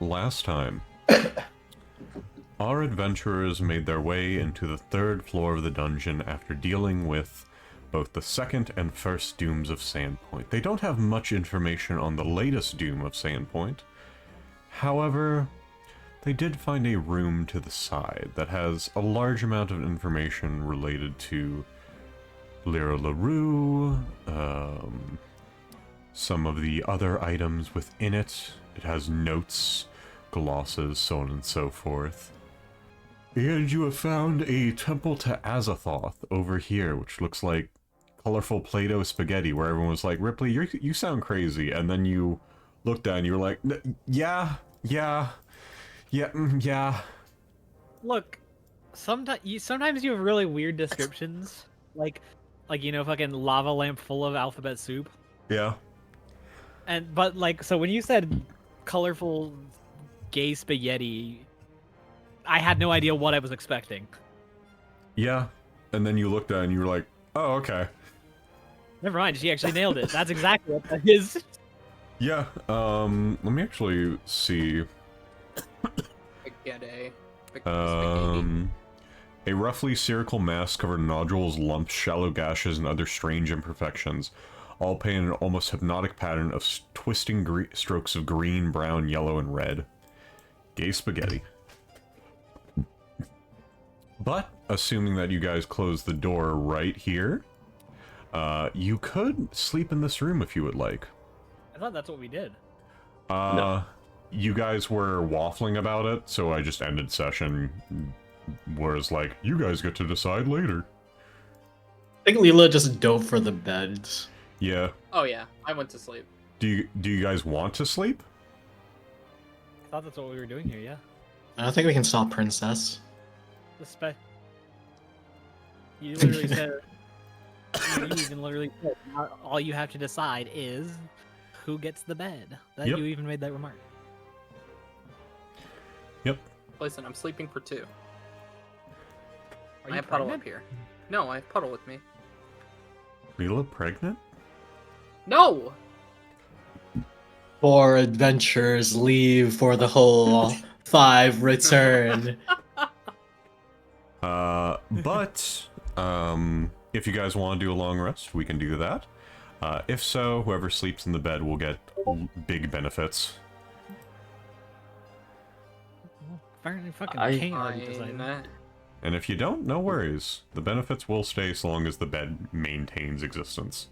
last time, our adventurers made their way into the third floor of the dungeon after dealing with both the second and first dooms of Sandpoint. They don't have much information on the latest doom of Sandpoint. However, they did find a room to the side that has a large amount of information related to Lyra LaRue, some of the other items within it. It has notes, glosses, so on and so forth. And you have found a temple to Azathoth over here, which looks like colorful Play-Doh spaghetti, where everyone was like, Ripley, you sound crazy. And then you looked at it and you were like, yeah. Look, sometimes you have really weird descriptions, like fucking lava lamp full of alphabet soup. Yeah. But so when you said colorful gay spaghetti, I had no idea what I was expecting. Yeah. And then you looked at it and you were like, oh, okay. Never mind, she actually nailed it. That's exactly what that is. Yeah, let me actually see. Spaghetti. A roughly spherical mass covered in nodules, lumps, shallow gashes, and other strange imperfections, all painted in an almost hypnotic pattern of twisting strokes of green, brown, yellow, and red. Gay spaghetti. But, assuming that you guys close the door right here, you could sleep in this room if you would like. I thought that's what we did. No. You guys were waffling about it, so I just ended session. Whereas, like, you guys get to decide later. I think Lela just dove for the beds. Yeah. Oh yeah, I went to sleep. Do you guys want to sleep? I thought that's what we were doing here, yeah. I don't think we can stop Princess. You literally said... you even literally said, all you have to decide is who gets the bed. Yep. You even made that remark. Yep. Listen, I'm sleeping for two. Are I you have Puddle pregnant? up here. No, I have Puddle with me. Lela pregnant? No! 4 adventurers leave for the whole 5 return. But, if you guys want to do a long rest, we can do that. If so, whoever sleeps in the bed will get big benefits. Apparently fucking I- King already decided. Fine. And if you don't, no worries. The benefits will stay so long as the bed maintains existence.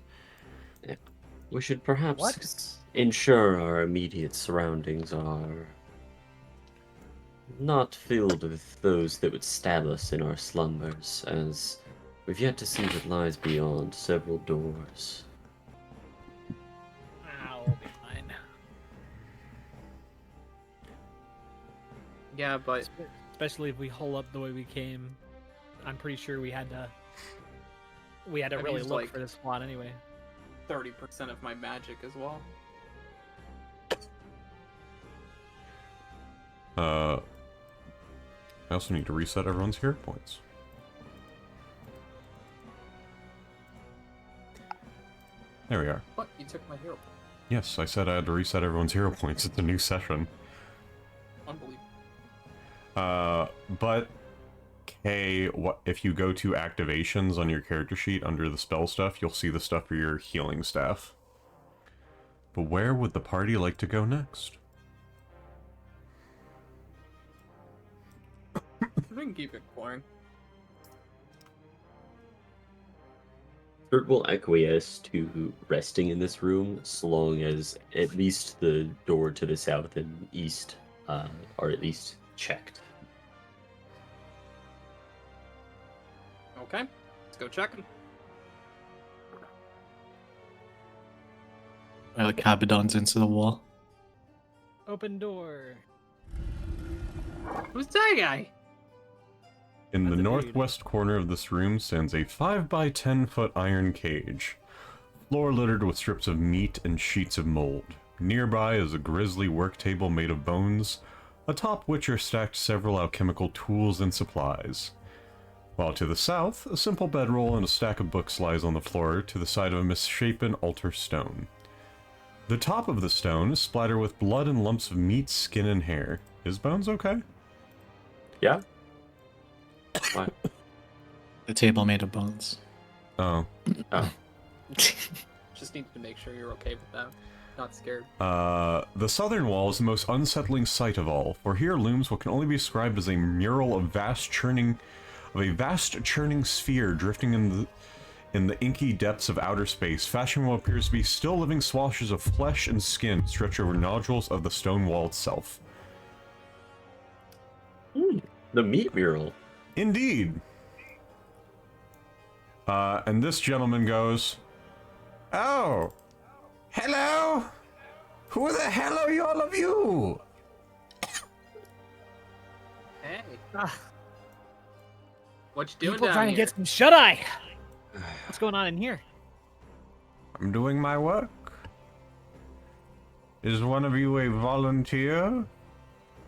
We should perhaps What? ensure our immediate surroundings are not filled with those that would stab us in our slumbers, as we've yet to see what lies beyond several doors. I'll be fine. Yeah, but Especially if we hole up the way we came. I'm pretty sure we had to I've really used, look like- for this spot anyway. 30% of my magic as well. I also need to reset everyone's hero points. There we are. What? You took my hero. Yes, I said I had to reset everyone's hero points. It's a new session. Unbelievable. But Kay, what if you go to activations on your character sheet under the spell stuff, you'll see the stuff for your healing staff. But where would the party like to go next? We can keep it boring. Kurt will acquiesce to resting in this room so long as at least the door to the south and east are at least checked. Okay, let's go checking. I like Abaddon's into the wall. Open door. Who's that guy? In the That's a dude. northwest corner of this room stands a 5 by 10 foot iron cage, floor littered with strips of meat and sheets of mold. Nearby is a grisly work table made of bones, atop which are stacked several alchemical tools and supplies. While to the south, a simple bedroll and a stack of books lies on the floor to the side of a misshapen altar stone. The top of the stone is splattered with blood and lumps of meat, skin, and hair. Is Bones okay? Yeah. Why? The table made of bones. Oh. Oh. Just need to make sure you're okay with that. Not scared. The southern wall is the most unsettling sight of all, for here looms what can only be described as a mural of a vast churning sphere drifting in the inky depths of outer space, fashioning what appears to be still living swashes of flesh and skin stretched over nodules of the stone wall itself. The meat mural. Indeed. And this gentleman goes, "Oh, hello? Who the hell are you, all of you?" Hey, Ah, what you doing people down trying here? to get some shut-eye. What's going on in here? I'm doing my work. Is one of you a volunteer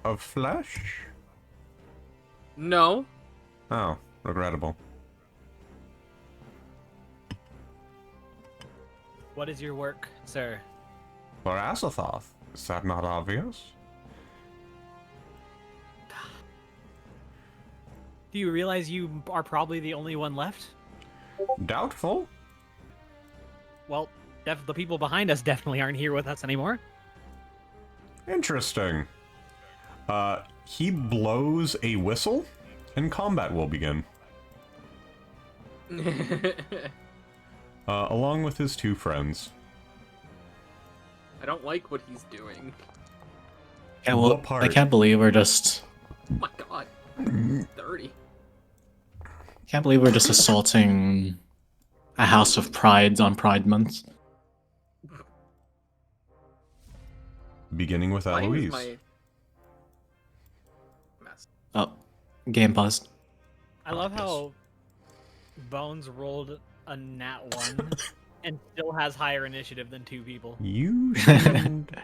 of flesh? No. Oh, regrettable. What is your work, sir? For Azathoth, is that not obvious? Do you realize you are probably the only one left? Doubtful. Well, the people behind us definitely aren't here with us anymore. Interesting. He blows a whistle, and combat will begin. Along with his two friends. I don't like what he's doing. Yeah, What well, part? I can't believe we're just. Oh my god. Dirty. Can't believe we're just assaulting a house of pride on Pride Month. Beginning with Why is Aloise. my mess? Oh, game paused. I love how Bones rolled a nat 1 and still has higher initiative than 2 people. You should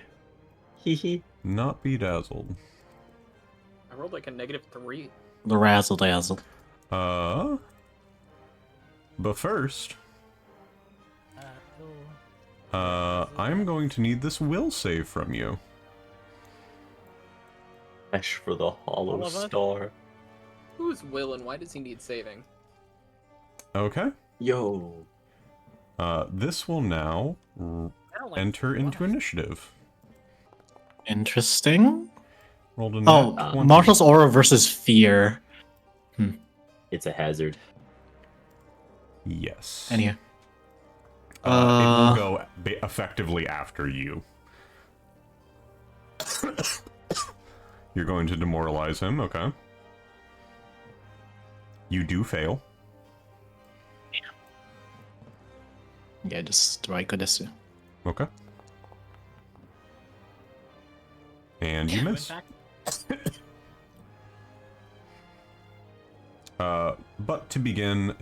Hee not be dazzled. I rolled like a -3. The razzle dazzle. But first, I'm going to need this will save from you. Ash for the hollow All of us? star. Who's Will and why does he need saving? Okay. Yo. This will now I don't like enter into bluff. initiative. Interesting. Rolled a Oh, nat 20. Marshall's aura versus fear. It's a hazard. Yes. Anyhow. It will go effectively after you. You're going to demoralize him, okay. You do fail. Yeah, just right this. Okay. And you miss. But to begin,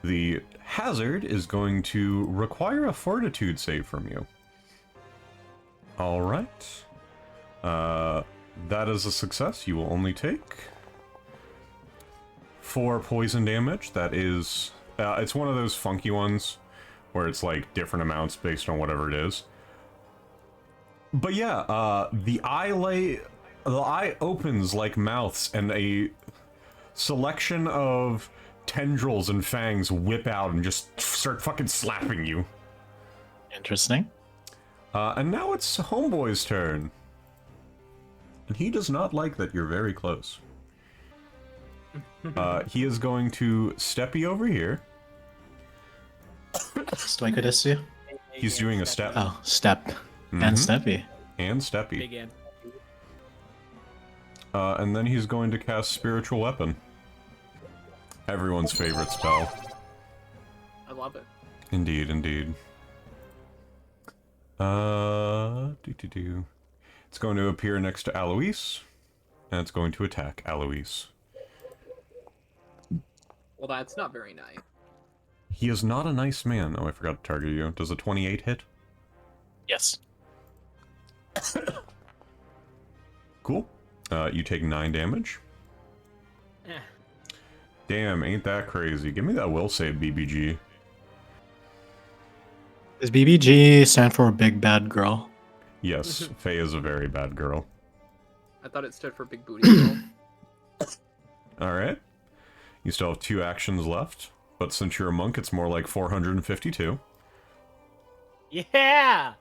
the hazard is going to require a fortitude save from you. Alright. That is a success. You will only take 4 poison damage. That is... it's one of those funky ones where it's like different amounts based on whatever it is. But yeah, the eye opens like mouths, and a selection of tendrils and fangs whip out and just start fucking slapping you. Interesting. And now it's Homeboy's turn. And he does not like that you're very close. He is going to steppy over here. Strike this. He's doing a step. Oh, step. Mhm. And steppy. And steppy. Big end. And then he's going to cast Spiritual Weapon. Everyone's favorite spell. I love it. Indeed, indeed. It's going to appear next to Aloise, and it's going to attack Aloise. Well, that's not very nice. He is not a nice man. Oh, I forgot to target you. Does a 28 hit? Yes. Cool. You take 9 damage. Eh. Damn, ain't that crazy. Give me that will save, BBG. Does BBG stand for Big Bad Girl? Yes, Faye is a very bad girl. I thought it stood for big booty girl. Alright. You still have 2 actions left, but since you're a monk, it's more like 452. Yeah!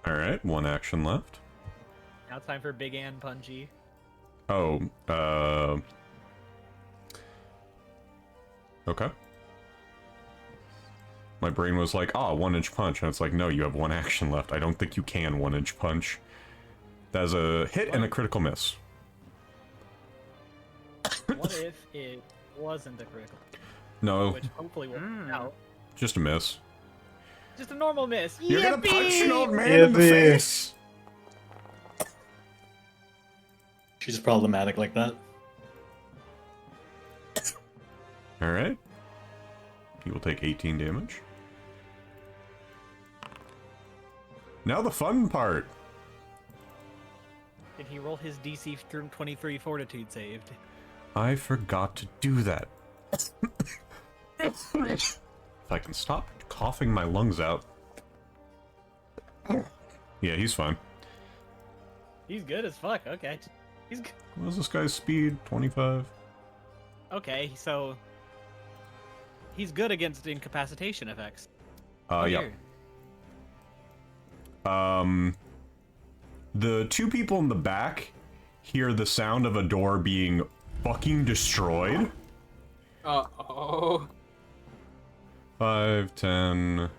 Alright, 1 action left. Now it's time for Big and Punchy. Oh, okay. My brain was like, 1-inch punch, and it's like, no, you have 1 action left. I don't think you can 1-inch punch. That's a hit and a critical miss. What if it wasn't a critical? No, Which hopefully will work out. just a miss. Just a normal miss. You're gonna punch an Yippee! old man in the Yippee. face! She's problematic like that. Alright. He will take 18 damage. Now the fun part. Did he roll his DC 23 Fortitude saved? I forgot to do that. If I can stop coughing my lungs out. Yeah, he's fine. He's good as fuck. Okay. He's good. What is this guy's speed? 25? Okay, so he's good against incapacitation effects. Yeah. The 2 people in the back hear the sound of a door being fucking destroyed. Uh-oh. 5, 10,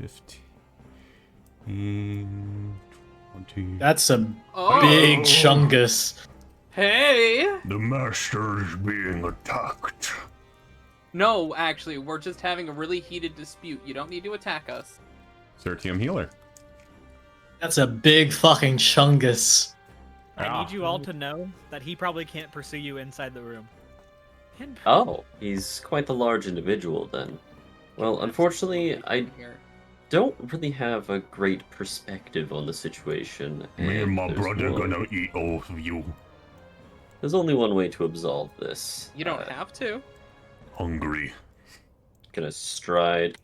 15, 20. That's a Oh. big chungus. Hey! The master is being attacked. No, actually, we're just having a really heated dispute. You don't need to attack us. Sertium healer. That's a big fucking chungus. I need you all to know that he probably can't pursue you inside the room. Oh, he's quite the large individual then. Well, unfortunately, I Here. don't really have a great perspective on the situation. Me and my there's brother one- gonna eat all of you. There's only one way to absolve this. You don't have to. Hungry. Gonna stride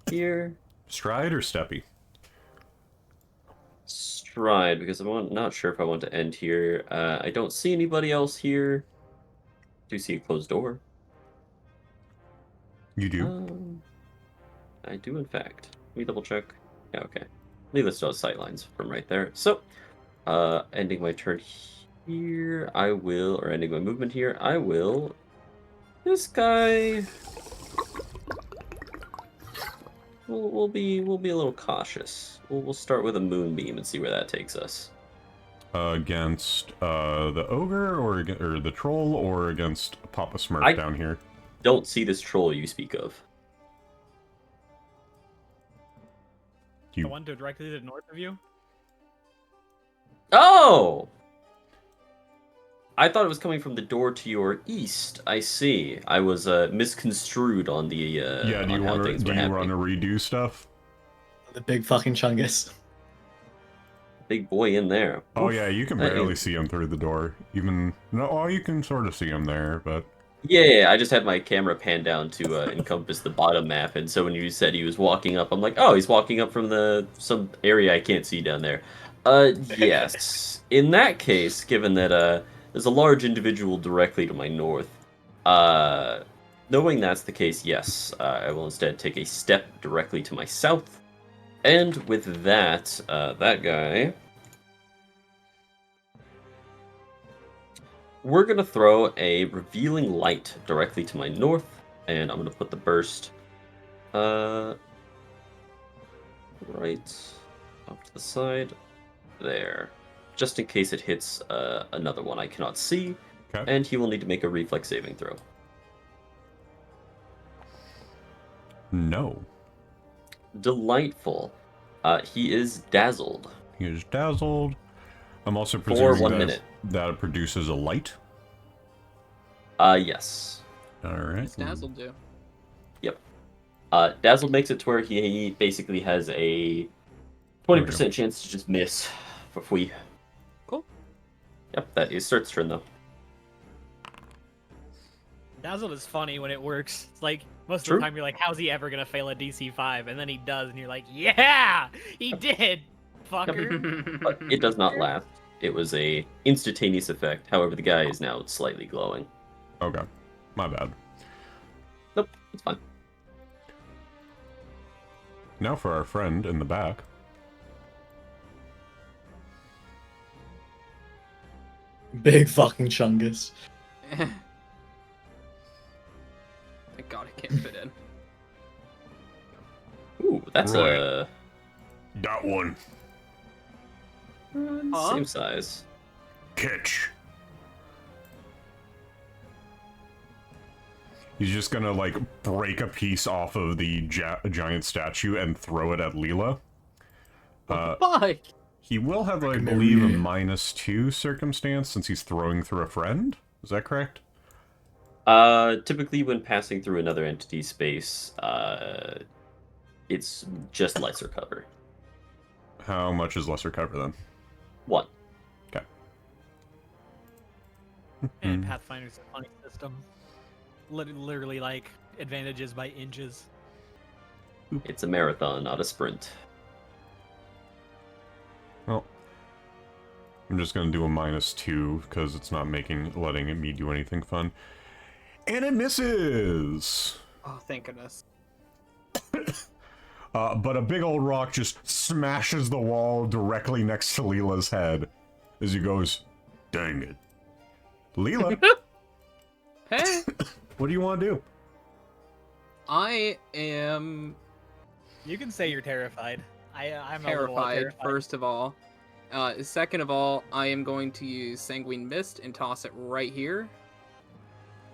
here. Stride or steppy? Stride, because not sure if I want to end here. I don't see anybody else here. Do see a closed door. You do? I do, in fact. Let me double check. Yeah, okay. Lela still has sightlines from right there. So, ending my turn here, I will, or ending my movement here, I will. This guy. We'll be a little cautious. We'll start with a moonbeam and see where that takes us. Against the ogre or the troll or against Papa Smurf down here? Don't see this troll you speak of. The one directly to the north of you? Oh! I thought it was coming from the door to your east. I see. I was misconstrued on the Yeah, do you on how want things to were happening. redo stuff? The big fucking chungus. Big boy in there. Oh Oof. yeah, you can That barely is- see him through the door. You can sort of see him there, but Yeah, I just had my camera pan down to encompass the bottom map, and so when you said he was walking up, I'm like, oh, he's walking up from some area I can't see down there. Yes. In that case, given that there's a large individual directly to my north, knowing that's the case, yes, I will instead take a step directly to my south, and with that, that guy. We're going to throw a revealing light directly to my north, and I'm going to put the burst right off to the side there, just in case it hits another one I cannot see, okay. and he will need to make a reflex saving throw. No. Delightful. He is dazzled. He is dazzled. I'm also For presuming 1 that, minute. that it produces a light. Yes. Alright. What's Dazzle do? Dazzled makes it to where he basically has a 20% chance to just miss for free. Cool. Yep, that is Sert's turn, though. Dazzled is funny when it works. It's like, most True. of the time you're like, how's he ever gonna fail a DC 5? And then he does, and you're like, yeah! He did! Fucker. But it does not last. It was a instantaneous effect. However, the guy is now slightly glowing. Okay. My bad. Nope, it's fine. Now for our friend in the back. Big fucking chungus. Thank God I can't fit in. Ooh, that's Right. That one. Huh? same size. Catch. He's just gonna, like, break a piece off of the giant statue and throw it at Lela. Fuck! He will have, I believe, a -2 circumstance since he's throwing through a friend. Is that correct? Typically when passing through another entity space, it's just lesser cover. How much is lesser cover then? 1. Okay. And Pathfinder's a funny system. Literally, like, advantages by inches. It's a marathon, not a sprint. Well, I'm just gonna do a -2 because it's not letting me do anything fun. And it misses! Oh, thank goodness. But a big old rock just smashes the wall directly next to Leela's head as he goes, dang it. Lela, Hey! what do you want to do? I am You can say you're terrified. I'm a little terrified, first of all. Second of all, I am going to use Sanguine Mist and toss it right here.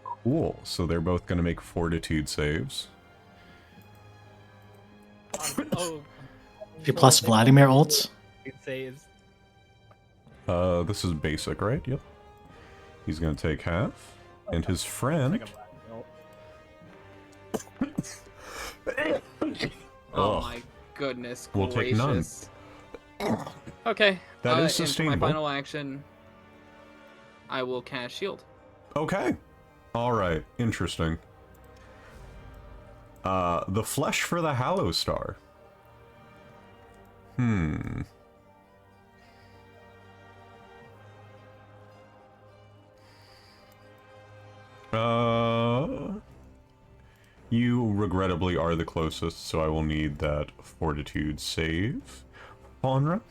Cool, so they're both going to make fortitude saves. Oh. If you plus Vladimir ults, Saves. This is basic, right? Yep. He's going to take half, and his friend... Oh Ugh. my goodness We'll take none. gracious. Okay. That is and for sustainable. my final action, I will cast Shield. Okay. Alright, interesting. The flesh for the Hallow Star. You regrettably are the closest, so I will need that fortitude save. Faunra.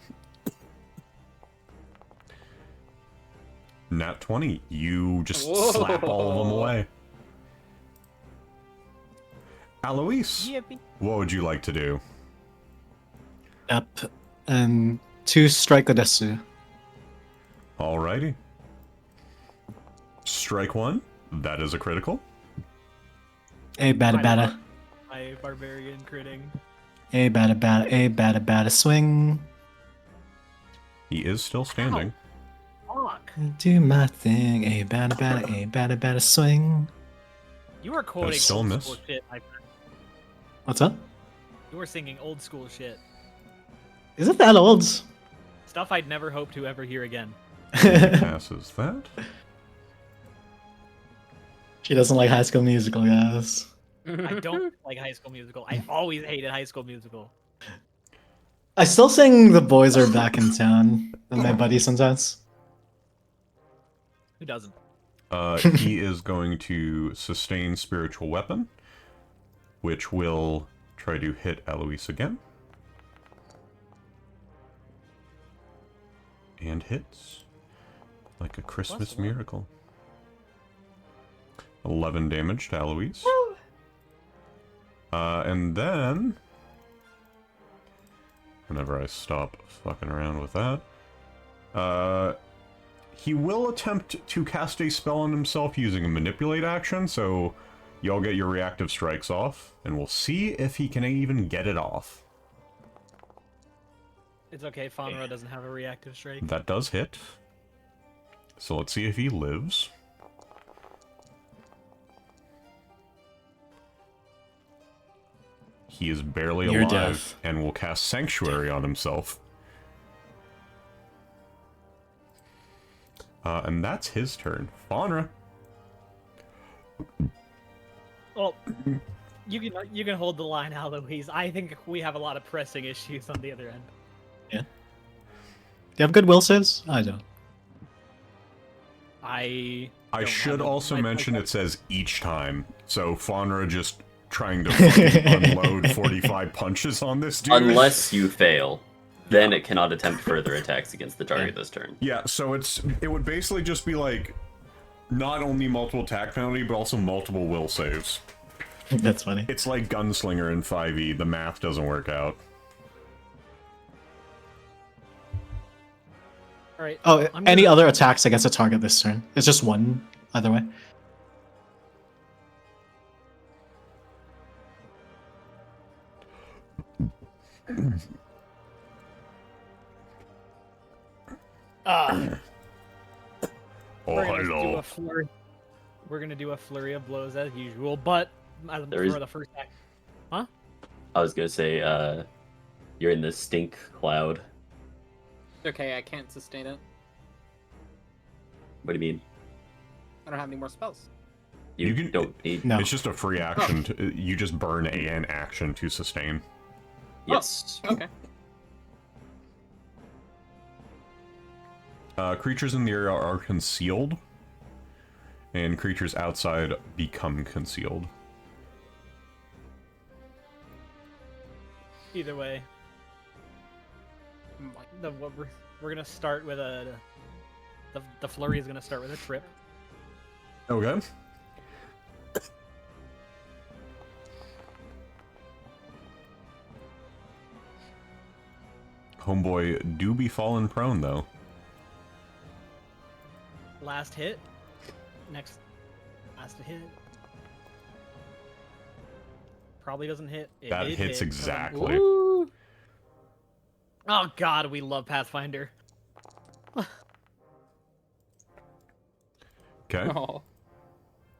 Nat 20. You just slap all of them away. Aloise, Yippee. what would you like to do? yep. And 2 strike Odessu. Alrighty. Strike 1. That is a critical. A bada bada. My barbarian critting. A bada bada. A bada bada swing. He is still standing. Fuck. Do my thing. A bada bada. A bada bada swing. You are quoting still old miss. school shit, my friend. What's up? You are singing old school shit. Is it that old? Stuff I'd never hope to ever hear again. Passes that. She doesn't like High School Musical, guys. I don't like High School Musical. I've always hated High School Musical. I still sing The Boys Are Back in Town with my buddy sometimes. Who doesn't? He is going to sustain Spiritual Weapon, which will try to hit Aloise again. And hits. Like a Christmas +1. miracle. 11 damage to Aloise. And then... whenever I stop fucking around with that... he will attempt to cast a spell on himself using a manipulate action, so y'all get your reactive strikes off, and we'll see if he can even get it off. It's okay, Faunra doesn't have a reactive strike. That does hit. So let's see if he lives. He is barely Near alive death. and will cast Sanctuary on himself. And that's his turn. Faunra. Well, you can hold the line, Aloise. I think we have a lot of pressing issues on the other end. Yeah. Do you have good will saves? I don't. I don't should have also my mention type. it says each time. So Faunra just trying to fucking unload 45 punches on this dude. Unless you fail, then it cannot attempt further attacks against the target this turn. Yeah, so it would basically just be like not only multiple attack penalty, but also multiple will saves. That's funny. It's like Gunslinger in 5e. The math doesn't work out. All right. Oh, I'm any gonna- other attacks against a target this turn? It's just one, either way. Oh, We're gonna do hello. a flurry. We're gonna do a flurry of blows as usual, but There for is- the first act. I was gonna say, you're in the stink cloud. Okay, I can't sustain it. What do you mean? I don't have any more spells. You, You can- don't need. No. It's just a free action. You just burn an action to sustain. Yes. Okay. Creatures in the area are concealed, and creatures outside become concealed. Either way, we're gonna start with the flurry is gonna start with a trip. Okay. Homeboy do be fallen prone, though. Last hit. Next. Last hit. Probably doesn't hit. It That did hits hit. exactly. Ooh. Oh god, we love Pathfinder. Okay. Oh.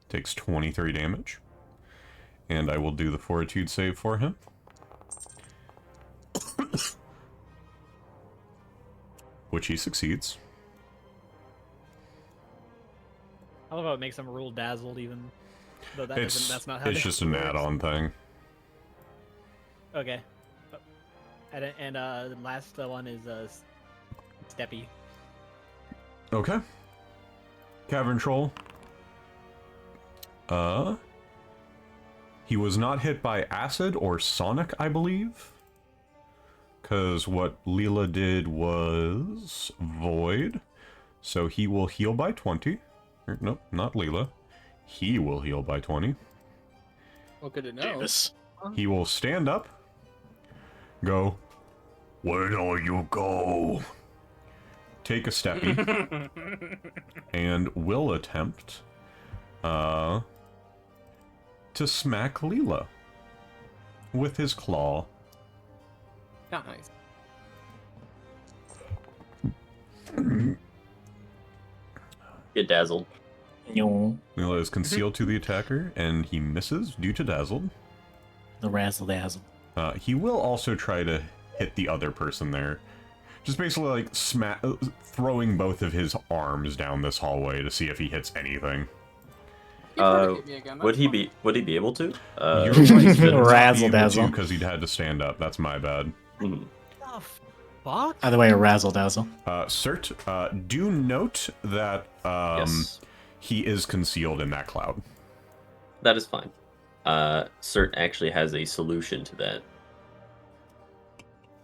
Takes 23 damage. And I will do the fortitude save for him. Which he succeeds. I love how it makes him rule dazzled even though that's not how It's it just an works. add-on thing. Okay. And the last one is Steppy. Okay. Cavern Troll. He was not hit by acid or sonic, I believe. Because what Lela did was void. So he will heal by 20. Nope, not Lela. He will heal by 20. Well, good to know. Davis. He will stand up. Go. Where do you go? Take a steppy. And will attempt to smack Lela with his claw. Not nice. Get dazzled. No. Lela is concealed to the attacker, and he misses due to dazzled. The razzle dazzle. He will also try to hit the other person there. Just basically like throwing both of his arms down this hallway to see if he hits anything. He tried to hit me again, Would that's he fine. be? Would he be able to? You're right, he would not Razzle be able to dazzle. because he'd had to stand up. That's my bad. hmm. The fuck? Either way, a razzle dazzle. Cert, do note that Yes, he is concealed in that cloud. that is fine. Cert actually has a solution to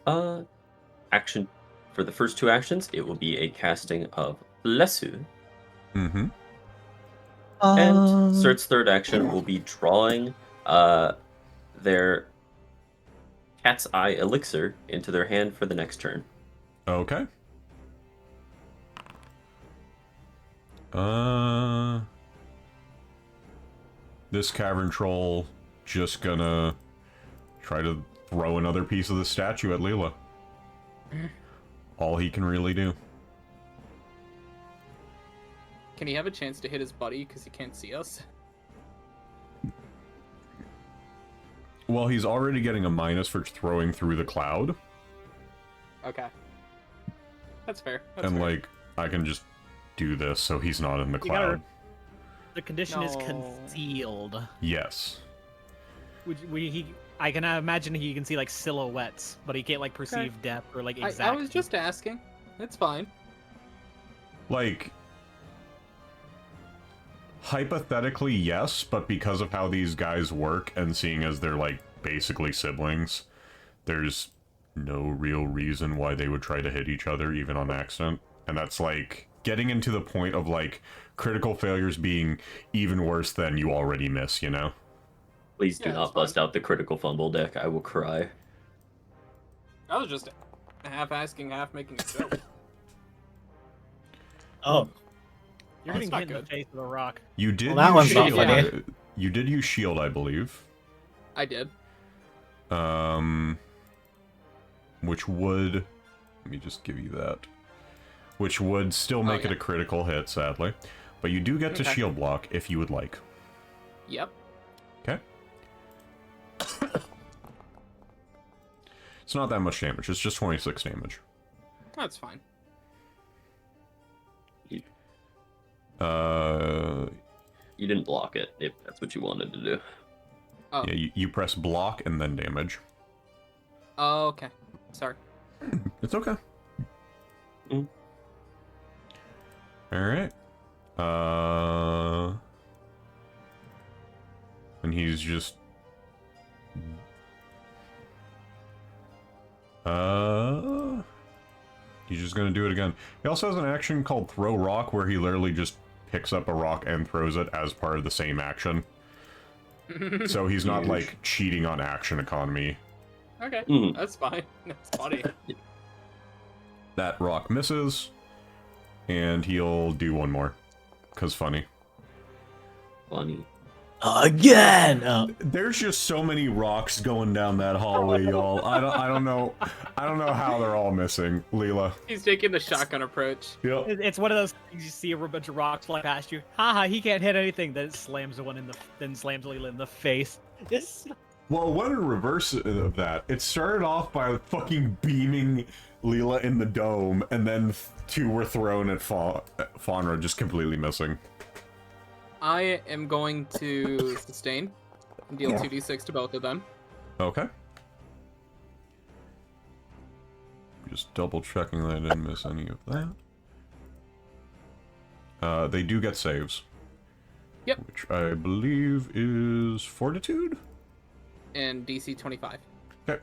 that. Action for the first two actions, it will be a casting of Blessu. Mm-hmm. And Cert's third action will be drawing their cat's eye elixir into their hand for the next turn. Okay. This cavern troll just gonna try to throw another piece of the statue at Lela. All he can really do. Can he have a chance to hit his buddy because he can't see us? Well, he's already getting a minus for throwing through the cloud, Okay. That's fair. That's and fair. like I can just do this so he's not in the You gotta- cloud. The condition is No. concealed. Yes. I can imagine he can see like silhouettes, but he can't like perceive depth or like exact. I was just asking. It's fine. Like, hypothetically, yes, but because of how these guys work and seeing as they're like basically siblings, there's no real reason why they would try to hit each other even on accident. And that's like getting into the point of like critical failures being even worse than you already miss, you know? Please do Yeah, not that's fine. bust out the critical fumble deck. I will cry. I was just half asking, half making a joke. Oh, You're That's getting not hit in the good. face with a rock. You did Well, that use one's not shield. funny. You did use shield, I believe. I did. Which would... Let me just give you that. Which would still make yeah. it a critical hit, sadly. But you do get to Okay. shield block if you would like. Yep. Okay? It's not that much damage, it's just 26 damage. That's fine. You didn't block it, if that's what you wanted to do. Oh. Yeah, you press block and then damage. Oh, okay. Sorry. It's okay. Mm. Alright. And he's just... He's just gonna do it again. He also has an action called Throw Rock, where he literally just picks up a rock and throws it as part of the same action. So he's not, Huge. like, cheating on action economy. Okay. Mm. That's fine. That's funny. That rock misses, and he'll do one more. 'Cause funny. Funny. again! Oh, There's just so many rocks going down that hallway, y'all. I don't know how they're all missing. Lela. He's taking the shotgun approach. Yep. It's one of those things you see a bunch of rocks fly past you. Haha, he can't hit anything. Then it slams then slams Lela in the face. It's, Well, what a reverse of that. It started off by fucking beaming Lela in the dome, and then two were thrown at Faunra, just completely missing. I am going to sustain and deal 2d6 to both of them. Okay. Just double checking that I didn't miss any of that. They do get saves. Yep. Which I believe is Fortitude? And DC 25. Okay.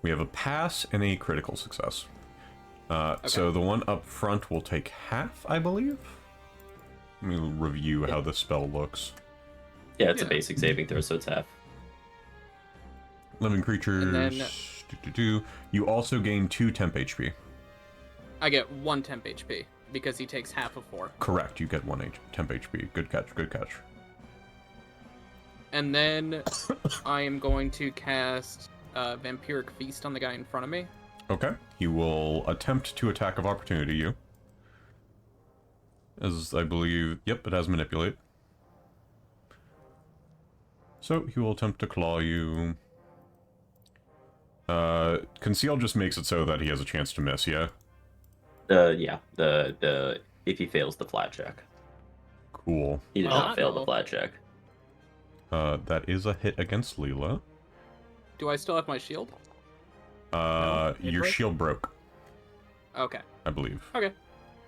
We have a pass and a critical success. So the one up front will take half, I believe. Let me review how the spell looks. Yeah, it's a Yeah. basic saving throw, so it's half. Living creatures. And then- You also gain 2 temp HP. I get 1 temp HP because he takes half of 4. Correct, you get 1 temp HP. Good catch, good catch. And then I am going to cast Vampiric Feast on the guy in front of me. Okay. He will attempt to attack of opportunity you. As I believe, yep, it has manipulate. So he will attempt to claw you. Conceal just makes it so that he has a chance to miss, yeah? Yeah, the if he fails the flat check. Cool. He did Oh. not fail the flat check. That is a hit against Lela. Do I still have my shield? Your break? shield broke, Okay. I believe. Okay.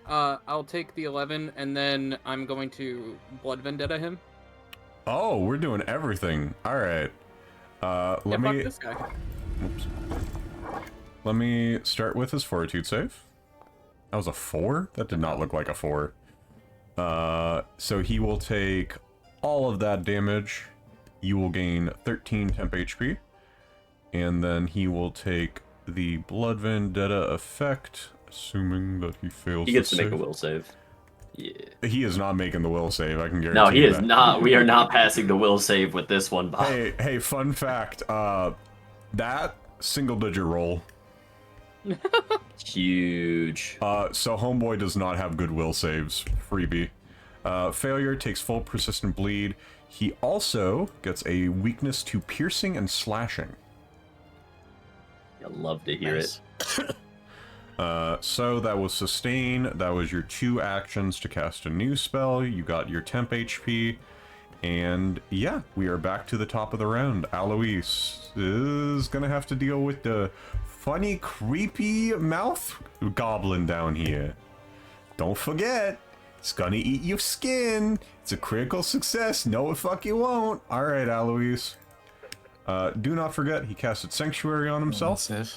I'll take the 11, and then I'm going to Blood Vendetta him. Oh, we're doing everything. Alright. Yeah, Let fuck me... this guy. Oops. Let me start with his fortitude save. That was a 4? That did not look like a 4. So he will take all of that damage. You will gain 13 temp HP. And then he will take the Blood Vendetta effect, assuming that he fails He gets to the make a save. will save. Yeah. He is not making the will save, I can guarantee No, he you is that. not. We are not passing the will save with this one, Bob. Hey, fun fact, that single-digit roll. Huge. So Homeboy does not have good will saves. Freebie. Failure takes full persistent bleed. He also gets a weakness to piercing and slashing. I love to hear Nice. it. So that was sustain. That was your 2 actions to cast a new spell. You got your temp HP. And yeah, we are back to the top of the round. Aloise is gonna have to deal with the funny, creepy mouth goblin down here. Don't forget, it's gonna eat your skin. It's a critical success. No, it fuck you won't. Alright, Aloise. Do not forget, he casted Sanctuary on himself. Save.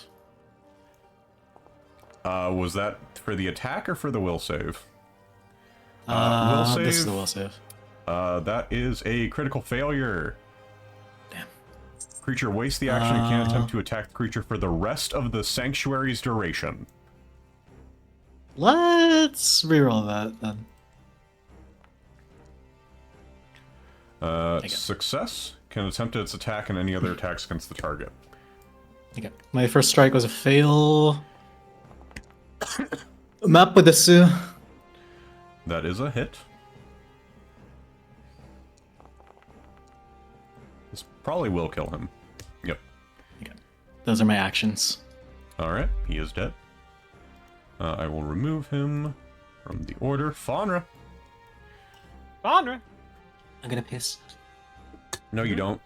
Was that for the attack or for the will save? Will save. This is the will save. That is a critical failure. Damn. Creature wastes the action and can't attempt to attack the creature for the rest of the sanctuary's duration. Let's reroll that then. Success can attempt its attack and any other attacks against the target. Okay. My first strike was a fail. Map with the Sue. That is a hit. This probably will kill him. Yep. Okay. Those are my actions. Alright, he is dead. I will remove him from the order. Faunra. Faunra! I'm gonna piss. No, you don't.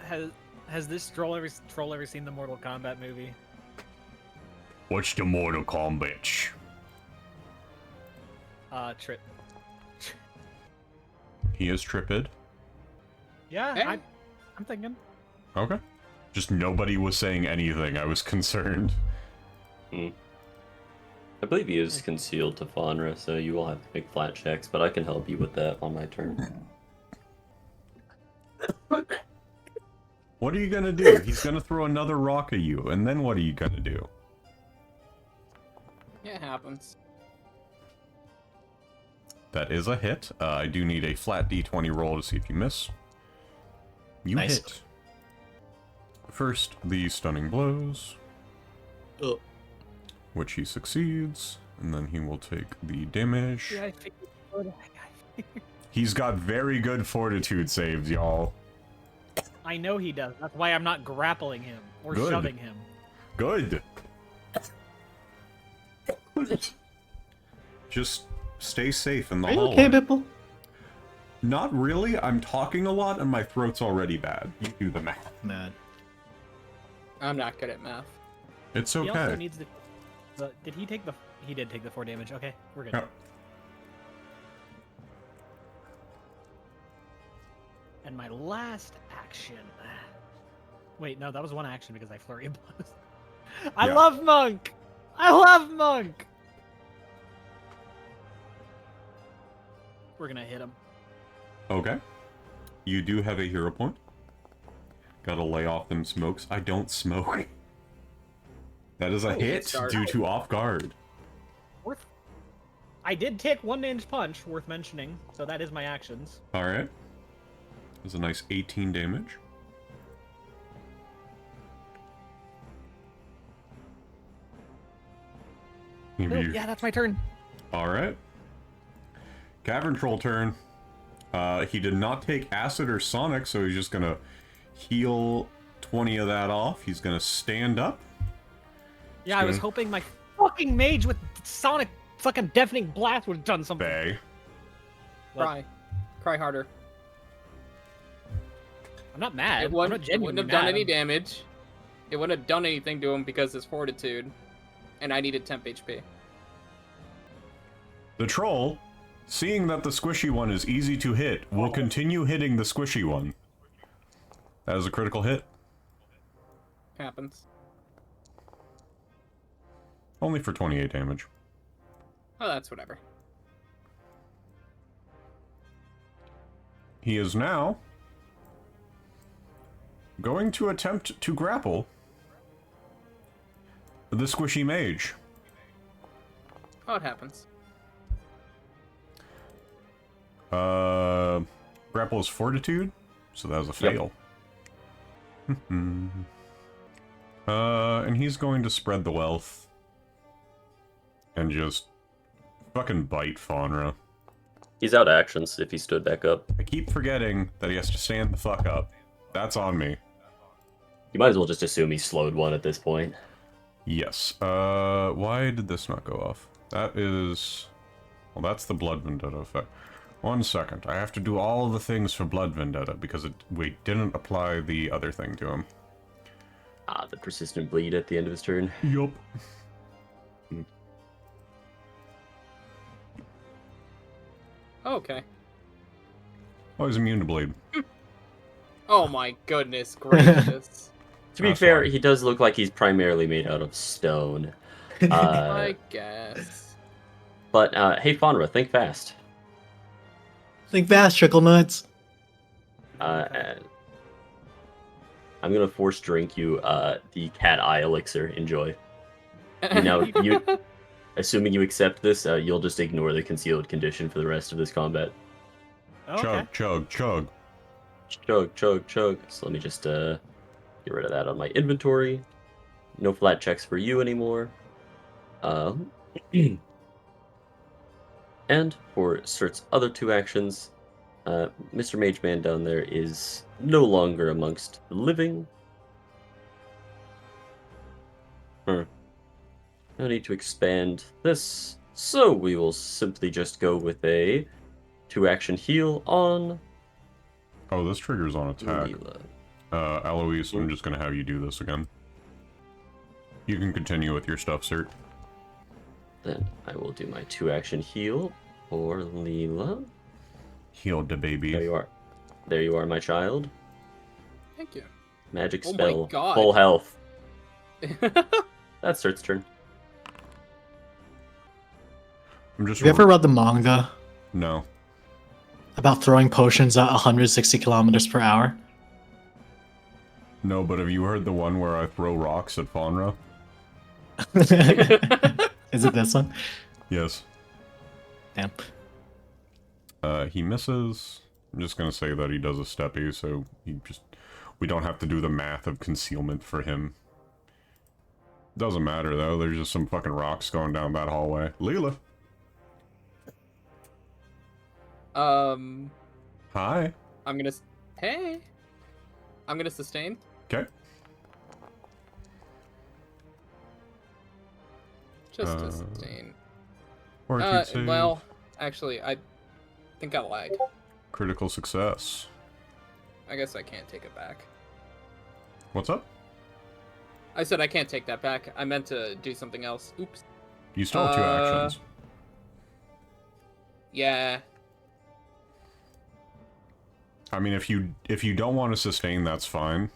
Has this troll ever seen the Mortal Kombat movie? What's the Mortal Kombat? Trip. He is tripped. Yeah, Hey. I'm thinking. Okay. Just nobody was saying anything. I was concerned. I believe he is concealed to Faunra, so you will have to make flat checks, but I can help you with that on my turn. What are you gonna do? He's gonna throw another rock at you, and then what are you gonna do? It happens. That is a hit. I do need a flat d20 roll to see if you miss. You Nice. hit. First, the stunning blows, Oh. which he succeeds, and then he will take the damage. Yeah, I figured. He's got very good fortitude saves, y'all. I know he does. That's why I'm not grappling him or Good. shoving him. Good. Just stay safe in the Are you hallway. okay, Bipple? Not really. I'm talking a lot, and my throat's already bad. You do the math. Man. I'm not good at math. It's He also okay. needs the. Did he take the? He did take the 4 damage. Okay, we're good. Yep. And my last action. Wait, no, that was 1 action because I flurry of blows. I Yeah. love Monk. I love Monk. We're gonna hit him. Okay. You do have a hero point. Gotta lay off them smokes. I don't smoke. That is a Oh, hit start. due to off guard. Worth. I did take 1 damage punch, worth mentioning. So that is my actions. Alright. There's a nice 18 damage. Oh, yeah, that's my turn. Alright. Cavern Troll turn. He did not take acid or sonic, so he's just gonna heal 20 of that off. He's gonna stand up. Yeah, I was Good. hoping my fucking mage with sonic fucking deafening blast would have done something. Bay. What? Cry. Cry harder. I'm not mad. It I'm wouldn't, not it genuinely wouldn't have done mad. any damage. It wouldn't have done anything to him because his fortitude. And I needed temp HP. The troll, seeing that the squishy one is easy to hit, will continue hitting the squishy one. That is a critical hit. Happens. Only for 28 damage. Oh, that's whatever. He is now going to attempt to grapple the squishy mage. Oh, it happens. Grapple is fortitude, so that was a fail. And he's going to spread the wealth and just fucking bite Faunra. He's out of actions if he stood back up. I keep forgetting that he has to stand the fuck up. That's on me. You might as well just assume he slowed one at this point. Yes. Why did this not go off? That is... Well, that's the Blood Vendetta effect. 1 second. I have to do all the things for Blood Vendetta because we didn't apply the other thing to him. Ah, the persistent bleed at the end of his turn. Yup. Okay. Oh, he's immune to bleed. Oh my goodness gracious. To be That's fair, fine. he does look like he's primarily made out of stone. I guess. But, hey, Faunra, think fast. Think fast, trickle nuts. I'm gonna force drink you the cat eye elixir. Enjoy. Assuming you accept this, you'll just ignore the concealed condition for the rest of this combat. Okay. Chug, chug, chug. Chug, chug, chug. So let me just get rid of that on my inventory. No flat checks for you anymore. And for Sert's other 2 actions, Mr. Mage Man down there is no longer amongst the living. No need to expand this, so we will simply just go with a 2-action heal on Oh, this triggers on attack. Lela. Aloise, I'm just gonna have you do this again. You can continue with your stuff, Cert. Then I will do my 2-action heal for Lela. Heal the baby. There you are. There you are, my child. Thank you. Magic Oh my spell. God. Full health. That's Sert's turn. I'm just... Have you ever read the manga No. about throwing potions at 160 kilometers per hour? No, but have you heard the one where I throw rocks at Faunra? Is it this one? Yes. Damn. He misses. I'm just gonna say that he does a steppy, so we don't have to do the math of concealment for him. Doesn't matter though, there's just some fucking rocks going down that hallway. Lela! Hi. I'm gonna. Hey. I'm gonna sustain. Okay. Just to sustain. Or if you'd save. Well, actually, I think I lied. Critical success. I guess I can't take it back. What's up? I said I can't take that back. I meant to do something else. Oops. You still have 2 actions. Yeah. I mean, if you don't want to sustain, that's fine.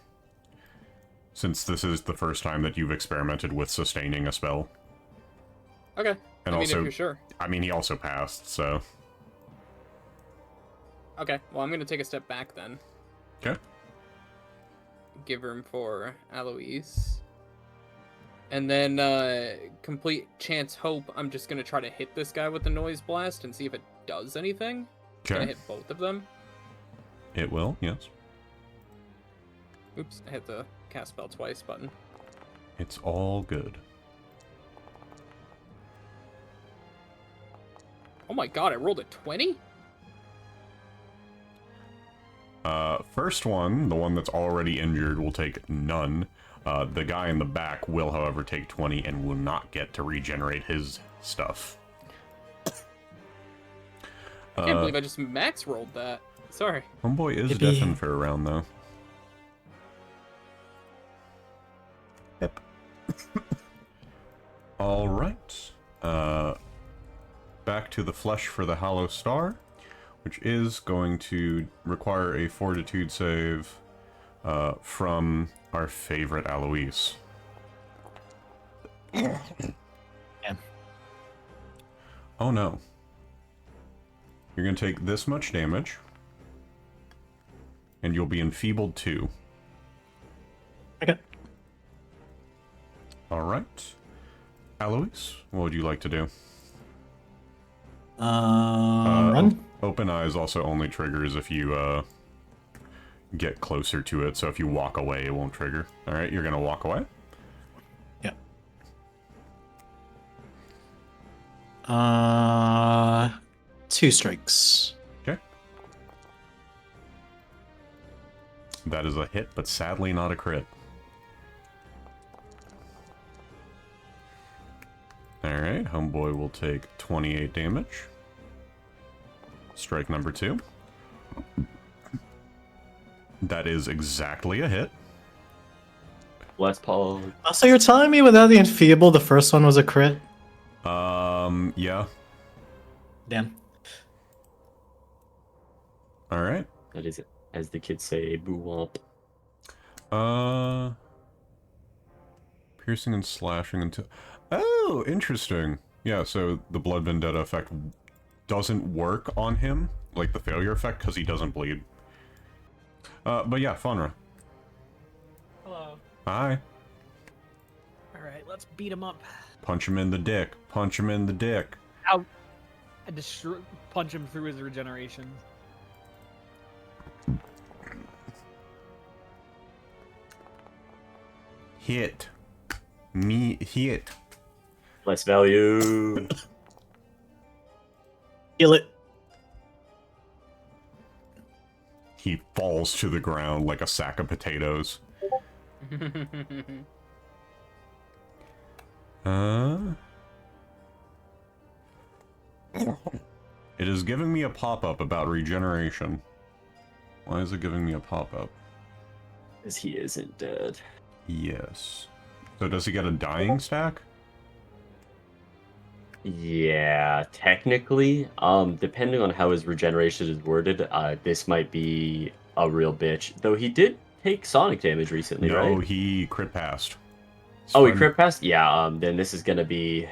Since this is the first time that you've experimented with sustaining a spell. Okay. And I mean, also, if you're sure. I mean, he also passed, so... Okay. Well, I'm gonna take a step back then. Okay. Give room for Aloise. And then, complete chance hope, I'm just gonna try to hit this guy with the noise blast and see if it does anything. Can I Okay. hit both of them? It will, yes. Oops, I hit the cast spell twice button. It's all good. Oh my god, I rolled a 20? First one, the one that's already injured, will take none. The guy in the back will, however, take 20 and will not get to regenerate his stuff. I can't believe I just max rolled that. Sorry. Homeboy is Yippee. deafened for a round, though. Yep. Alright. Back to the flesh for the Hollow Star, which is going to require a Fortitude save from our favorite Aloise. Yeah. Oh no. You're going to take this much damage, and you'll be enfeebled 2. Okay. Alright. Aloise, what would you like to do? Run? Open Eyes also only triggers if you get closer to it, so if you walk away, it won't trigger. Alright, you're going to walk away? Yeah. 2 2 strikes. Okay. That is a hit, but sadly not a crit. Alright, homeboy will take 28 damage. Strike number 2. That is exactly a hit. Last Paul. So you're telling me without the enfeeble, the first one was a crit? Yeah. Damn. Alright. That is, as the kids say, boo womp. Piercing and slashing until... Oh, interesting. Yeah, so the Blood Vendetta effect doesn't work on him, like the failure effect, because he doesn't bleed. But yeah, Faunra. Hello. Hi. Alright, let's beat him up. Punch him in the dick. Punch him in the dick. Ow! I punch him through his regeneration. Hit. Me hit. Less value. Kill it. He falls to the ground like a sack of potatoes. It is giving me a pop-up about regeneration. Why is it giving me a pop-up? Because he isn't dead. Yes. So does he get a dying stack? Yeah, technically, depending on how his regeneration is worded, this might be a real bitch. Though he did take sonic damage recently, No, right? he crit passed. It's Oh, he fine. crit passed? Yeah, then this is gonna be...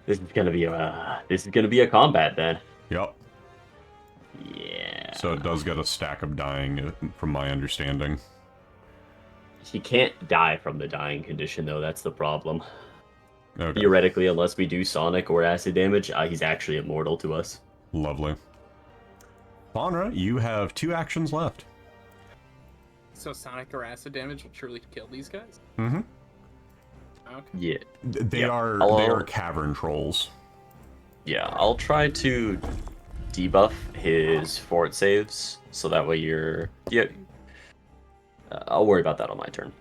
This is gonna be a combat then. Yep. Yeah. So it does get a stack of dying, from my understanding. He can't die from the dying condition, though. That's the problem. Okay. Theoretically, unless we do sonic or acid damage, he's actually immortal to us. Lovely. Faunra, you have 2 actions left. So sonic or acid damage will truly kill these guys? Mm-hmm. Okay. Yeah. They Yep. are cavern trolls. Yeah, I'll try to debuff his fort saves, so that way you're... Yeah. I'll worry about that on my turn.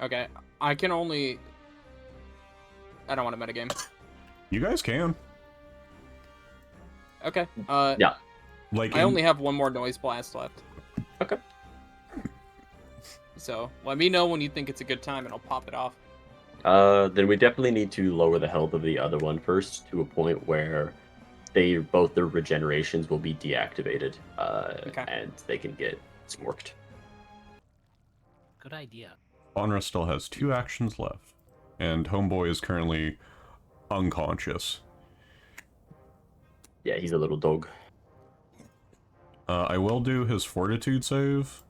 Okay. I can only... I don't want to metagame. You guys can. Okay. Yeah. Like I only have one more noise blast left. Okay. So, let me know when you think it's a good time and I'll pop it off. Then we definitely need to lower the health of the other one first to a point where both their regenerations will be deactivated, Okay. and they can get smorked. Good idea. Faunra still has 2 actions left. And Homeboy is currently unconscious. Yeah, he's a little dog. I will do his fortitude save.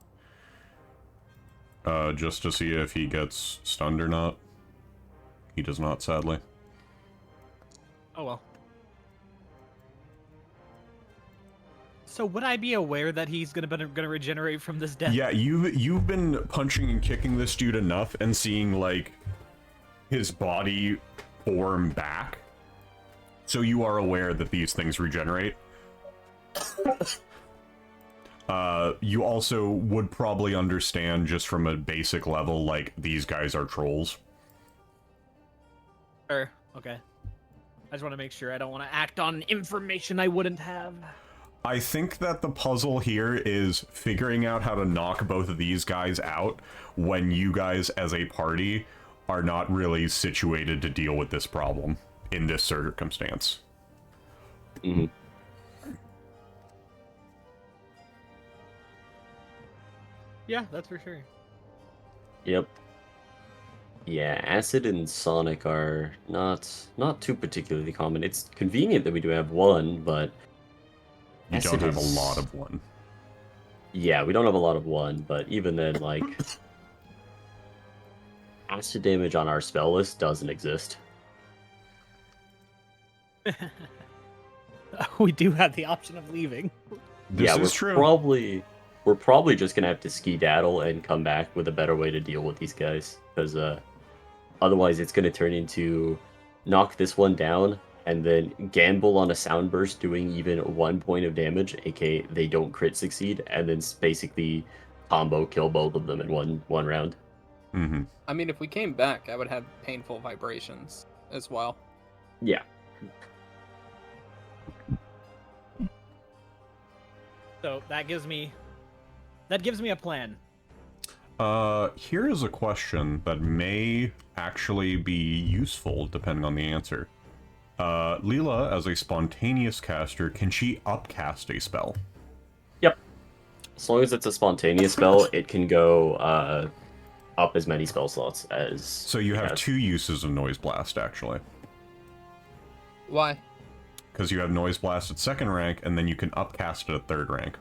Just to see if he gets stunned or not. He does not, sadly. Oh well. So would I be aware that he's gonna regenerate from this death? Yeah, you've been punching and kicking this dude enough and seeing, like, his body form back. So you are aware that these things regenerate. You also would probably understand just from a basic level, like, these guys are trolls. Sure. Okay. I just want to make sure I don't want to act on information I wouldn't have. I think that the puzzle here is figuring out how to knock both of these guys out when you guys as a party are not really situated to deal with this problem in this circumstance. Mm-hmm. Yeah, that's for sure. Yep. Yeah, acid and sonic are not too particularly common. It's convenient that we do have one, but You acid don't have a is- lot of one. Yeah, we don't have a lot of one, but even then, like, acid damage on our spell list doesn't exist. We do have the option of leaving. This Yeah, is true. We're probably just gonna have to skedaddle and come back with a better way to deal with these guys, because otherwise it's gonna turn into knock this one down, and then gamble on a sound burst doing even 1 point of damage, aka they don't crit succeed, and then basically combo kill both of them in one round. Mm-hmm. I mean, if we came back, I would have painful vibrations as well. Yeah. So that gives me a plan. Here is a question that may actually be useful depending on the answer. Lela, as a spontaneous caster, can she upcast a spell? Yep. As long as it's a spontaneous spell, it can go up as many spell slots as. So you have 2 uses of Noise Blast, actually. Why? Because you have Noise Blast at 2nd rank, and then you can upcast it at 3rd rank.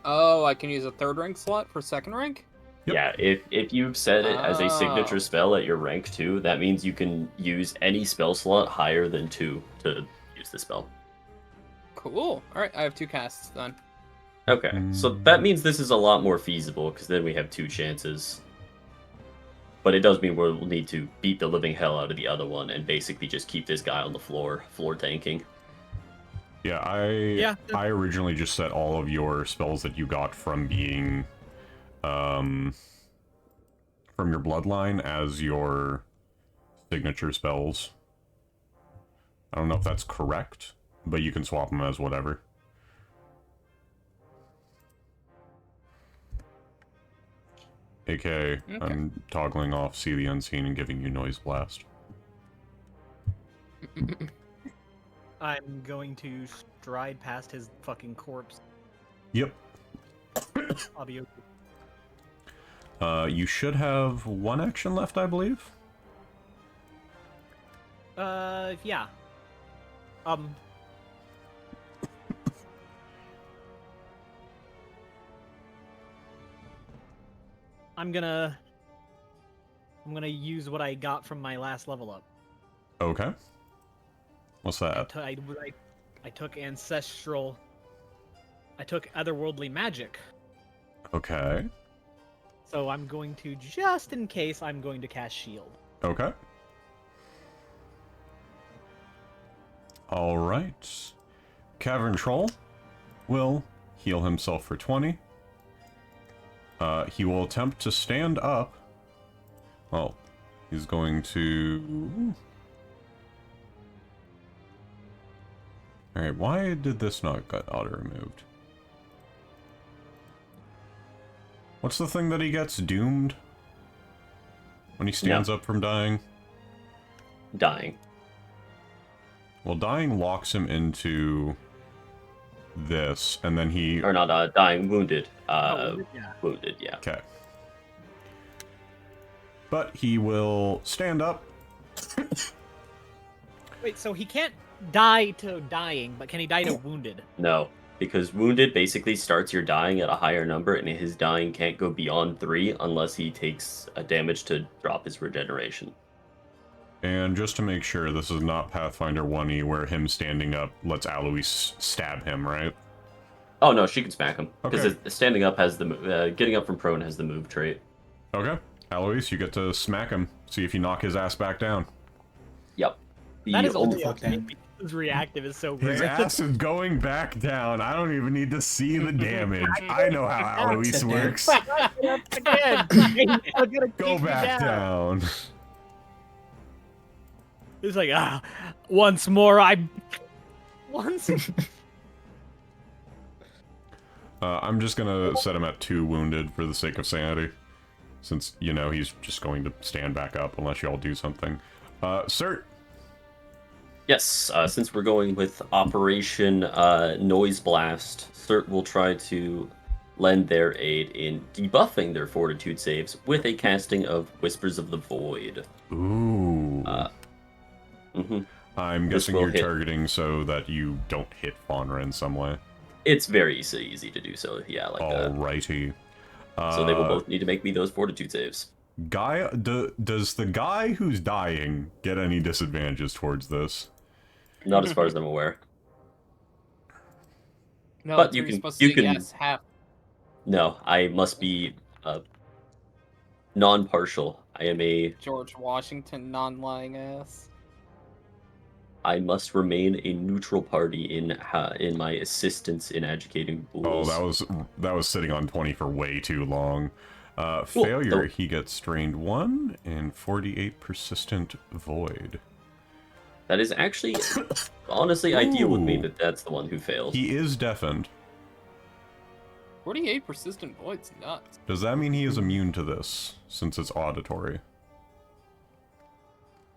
Oh, I can use a 3rd rank slot for 2nd rank? Yep. Yeah, if you've set it as a signature Oh. spell at your rank 2, that means you can use any spell slot higher than 2 to use the spell. Cool. Alright, I have 2 casts then. Okay, so that means this is a lot more feasible, because then we have 2 chances. But it does mean we'll need to beat the living hell out of the other one, and basically just keep this guy on the floor tanking. Yeah, I originally just set all of your spells that you got from being, from your bloodline as your signature spells. I don't know if that's correct, but you can swap them as whatever. Okay. I'm toggling off See the Unseen and giving you Noise Blast. I'm going to stride past his fucking corpse. Yep. I'll be You should have 1 action left, I believe. Yeah. I'm gonna use what I got from my last level up. Okay. What's that? I took ancestral. I took otherworldly magic. Okay. So I'm going to, just in case, I'm going to cast shield. Okay. Alright. Cavern Troll will heal himself for 20. He will attempt to stand up. Well, he's going to... Alright, why did this not get auto-removed? What's the thing that he gets? Doomed? When he stands up from dying? Dying. Well, dying locks him into this, and then he... Or not dying, wounded. Yeah. Wounded, yeah. Okay. But he will stand up. Wait, so he can't die to dying, but can he die to wounded? No, because wounded basically starts your dying at a higher number, and his dying can't go beyond 3 unless he takes a damage to drop his regeneration. And just to make sure, this is not Pathfinder 1E where him standing up lets Aloise stab him, right? Oh no, she can smack him. Because Okay. standing up has the getting up from prone has the move trait. Okay. Aloise, you get to smack him. See if you knock his ass back down. Yep. That is only- ultimately his reactive is so His great. ass is going back down. I don't even need to see the damage. I know how Aloise works. Again, Go back down. It's like, once more, once. I'm just gonna set him at 2 wounded for the sake of sanity. Since, you know, he's just going to stand back up unless y'all do something. Sir. Yes, since we're going with Operation Noise Blast, Cert will try to lend their aid in debuffing their fortitude saves with a casting of Whispers of the Void. Ooh. I'm This guessing will you're hit. targeting so that you don't hit Faunra in some way. It's very easy to do so, yeah. Alrighty. So they will both need to make me those fortitude saves. Does the guy who's dying get any disadvantages towards this? Not as far as I'm aware. No, But that's you where you're can- supposed you to can- yes, half. No, I must be non-partial. I am a... George Washington non-lying ass. I must remain a neutral party in my assistance in educating Oh, fools. that was sitting on 20 for way too long. Cool. Failure, Oh. he gets strained 1 and 48 persistent void. That is actually, honestly, ideal with me Ooh. that that's the one who failed. He is deafened. 48 persistent void's nuts. Does that mean he is immune to this, since it's auditory?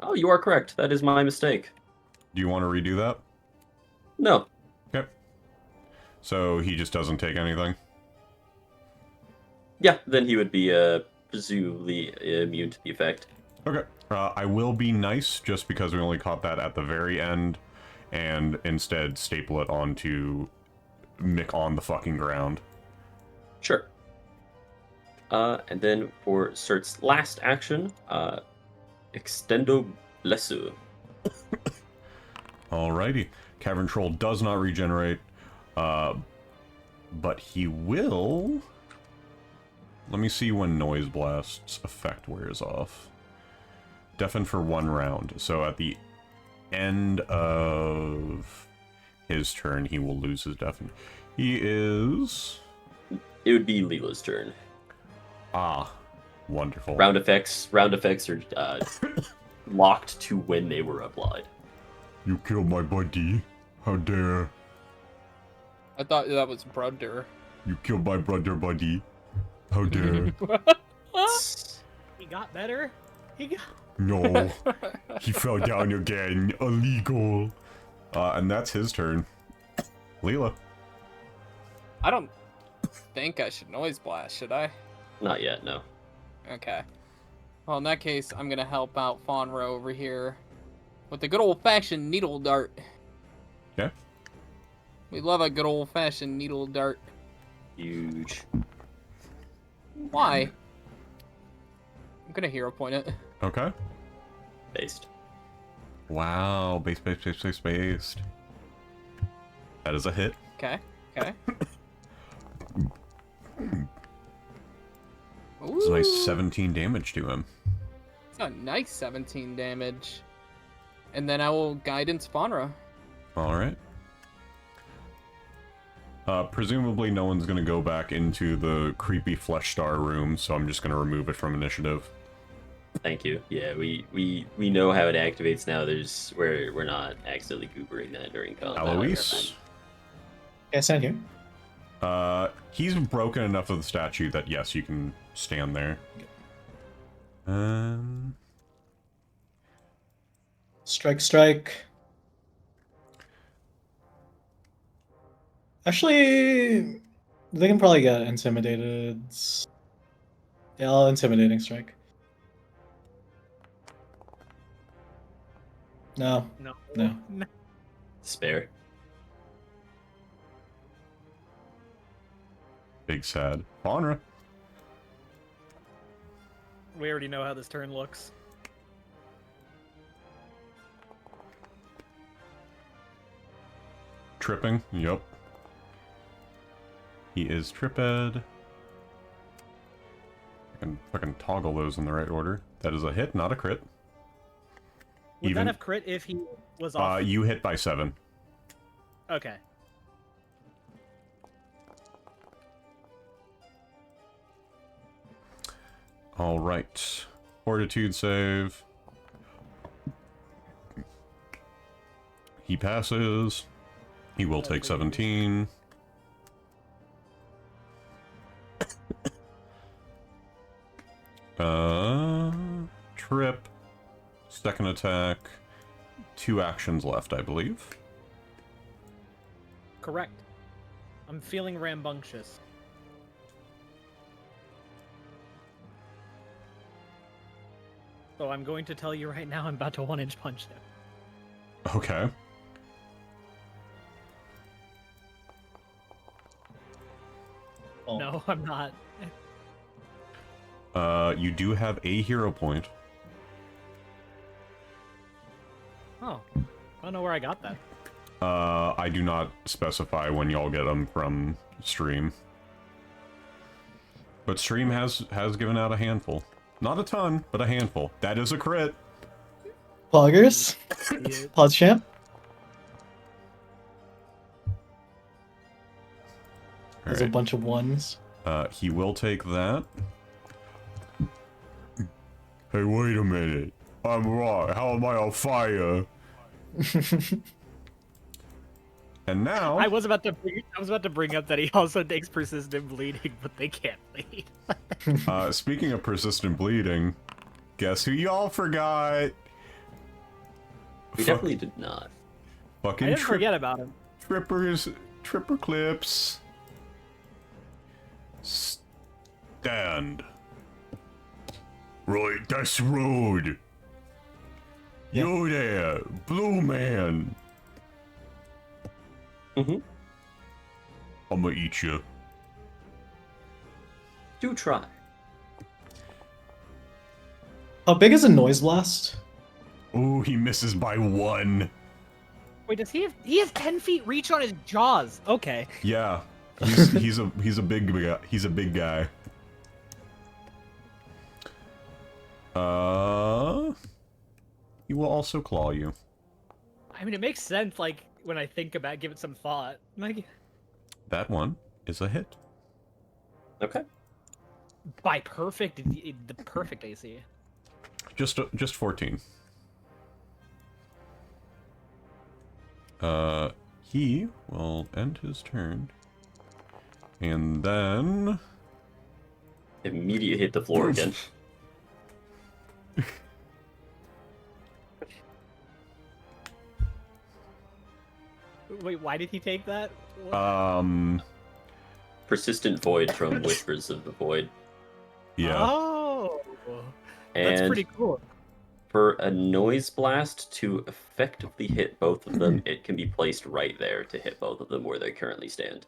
Oh, you are correct. That is my mistake. Do you want to redo that? No. Okay. So he just doesn't take anything? Yeah, then he would be presumably immune to the effect. Okay. I will be nice, just because we only caught that at the very end, and instead staple it onto Mick on the fucking ground. Sure. And then for Cert's last action, Extendo Blessu. Alrighty. Cavern Troll does not regenerate, but he will... Let me see when Noise Blast's effect wears off. Deafen for 1 round, so at the end of his turn, he will lose his deafen. He is... It would be Leela's turn. Ah, wonderful. Round effects are locked to when they were applied. You killed my buddy. How dare. I thought that was brother. You killed my brother, buddy. How dare. He got better. He got. No. He fell down again. Illegal. And that's his turn. Lela. I don't think I should noise blast, should I? Not yet, no. Okay. Well, in that case, I'm gonna help out Faunra over here with the good old-fashioned needle dart. Okay. We love a good old-fashioned needle dart. Huge. Why? I'm gonna hero point it. Okay. Based. Wow. Based. That is a hit. Okay. Okay. It's a nice Ooh, 17 damage to him. it's a nice 17 damage. And then I will guidance Faunra. Alright. Presumably no one's gonna go back into the creepy flesh star room, so I'm just gonna remove it from initiative. Thank you. Yeah, we know how it activates now. We're not accidentally goobering that during combat. Aloise? Yeah, stand here. He's broken enough of the statue that yes, you can stand there. Strike. Actually, they can probably get intimidated. Yeah, I'll intimidating strike. No. No. Spare. Big sad. Faunra. We already know how this turn looks. Tripping. Yep. He is tripped. I can fucking toggle those in the right order. That is a hit, not a crit. Would that have crit if he was off? You hit by 7. Okay. Alright. Fortitude save. He passes. He will take 17. Trip. Second attack. 2 actions left, I believe. Correct. I'm feeling rambunctious. So I'm going to tell you right now, I'm about to 1-inch punch him. Okay. Oh. No, I'm not. You do have a hero point. Oh, I don't know where I got that. I do not specify when y'all get them from stream. But stream has given out a handful. Not a ton, but a handful. That is a crit. Poggers? Yeah. Pog champ? There's a Alright. bunch of ones. He will take that. Hey, wait a minute. I'm wrong. How am I on fire? And now... I was about to bring up that he also takes persistent bleeding, but they can't bleed. Speaking of persistent bleeding, guess who y'all forgot? We definitely did not. Fucking I didn't forget about him. Tripper clips. Stand. Right, that's road. Yeah. You there, blue man. Mm-hmm. I'ma eat you. Do try. How big is a noise blast? Ooh, he misses by 1. Wait, does he have? He has 10 feet reach on his jaws. Okay. Yeah, he's a big guy. He's a big guy. He will also claw you. I mean, it makes sense. Like when I think about, give it some thought. Like That one is a hit. Okay. by perfect, the perfect AC. Just 14. He will end his turn. And then... Immediate hit the floor again. Wait, why did he take that? Persistent void from Whispers of the Void. Yeah. Oh, that's And pretty cool. for a noise blast to effectively hit both of them, it can be placed right there to hit both of them where they currently stand.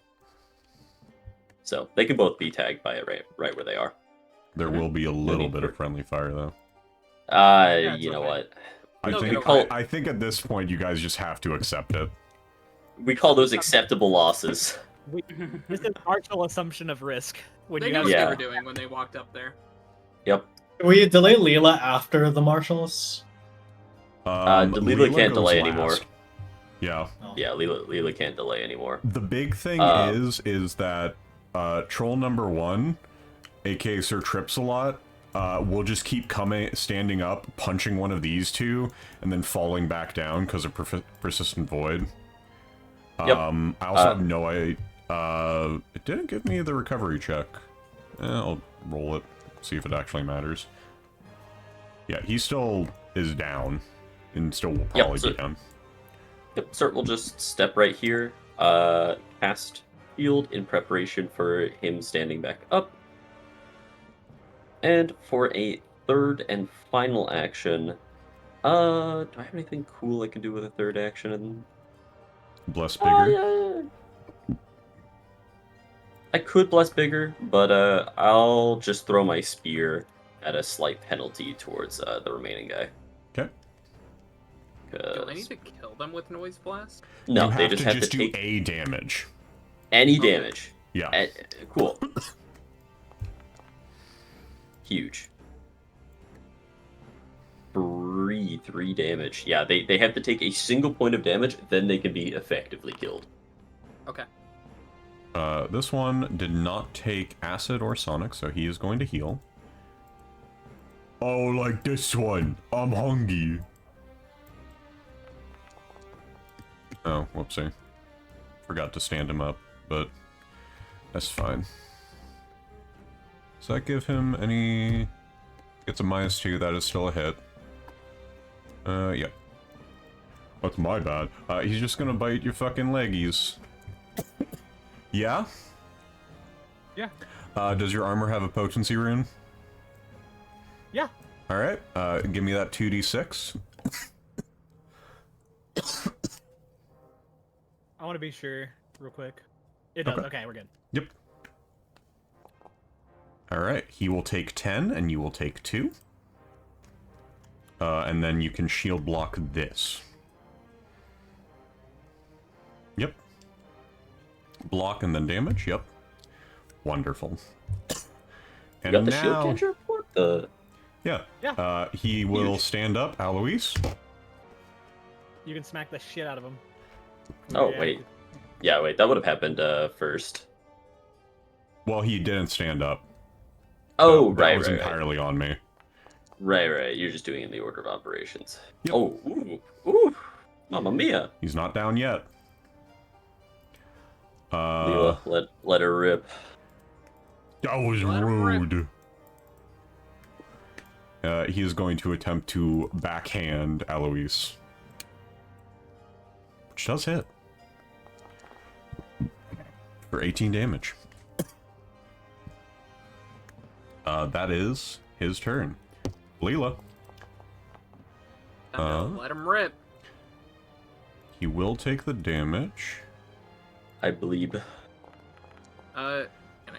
So they can both be tagged by it right where they are. There will be a little mean, bit of friendly fire, though. it's You know okay. what? They'll get call- away. I think at this point you guys just have to accept it. We call those acceptable losses. This is partial assumption of risk. When They you knew have what Yeah. they were doing when they walked up there. Yep. Can we delay Lela after the marshals? Lela can't goes delay anymore. last. Yeah. Oh. Yeah, Lela can't delay anymore. The big thing is that troll number 1, aka Sir Trips-a-Lot, will just keep standing up, punching one of these two, and then falling back down because of persistent void. Yep. I also have no idea. It didn't give me the recovery check. I'll roll it, see if it actually matters. Yeah, he still is down, and still will probably be down. Yep, Cert will just step right here, cast Field in preparation for him standing back up. And for a third and final action, do I have anything cool I can do with a third action? Bless bigger. I could bless bigger, but I'll just throw my spear at a slight penalty towards the remaining guy. Okay. Do I need to kill them with noise blast? No, You they just have to do take a damage. any Okay. damage. Yeah. Cool. Huge. 3 damage. Yeah, they have to take a single point of damage, then they can be effectively killed. Okay. This one did not take acid or sonic, so he is going to heal. Oh, like this one. I'm hungry. Oh, whoopsie. Forgot to stand him up, but that's fine. Does that give him any... Gets a -2, that is still a hit. Yeah. That's my bad. He's just gonna bite your fucking leggies. Yeah? Yeah. Does your armor have a potency rune? Yeah. Alright, give me that 2d6. I want to be sure, real quick. It does. Okay. Okay, we're good. Yep. Alright, he will take 10, and you will take 2. And then you can shield block this. Yep. Block and then damage, yep. Wonderful. You got the shield now... cantrip? What the... Yeah. Yeah. He will Huge. stand up, Aloise. You can smack the shit out of him. Oh, wait. Yeah, wait, that would have happened first. Well, he didn't stand up. Oh, That right, was right, entirely on me. right. You're just doing it in the order of operations. Yep. Oh, ooh, Mamma mia. He's not down yet. Lela, let her rip. That was Let him rip. rude. He is going to attempt to backhand Aloise. Which does hit. For 18 damage. That is his turn. Lela. Let him rip. He will take the damage. I believe. I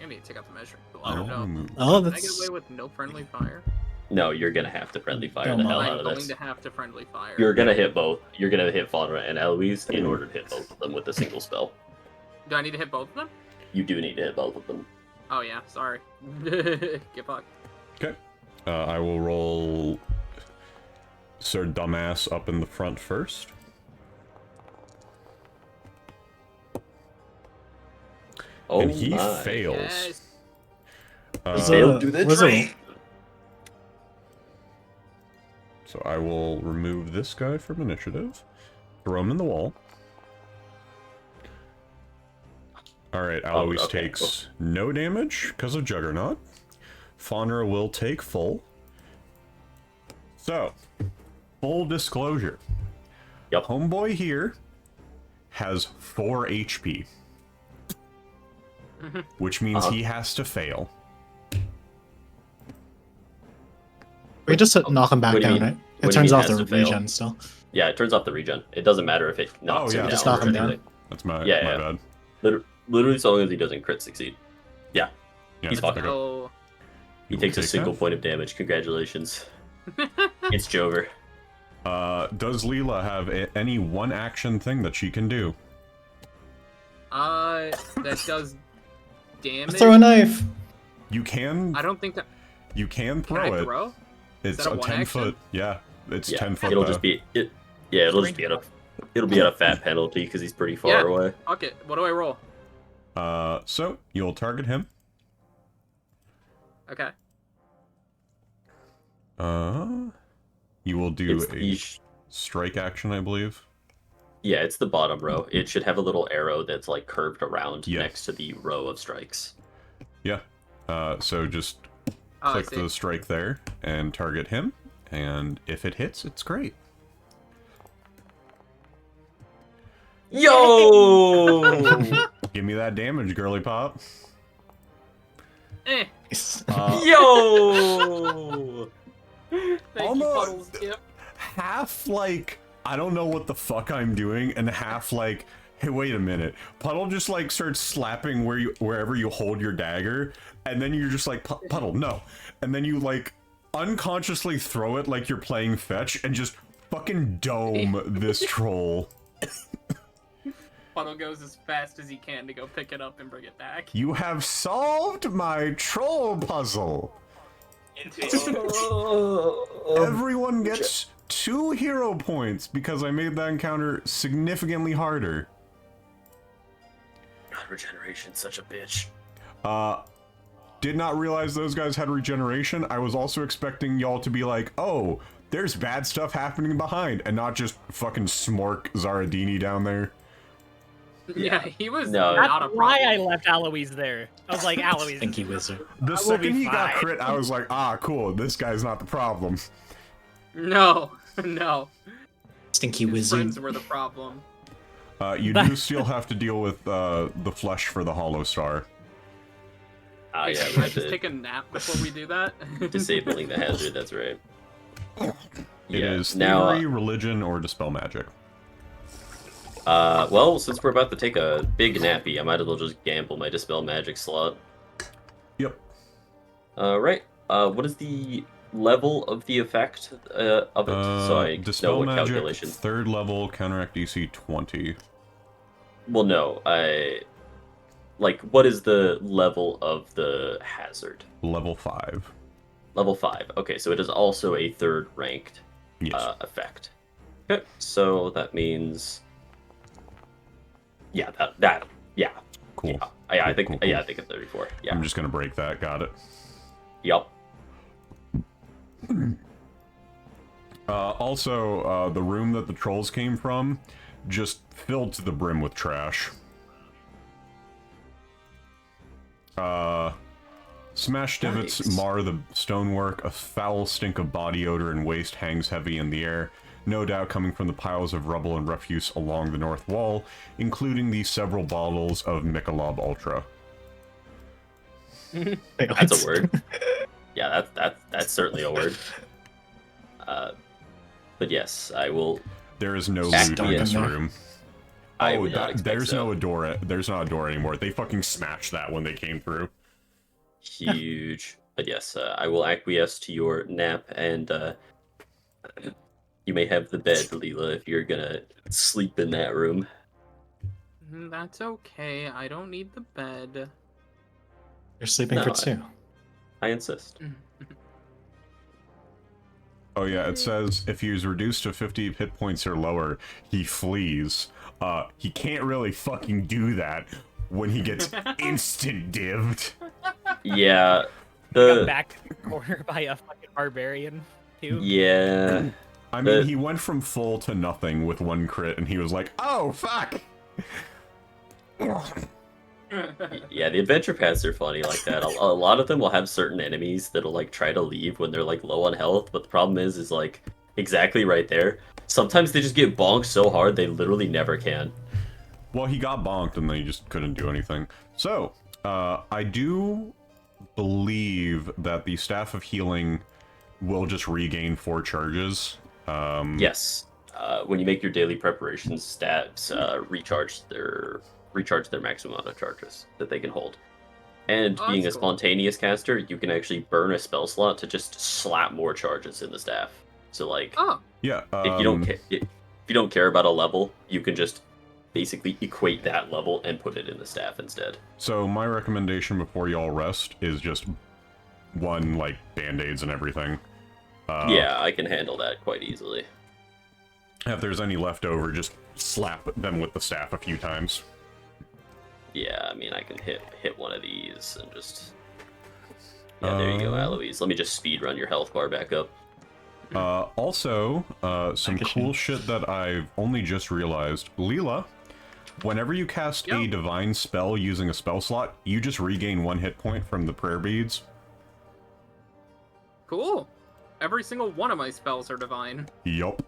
need to take out the measuring tool. I I'll don't know. remove- Oh, Can I get that's away with no friendly fire? No, you're gonna have to friendly fire Don't the hell mind. out I'm of going this. to have to friendly fire. You're gonna hit both. You're gonna hit Faunra and Aloise in order to hit both of them with a single spell. Do I need to hit both of them? You do need to hit both of them. Oh yeah, sorry. Get fucked. Okay. I will roll Sir Dumbass up in the front first. Oh And he my. fails. Yes. He So- failed to the was it- tree. So I will remove this guy from initiative. Throw him in the wall. Alright, Aloise okay, takes no damage because of Juggernaut. Faunra will take full. So, full disclosure. Yep. Homeboy here has 4 HP. Which means he has to fail. we just knock him back What do you down, mean? right? What It do you turns mean off has the to fail? regen still. Yeah, it turns off the regen. It doesn't matter if it knocks Oh, yeah. him down. Just knock or him down. anything. That's my, Yeah, my yeah. bad. Literally, so long as he doesn't crit succeed. Yeah, Yeah, He's fucked. okay. Oh, he You will takes a take single half. point of damage. Congratulations. It's Jover. Does Lela have any one action thing that she can do? that does damage. Throw a knife. You can. I don't think that. You can Can throw I it. throw? It's that a a one 10 action? foot. Yeah, it's Yeah, 10 foot. it'll though. just be it. Yeah, it'll just be at a. It'll be at a fat penalty because he's pretty far Yeah. away. Fuck it. What do I roll? So you'll target him. Okay. You will do It's a the, strike action, I believe. yeah, it's the bottom row. It should have a little arrow that's like curved around Yes. next to the row of strikes. Yeah. So just Oh, I click see. the strike there and target him, and if it hits, it's great. Yo! Give me that damage, girly pop. Eh. Yo! Thank Almost. you, Puddles. Yep. Half like I don't know what the fuck I'm doing, and half like, hey, wait a minute. Puddle just like starts slapping wherever you hold your dagger, and then you're just like, Puddle, no. And then you like unconsciously throw it like you're playing fetch and just fucking dome this troll. Puddle goes as fast as he can to go pick it up and bring it back. You have solved my troll puzzle. Everyone gets 2 hero points because I made that encounter significantly harder. God, regeneration's such a bitch. Did not realize those guys had regeneration. I was also expecting y'all to be like, oh, there's bad stuff happening behind, and not just fucking smork Zaradini down there. Yeah, he was No. not a That's why I problem. left Aloise there. I was like, Aloise. Stinky wizard. The will second be he got fine. crit, I was like, ah, cool, this guy's not the problem. No, no. Stinky His wizard. friends were the problem. You do still have to deal with the flesh for the Hollow Star. Ah, Wait, yeah, can I we just take a nap before we do that? disabling the hazard, that's right. It Yeah, is now, theory, religion, or dispel magic. well, since we're about to take a big nappy, I might as well just gamble my dispel magic slot. Yep. Right. What is the level of the effect of it? So I know Dispel what magic, calculation. 3rd level, counteract DC 20. Well, no, like, what is the level of the hazard? Level 5. Level 5. Okay, so it is also a 3rd ranked Yes. effect. Okay, so that means, yeah, Cool. I think Cool. I think a 34. Yeah. I'm just gonna break that. Got it. Yup. Also, the room that the trolls came from just filled to the brim with trash. Smashed divots mar the stonework, a foul stink of body odor and waste hangs heavy in the air, no doubt coming from the piles of rubble and refuse along the north wall, including the several bottles of Michelob Ultra. That's a word. Yeah, that's certainly a word. But yes, I will. There is no loot in this room. I would not expect there's so. no a door. There's not a door anymore. They fucking smashed that when they came through. Huge. But yes, I will acquiesce to your nap, and you may have the bed, Lela, if you're gonna sleep in that room. That's okay. I don't need the bed. You're sleeping for 2. I insist. Oh yeah, it says if he is reduced to 50 hit points or lower, he flees. He can't really fucking do that when he gets instant divved. Yeah. Got back to the corner by a fucking barbarian, too. Yeah. I mean, he went from full to nothing with 1 crit, and he was like, "Oh fuck!" Yeah, the adventure paths are funny like that. A lot of them will have certain enemies that'll like try to leave when they're like low on health, but the problem is like exactly right there. Sometimes they just get bonked so hard they literally never can. Well, he got bonked, and then he just couldn't do anything. So, I do believe that the Staff of Healing will just regain 4 charges. Yes. When you make your daily preparations, stats recharge their maximum amount of charges that they can hold. And being a cool. spontaneous caster, you can actually burn a spell slot to just slap more charges in the staff. So like, Yeah. if you don't care about a level, you can just basically equate that level and put it in the staff instead. So my recommendation before y'all rest is just 1 like band-aids and everything. Yeah, I can handle that quite easily. If there's any left over, just slap them with the staff a few times. Yeah, I mean, I can hit one of these and just... Yeah, there you go, Aloise. Let me just speed run your health bar back up. Also, some cool shit that I've only just realized. Lela, whenever you cast a divine spell using a spell slot, you just regain 1 hit point from the prayer beads. Cool. Every single one of my spells are divine. Yup.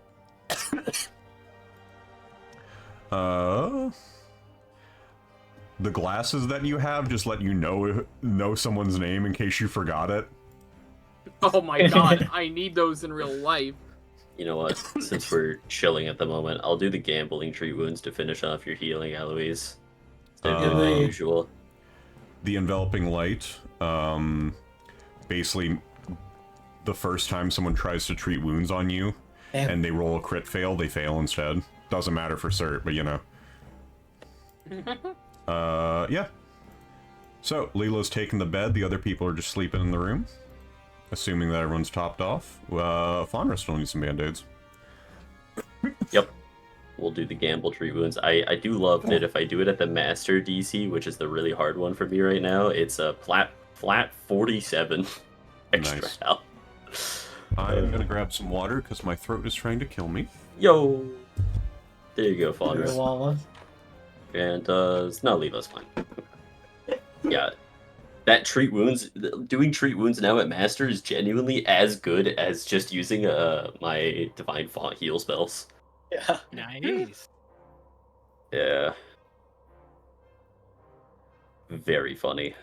The glasses that you have just let you know someone's name in case you forgot it. Oh my god, I need those in real life. You know what? Since we're chilling at the moment, I'll do the gambling tree wounds to finish off your healing, Aloise. Instead of doing the usual. The enveloping light, basically, the first time someone tries to treat wounds on you, and they roll a crit fail, they fail instead. Doesn't matter for cert, but you know. Yeah. So, Lela's taking the bed, the other people are just sleeping in the room. Assuming that everyone's topped off. Faunra still needs some band-aids. Yep. We'll do the gamble tree wounds. I do love that if I do it at the master DC, which is the really hard one for me right now, it's a flat 47 extra Nice. health. I'm gonna grab some water because my throat is trying to kill me. Yo! There you go, Faunra. And, no, leave us fine. Yeah. That treat wounds, doing treat wounds now at master is genuinely as good as just using my divine font heal spells. Yeah. Nice. Yeah. Very funny.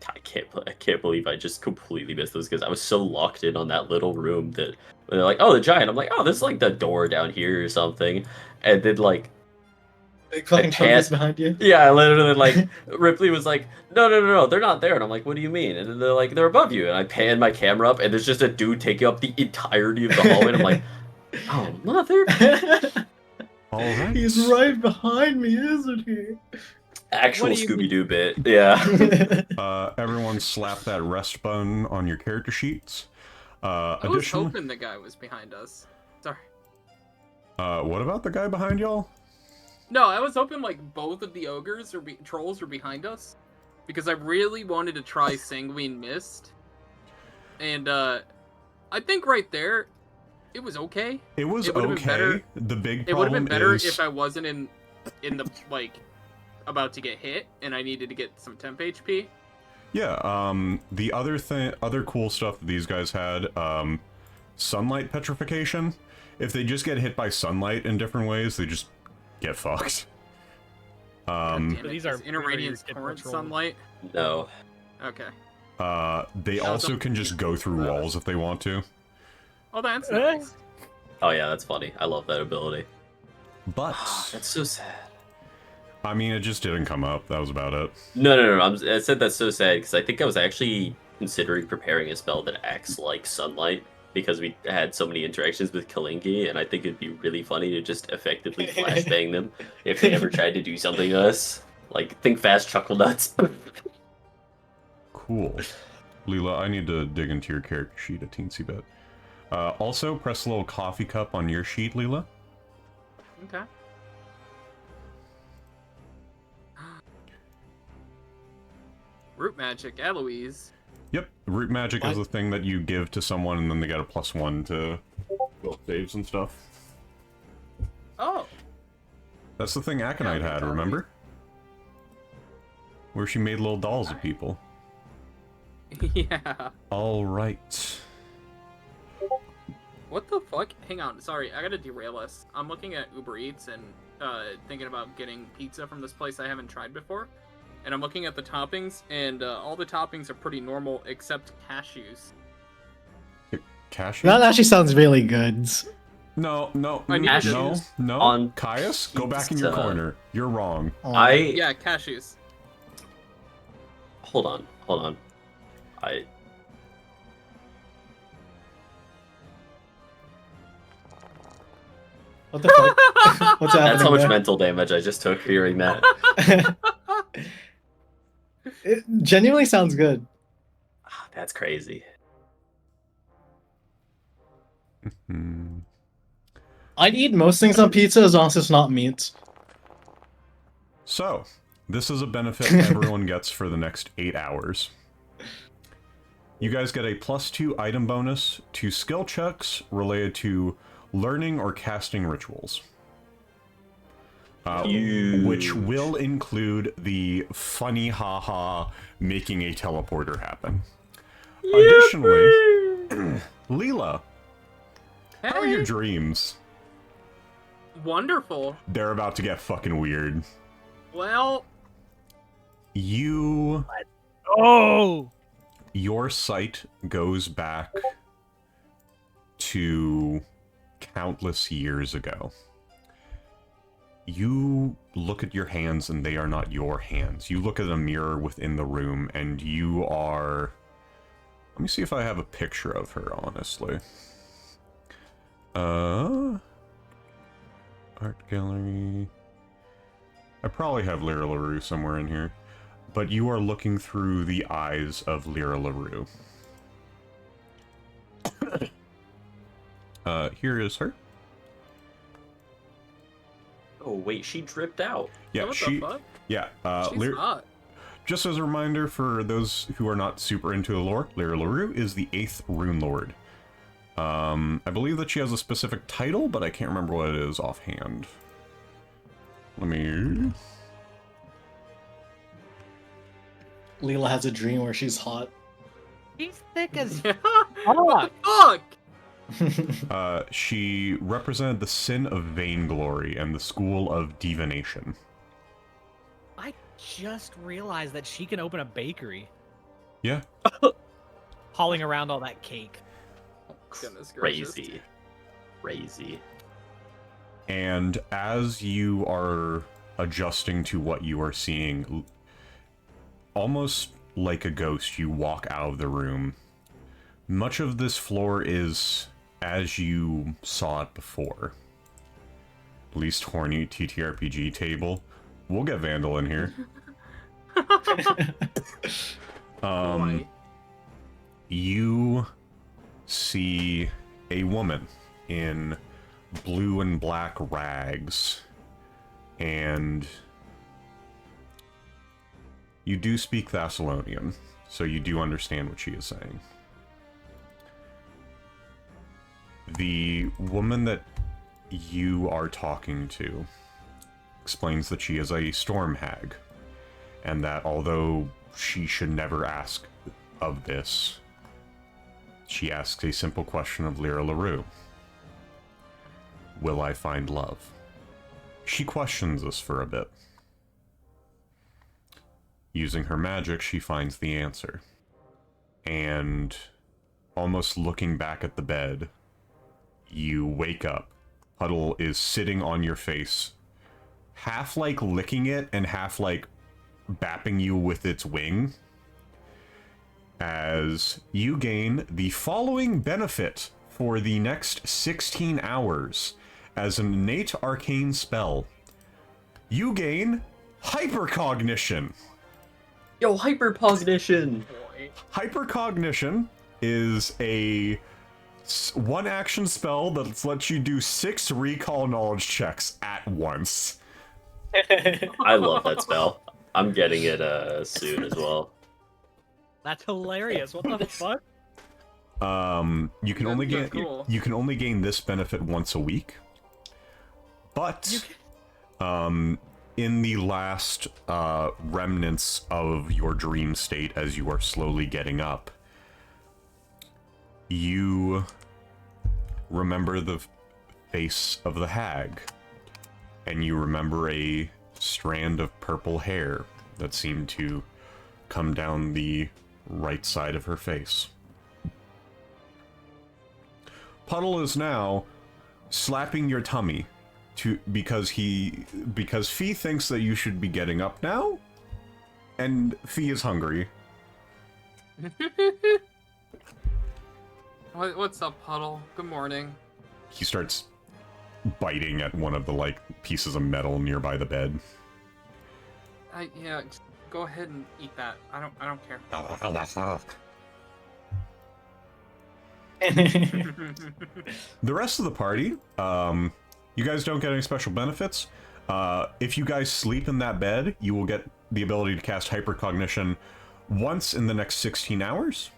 I can't believe I just completely missed those because I was so locked in on that little room that when they're like, oh, the giant, I'm like, oh, there's like the door down here or something, and then like. Big fucking zombies behind you. Yeah, I literally like Ripley was like, no, they're not there, and I'm like, what do you mean? And then they're like, they're above you, and I pan my camera up, and there's just a dude taking up the entirety of the hallway, and I'm like, oh mother. All right. He's right behind me, isn't he? Actual What do you Scooby Doo bit, yeah. Everyone slap that rest button on your character sheets. I was hoping the guy was behind us. Sorry. What about the guy behind y'all? No, I was hoping like both of the ogres or trolls were behind us, because I really wanted to try Sanguine Mist, and I think right there, it was okay. It was It would've been better- okay. The big It would have problem been better is if I wasn't in the like about to get hit, and I needed to get some temp HP. yeah. The other cool stuff that these guys had, sunlight petrification. If they just get hit by sunlight in different ways, they just get fucked. Damn it, these are is Inner very Radiance good Torrent trolls. sunlight. No. Okay. They also can just go through walls if they want to. Oh, that's nice. Oh yeah, that's funny. I love that ability. But That's so sad. I mean, it just didn't come up. That was about it. No. I said that's so sad because I think I was actually considering preparing a spell that acts like sunlight because we had so many interactions with Kalinki, and I think it'd be really funny to just effectively flashbang them if they ever tried to do something to us. Like, think fast, chuckle nuts. Cool. Lela, I need to dig into your character sheet a teensy bit. Also, press a little coffee cup on your sheet, Lela. Okay. Root magic, Aloise. Yep, root magic is the thing that you give to someone and then they get a +1 to build saves and stuff. Oh. That's the thing Aconite had, remember? Where she made little dolls of people. Yeah. Alright. What the fuck? Hang on, sorry, I gotta derail us. I'm looking at Uber Eats and thinking about getting pizza from this place I haven't tried before. And I'm looking at the toppings, and all the toppings are pretty normal except cashews. Cashew? That actually sounds really good. No. I need cashews. No. On Caius, go back in your pizza. corner. You're wrong. Yeah, cashews. Hold on. What the fuck? What's happening That's how much there? mental damage I just took hearing that. It genuinely sounds good. That's crazy. I'd eat most things on pizza as long as it's not meat. So, this is a benefit everyone gets for the next 8 hours. You guys get a +2 item bonus to skill checks related to learning or casting rituals. Which will include the funny haha making a teleporter happen. Additionally, Lela, how are your dreams? Wonderful. They're about to get fucking weird. Well, Your sight goes back to countless years ago. You look at your hands and they are not your hands. You look at a mirror within the room and you are... Let me see if I have a picture of her, honestly. Art gallery... I probably have Lyra LaRue somewhere in here. But you are looking through the eyes of Lyra LaRue. Here is her. Oh wait, she dripped out. Yeah, what she... the fuck? Yeah, She's Lyra... hot. Just as a reminder for those who are not super into the lore, Lyra LaRue is the 8th Rune Lord. I believe that she has a specific title, but I can't remember what it is offhand. Let me... Lela has a dream where she's hot. She's thick as What the fuck? She represented the sin of vainglory and the school of divination. I just realized that she can open a bakery, Yeah. hauling around all that cake. Goodness gracious. Crazy. And as you are adjusting to what you are seeing, almost like a ghost, you walk out of the room. Much of this floor is as you saw it before. Least horny TTRPG table. We'll get Vandal in here. Boy. You see a woman in blue and black rags, And you do speak Thessalonian, so you do understand what she is saying. The woman that you are talking to explains that she is a storm hag, and that although she should never ask of this, she asks a simple question of Lyra LaRue. Will I find love? She questions us for a bit. Using her magic, she finds the answer. And almost looking back at the bed, you wake up. Puddle is sitting on your face, half like licking it and half like bapping you with its wing, as you gain the following benefit for the next 16 hours as an innate arcane spell. You gain hypercognition. Yo, hypercognition! Hypercognition is a one action spell that lets you do 6 recall knowledge checks at once. I love that spell. I'm getting it soon as well. That's hilarious. What the fuck? You can only That's gain cool. you can only gain this benefit once a week. But in the last remnants of your dream state as you are slowly getting up, you remember the face of the hag, and you remember a strand of purple hair that seemed to come down the right side of her face. Puddle is now slapping your tummy because Fee thinks that you should be getting up now, and Fee is hungry. What's up, Puddle? Good morning. He starts biting at one of the like pieces of metal nearby the bed. Yeah, just go ahead and eat that. I don't care. The rest of the party, you guys don't get any special benefits. If you guys sleep in that bed, you will get the ability to cast hypercognition once in the next 16 hours.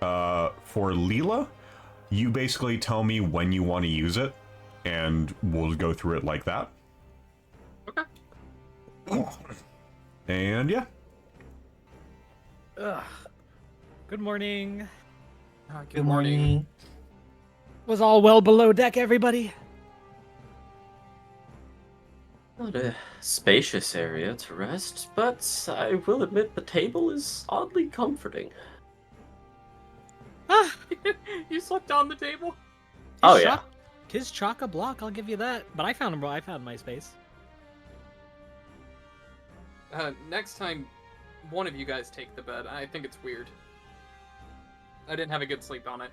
For Lela, you basically tell me when you want to use it, and we'll go through it like that. Okay. And yeah. Ugh. Good morning. Good morning. Was all well below deck, everybody? Not a spacious area to rest, but I will admit the table is oddly comforting. Ah, You slept on the table? Oh, tis yeah. Tis chock-a-block, I'll give you that. But I found my space. Next time, one of you guys take the bed. I think it's weird. I didn't have a good sleep on it.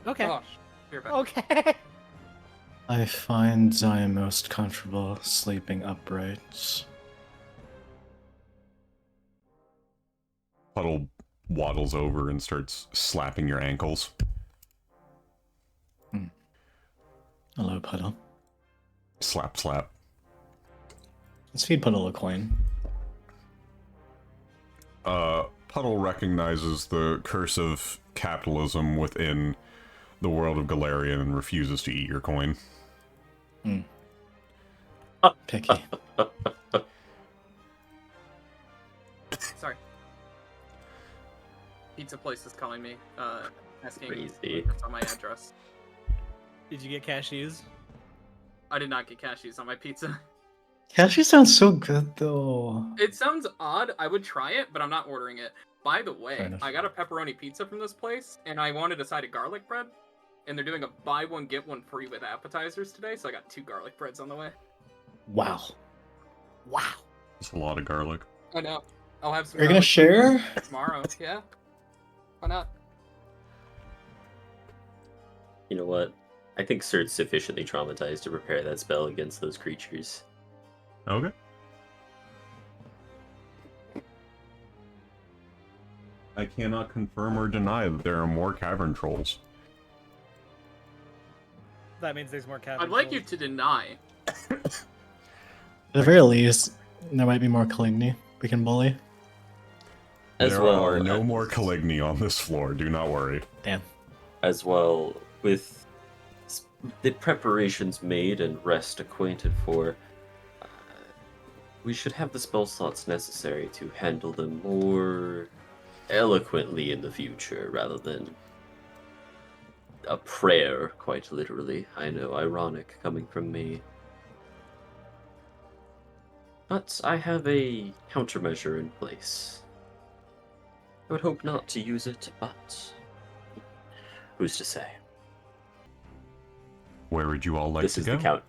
Okay. Gosh, your bed. Okay. I find I am most comfortable sleeping upright. Puddle waddles over and starts slapping your ankles. Hello, Puddle. Slap, slap. Let's feed Puddle a coin. Puddle recognizes the curse of capitalism within the world of Galarian and refuses to eat your coin. Picky. Sorry. Pizza place is calling me, asking Crazy. what's on my address. Did you get cashews? I did not get cashews on my pizza. Cashew sounds so good, though. It sounds odd. I would try it, but I'm not ordering it. By the Fair way, enough. I got a pepperoni pizza from this place, and I wanted a side of garlic bread. And they're doing a buy one, get one free with appetizers today, so I got 2 garlic breads on the way. Wow. Wow. It's a lot of garlic. I know. I'll have some Are you gonna garlic share? tomorrow, yeah? Why not? You know what? I think Sert's sufficiently traumatized to prepare that spell against those creatures. Okay. I cannot confirm or deny that there are more cavern trolls. That means there's more cabin. I'd like you to deny. At the very least, there might be more Caligny we can bully. There are no more Caligny on this floor, do not worry. Damn. As well, with the preparations made and rest acquainted for, we should have the spell slots necessary to handle them more eloquently in the future, rather than a prayer, quite literally. I know, ironic coming from me. But I have a countermeasure in place. I would hope not to use it, but who's to say? Where would you all like This to is go?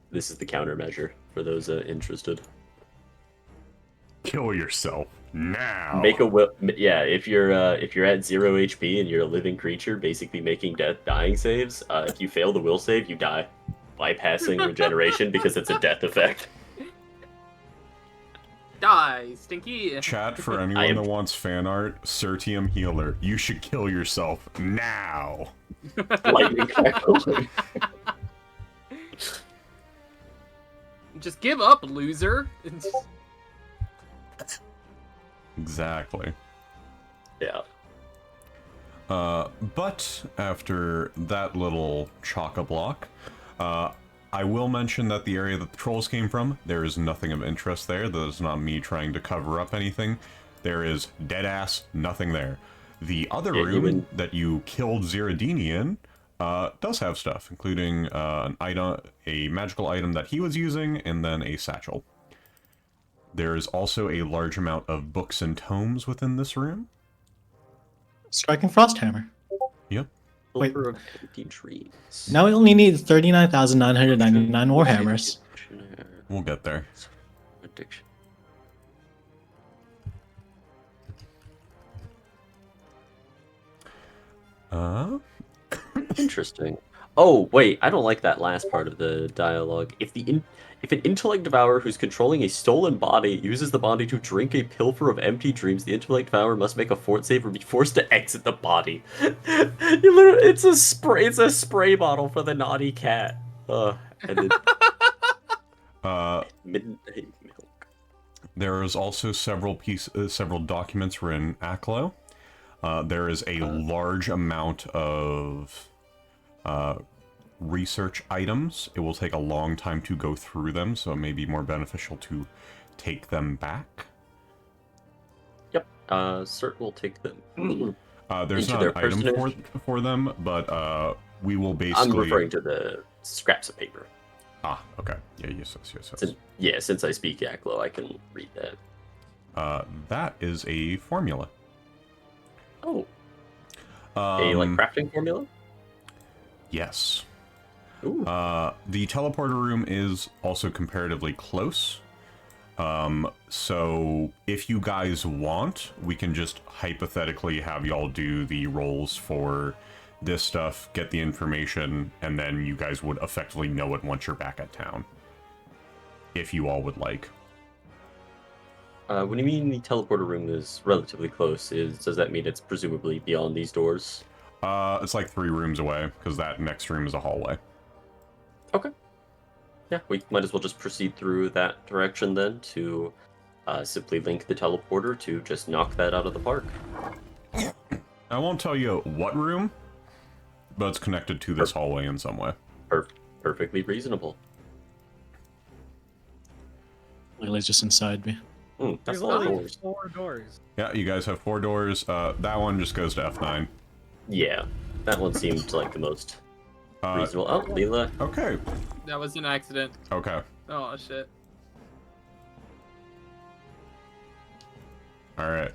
This is the countermeasure for those interested. Kill yourself now. Make a will. Yeah, if you're at 0 HP and you're a living creature, basically making dying saves. If you fail the will save, you die, bypassing regeneration because it's a death effect. Die, Stinky. Chat, for anyone that wants fan art, Sertium healer. You should kill yourself now. Lightning crackle. Just give up, loser. Exactly. Yeah. But after that little chock-a-block, I will mention that the area that the trolls came from, there is nothing of interest there. That is not me trying to cover up anything. There is dead-ass nothing there. The other room that you killed Ziradini in does have stuff, including an item, a magical item that he was using, and then a satchel. There is also a large amount of books and tomes within this room. Striking Frosthammer. Yep. Wait. Over 50 trees. Now we only need 39,999 Warhammers. We'll get there. Addiction. Interesting. Oh, wait, I don't like that last part of the dialogue. If an intellect devourer who's controlling a stolen body uses the body to drink a pilfer of empty dreams, the intellect devourer must make a fort save or be forced to exit the body. It's a spray bottle for the naughty cat. And then midnight milk. There is also several documents were in Aklo. There is a large amount of research items. It will take a long time to go through them, so it may be more beneficial to take them back. Yep, Cert will take them. There's not an item for them, but we will basically... I'm referring to the scraps of paper. Ah, okay. Yeah, yes. Since I speak Aklo, I can read that. That is a formula. Oh. A, crafting formula? Yes. Ooh. The teleporter room is also comparatively close. So if you guys want, we can just hypothetically have y'all do the rolls for this stuff, get the information, and then you guys would effectively know it once you're back at town. If you all would like. When you mean the teleporter room is relatively close, does that mean it's presumably beyond these doors? It's like 3 rooms away, because that next room is a hallway. Okay. Yeah, we might as well just proceed through that direction then to simply link the teleporter to just knock that out of the park. I won't tell you what room, but it's connected to this hallway in some way. Perfectly reasonable. Lela's just inside me. That's There's a lot of only doors. 4 doors. Yeah, you guys have 4 doors. That one just goes to F9. Yeah, that one seemed like the most reasonable. Oh, Lela. Okay. That was an accident. Okay. Oh, shit. Alright.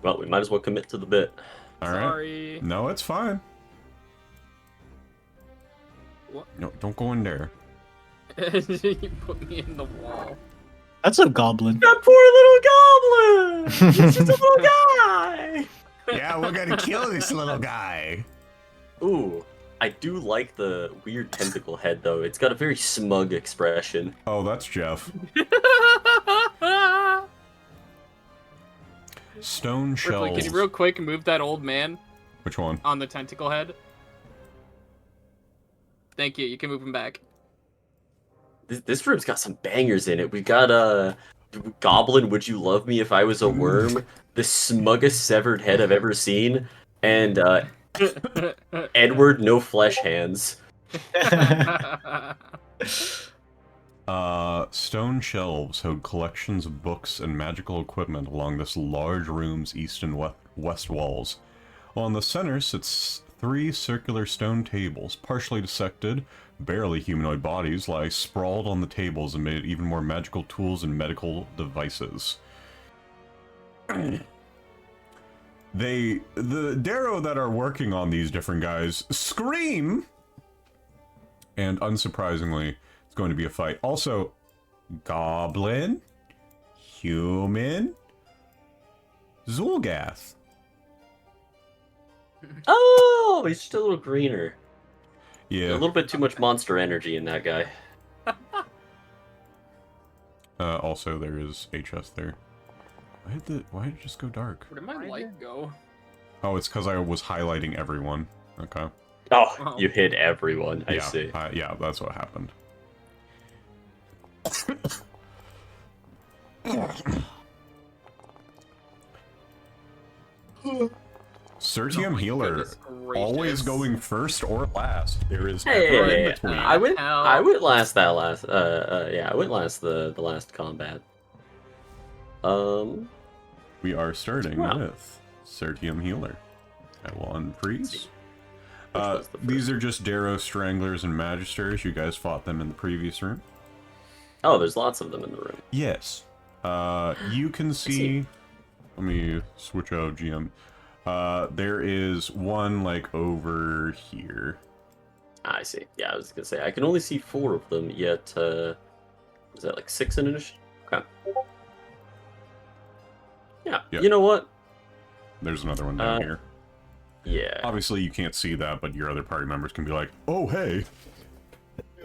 Well, we might as well commit to the bit. Alright. Sorry. No, it's fine. What? No, don't go in there. You put me in the wall. That's a goblin. That poor little goblin! He's just a little guy! Yeah, we're gonna kill this little guy. Ooh, I do like the weird tentacle head, though. It's got a very smug expression. Oh, that's Jeff. Stone shells. Ripley, can you real quick move that old man Which one? on the tentacle head? Thank you. You can move him back. This room's got some bangers in it. We got Goblin, Would You Love Me If I Was a Worm? The smuggest severed head I've ever seen, and Edward No Flesh Hands. Stone shelves hold collections of books and magical equipment along this large room's east and west walls. While in the center sits 3 circular stone tables, partially dissected, barely humanoid bodies lie sprawled on the tables amid even more magical tools and medical devices. The Darrow that are working on these different guys scream! And unsurprisingly, it's going to be a fight. Also, Goblin, Human, Zulgath. Oh, he's just a little greener. Yeah. A little bit too much monster energy in that guy. Also, there is HS there. Why did it just go dark? Where did my light go? Oh, it's because I was highlighting everyone. Okay. Oh, you hit everyone. I see. Yeah, that's what happened. Sertium healer, Goodness always gracious. going first or last. There is never Hey, in between. I went last that last. I went last the last combat. We are starting Wow. with Sertium healer. I will unfreeze. Which was the These first? are just Darrow Stranglers and Magisters. You guys fought them in the previous room. Oh, there's lots of them in the room. Yes. You can see. Let me switch out GM. There is one like over here. I see. Yeah, I was gonna say I can only see 4 of them. Yet, is that like 6 in initiative? Okay. Yeah. Yep. You know what? There's another one down here. Yeah. Obviously, you can't see that, but your other party members can be like, "Oh, hey."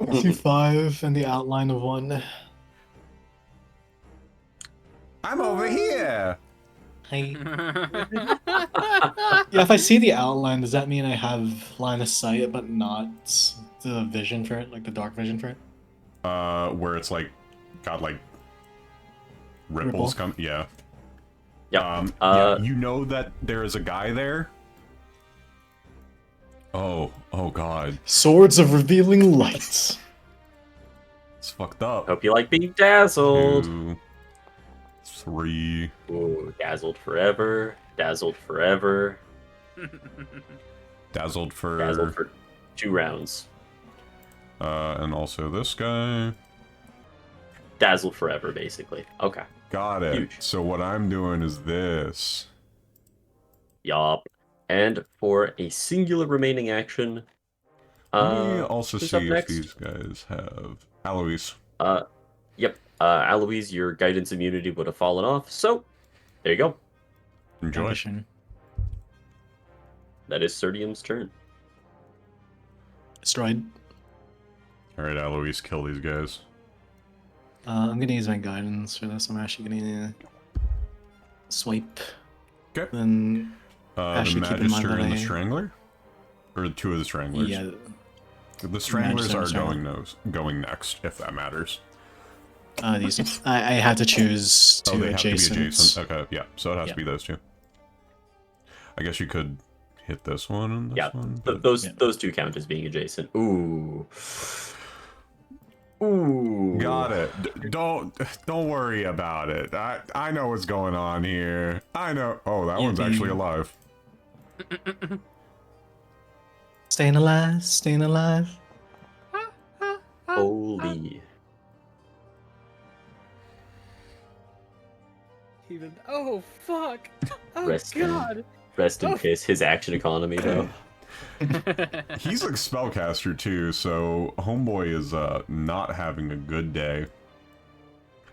I see 5 and the outline of 1. I'm over here. Hi. Yeah, if I see the outline, does that mean I have line of sight, but not the vision for it, like the dark vision for it? Where it's like got like ripples Ripple. come. Yeah. Yep. Yeah. You know that there is a guy there. Oh God, Swords of revealing lights. it's fucked up. Hope you like being dazzled. 2, 3. Ooh, dazzled forever. Dazzled forever. Dazzled for. Dazzled for 2 rounds. And also this guy. Dazzled forever, basically. Okay. Got it. Huge. So what I'm doing is this. Yup. And for a singular remaining action, Let me also who's see up if next? these guys have Aloise. Yep. Aloise, your guidance immunity would have fallen off. So, there you go. Enjoy. Ambition. That is Sertium's turn. Destroyed. All right, Aloise, kill these guys. I'm gonna use my guidance for this. I'm actually gonna swipe. Okay. Then The Actually, keep in mind Magister that and the I- Strangler, or 2 of the Stranglers. yeah, The Stranglers Magister are and Strangler. going next, if that matters. these. I had to choose Oh, two they have to be adjacent. adjacent. Okay, yeah. So it has Yeah. to be those 2. I guess you could hit this one and this Yeah, one. Th- but- those Yeah. those 2 count as being adjacent. Ooh. Ooh. Got it. Don't worry about it. I know what's going on here. I know. Oh, that Yeah, one's actually you- alive. Staying alive, staying alive. Holy. Even. Oh fuck! Oh Rest in- god! Rest in Oh. piss. His action economy, though. He's like spellcaster too, so homeboy is not having a good day.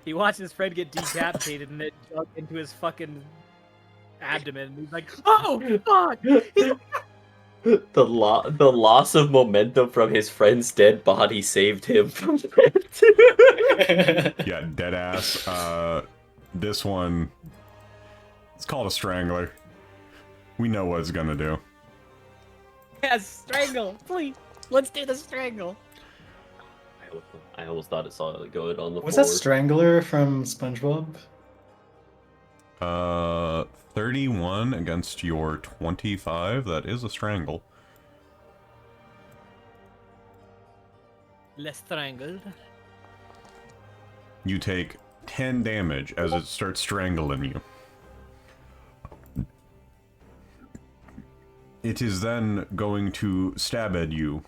He watched his friend get decapitated and it dug into his fucking abdomen. He's like, oh fuck! The loss of momentum from his friend's dead body saved him from death. Yeah, dead ass. This one, it's called a Strangler. We know what it's gonna do. Yes, strangle, please. Let's do the strangle. I almost thought it saw it go on the Was that floor. Strangler from SpongeBob? 31 against your 25. That is a strangle. Less strangled. You take 10 damage as it starts strangling you. It is then going to stab at you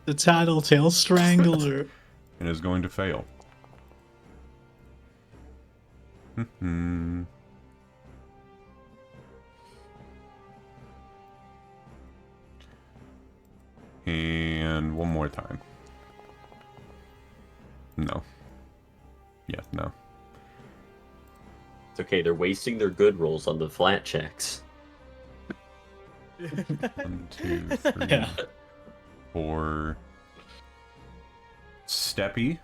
The Tattletale Strangler. and is going to fail. And one more time. No. Yeah, no. It's okay, they're wasting their good rolls on the flat checks. 1, 2, 3, Yeah. 4. Steppy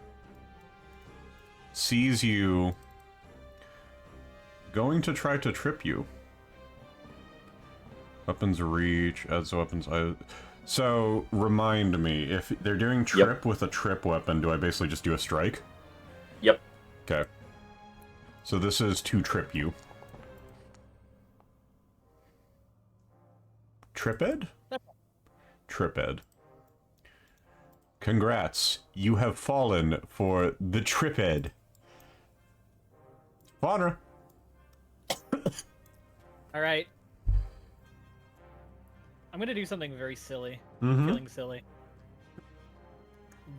sees you going to try to trip you. Weapons reach, adds weapons. So, remind me, if they're doing trip with a trip weapon, do I basically just do a strike? Yep. Okay. So this is to trip you. Triped? Triped. Congrats, you have fallen for the triped. Faunra. Alright. I'm gonna do something very silly. Mm-hmm. Feeling silly.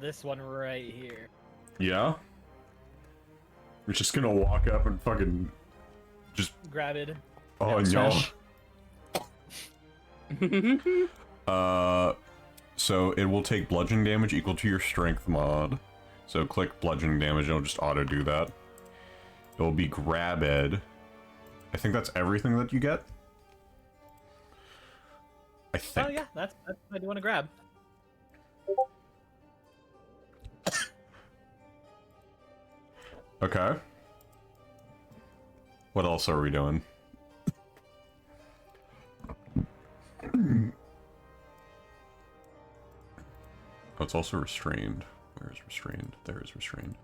This one right here. Yeah? You're just gonna walk up and fucking just... Grab it. Oh, Smash. no. So it will take bludgeoning damage equal to your strength mod. So click bludgeoning damage and it'll just auto do that. It will be grabbed. I think that's everything that you get. I think. Oh yeah, that's what I do want to grab. Okay. What else are we doing? Oh, it's also restrained. Where is restrained? There is restrained.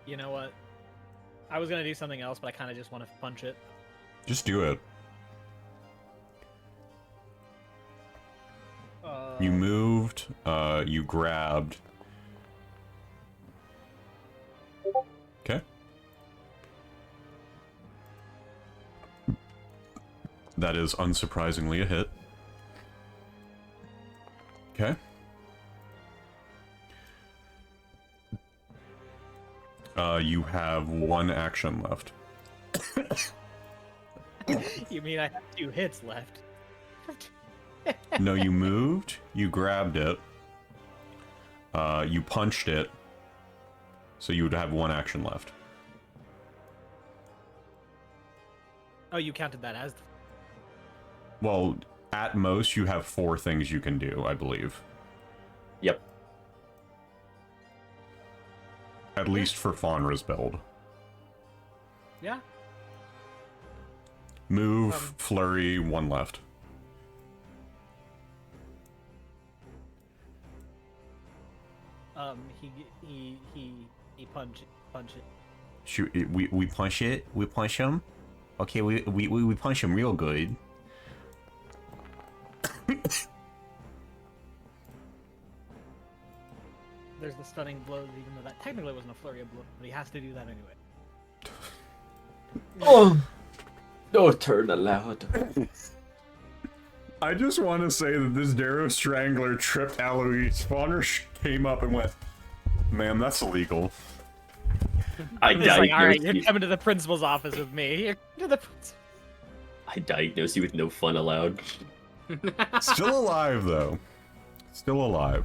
You know what? I was gonna do something else, but I kind of just want to punch it. Just do it. You moved, you grabbed. Okay. That is unsurprisingly a hit. Okay. You have one action left. You mean I have 2 hits left? No, you moved, you grabbed it, you punched it, so you would have one action left. Oh, you counted that as... Well, at most, you have 4 things you can do, I believe. Yep. At least for Faunra's build. Yeah. Move, flurry, 1 left. He punch it. Shoot, we punch it? We punch him? Okay, we punch him real good. There's the stunning blows, even though that technically wasn't a flurry of blows, but he has to do that anyway. Oh! No turn allowed. I just want to say that this Darrow Strangler tripped Aloise. Faunra came up and went, "Ma'am, that's illegal." I It's like, alright, diagnosed you're you. coming to the principal's office with me. You're to the principal. I diagnosed you with no fun allowed. Still alive, though. Still alive.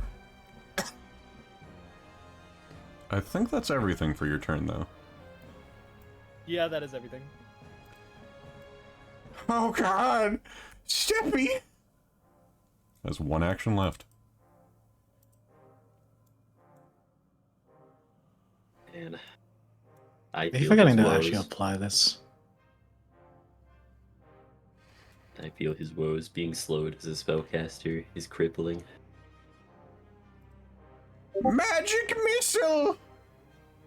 I think that's everything for your turn, though. Yeah, that is everything. Oh god! Steppy! There's 1 action left. Man. I Are you feel forgetting those to actually blows. apply this? I feel his woes being slowed as a spellcaster is crippling. Magic missile!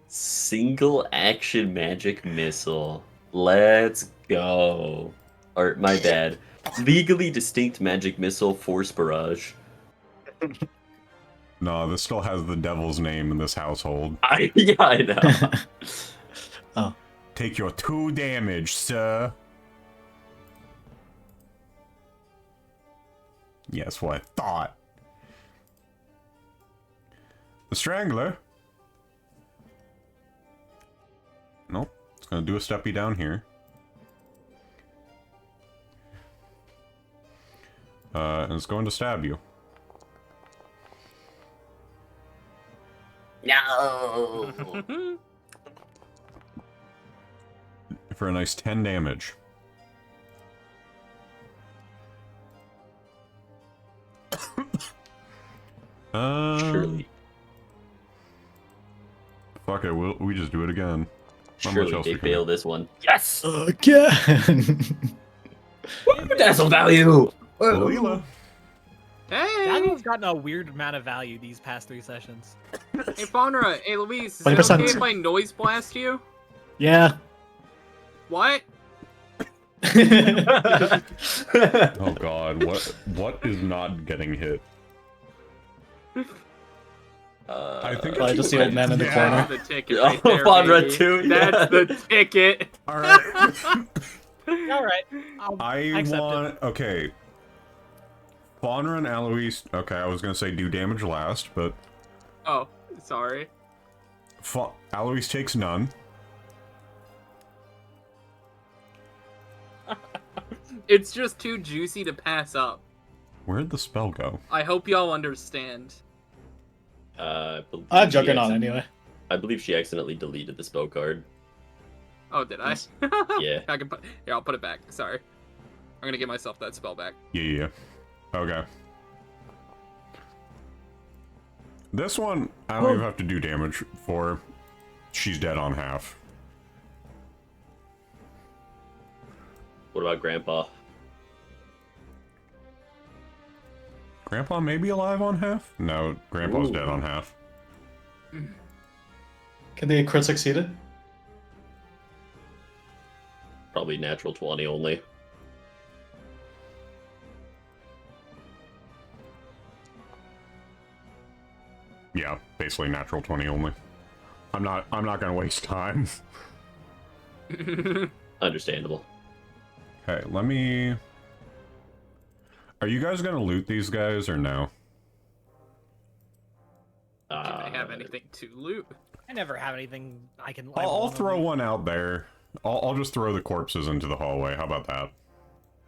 Single action magic missile. Let's go. Or, my bad. Legally distinct magic missile force barrage. No, this still has the devil's name in this household. Yeah, I know. Oh. Take your 2 damage, sir. Yes, what I thought. The Strangler. Nope. It's gonna do a steppy down here. And it's going to stab you. No. For a nice 10 damage. Surely. Fuck it, we just do it again. Not much Surely else they we can fail do. this one. Yes! Again! Dazzle value! Lela. Hey! Dazzle's gotten a weird amount of value these past 3 sessions. Hey, Faunra. Hey, Aloise. Is it 20%. okay if I noise blast you? Yeah. What? Oh god, what is not getting hit? I think Probably just the old man in the corner. That's the ticket Oh, right there, Faunra baby. too, yeah. That's the ticket. Alright. Alright. I accept want... Okay. Faunra and Aloise... Okay, I was gonna say do damage last, but... Oh, sorry. Aloise takes none. It's just too juicy to pass up. Where'd the spell go? I hope y'all understand. I have Juggernaut anyway. I believe she accidentally deleted the spell card. Oh, did I? Yes. Yeah. I can put. Here, I'll put it back. Sorry. I'm gonna get myself that spell back. Yeah. Okay. This one, I don't even have to do damage for. She's dead on half. What about Grandpa? Grandpa may be alive on half? No, Grandpa's Ooh. dead on half. Can they crit succeeded? Probably natural 20 only. Yeah, basically natural 20 only. I'm not gonna waste time. Understandable. Okay, let me... Are you guys gonna loot these guys or no? Do I have anything to loot? I never have anything I can. I'll throw one out there. I'll just throw the corpses into the hallway. How about that?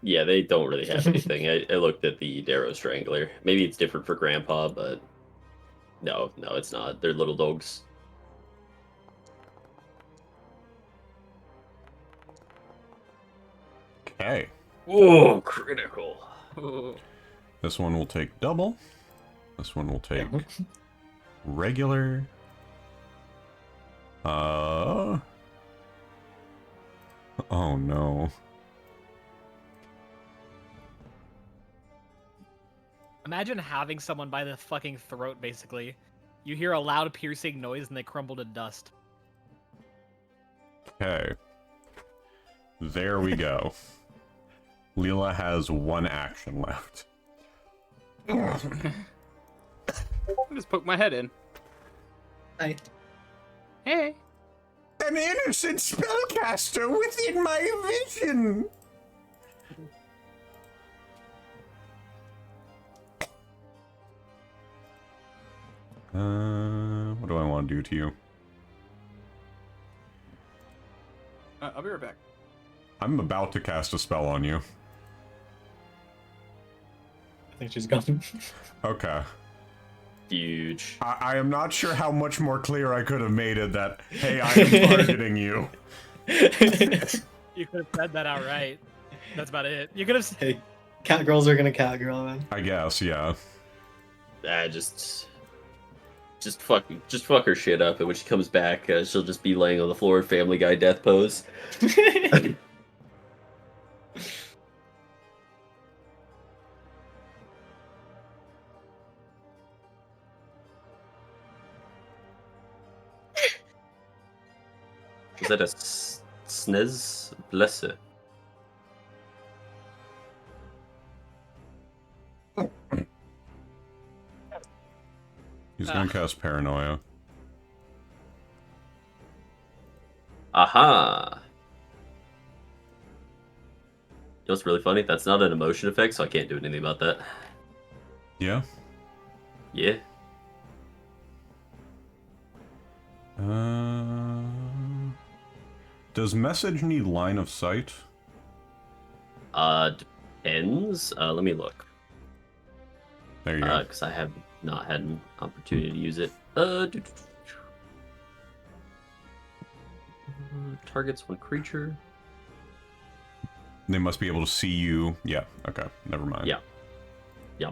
Yeah, they don't really have anything. I looked at the Darrow Strangler. Maybe it's different for Grandpa, but no, it's not. They're little dogs. Okay. Oh, critical. Ooh. This one will take double. This one will take regular. Oh no. Imagine having someone by the fucking throat, basically. You hear a loud piercing noise and they crumble to dust. Okay. There we go. Lela has 1 action left. I just poke my head in. Hi. Hey. An innocent spellcaster within my vision! What do I want to do to you? I'll be right back. I'm about to cast a spell on you. I think she's gone. Okay. Huge. I am not sure how much more clear I could have made it that, hey, I am targeting you. You could have said that outright. That's about it. You could have. Hey, cat girls are gonna cat girl, man. I guess, yeah. Just fuck her shit up, and when she comes back, she'll just be laying on the floor, Family Guy death pose. that a snez blesser? He's gonna cast Paranoia. Aha! You know what's really funny? That's not an emotion effect, so I can't do anything about that. Yeah. Yeah. Does message need line of sight? Depends. Let me look. There you go. Because I have not had an opportunity to use it. Targets one creature. They must be able to see you. Yeah. Okay. Never mind. Yeah. Yeah.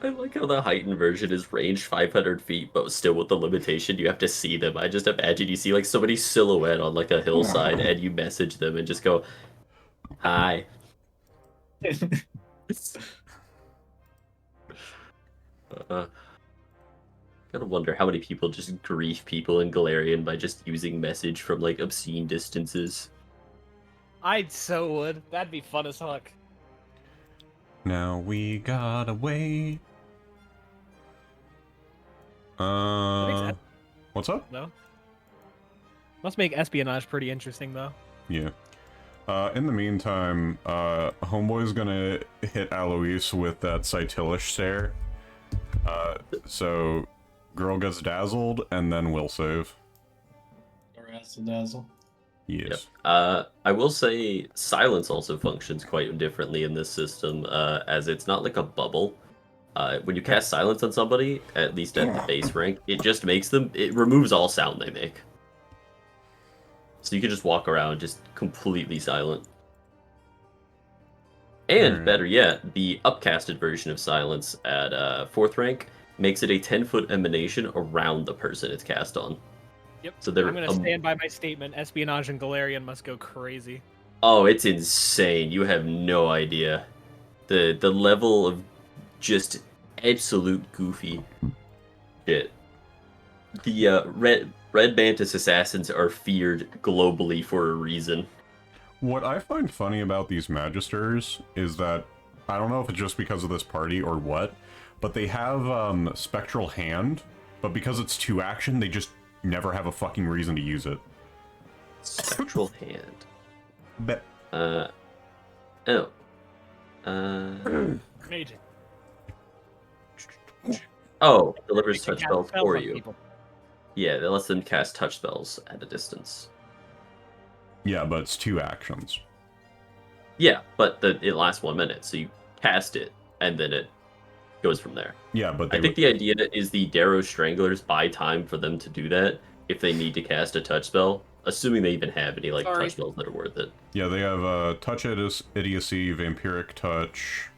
I like how the heightened version is ranged 500 feet, but still with the limitation you have to see them. I just imagine you see like somebody's silhouette on like a hillside and you message them and just go, hi. Gotta wonder how many people just grief people in Galarian by just using message from like obscene distances. I so would. That'd be fun as fuck. Now we gotta wait. What's up? No. Must make espionage pretty interesting though. Yeah. In the meantime, Homeboy's gonna hit Aloise with that Cytilish stare. So, girl gets dazzled, and then will save. Or has to dazzle. Yes. Yep. I will say silence also functions quite differently in this system, as it's not like a bubble. When you cast silence on somebody, at least at the base rank, it just it removes all sound they make. So you can just walk around just completely silent. And better yet, the upcasted version of silence at 4th rank makes it a 10-foot emanation around the person it's cast on. Yep. So they're I'm gonna stand by my statement. Espionage and Galarian must go crazy. Oh, it's insane. You have no idea. The level of just absolute goofy shit. The Red Mantis assassins are feared globally for a reason. What I find funny about these Magisters is that, I don't know if it's just because of this party or what, but they have Spectral Hand, but because it's 2 action, they just never have a fucking reason to use it. Spectral Hand. Bet. Amazing. Oh, delivers touch Cast spells for on you. people. Yeah, that lets them cast touch spells at a distance. Yeah, but it's 2 actions. Yeah, but it lasts 1 minute, so you cast it, and then it goes from there. Yeah, but I think the idea is the Darrow Stranglers buy time for them to do that if they need to cast a touch spell, assuming they even have any like touch spells that are worth it. Yeah, they have Touch Idiocy, Vampiric Touch,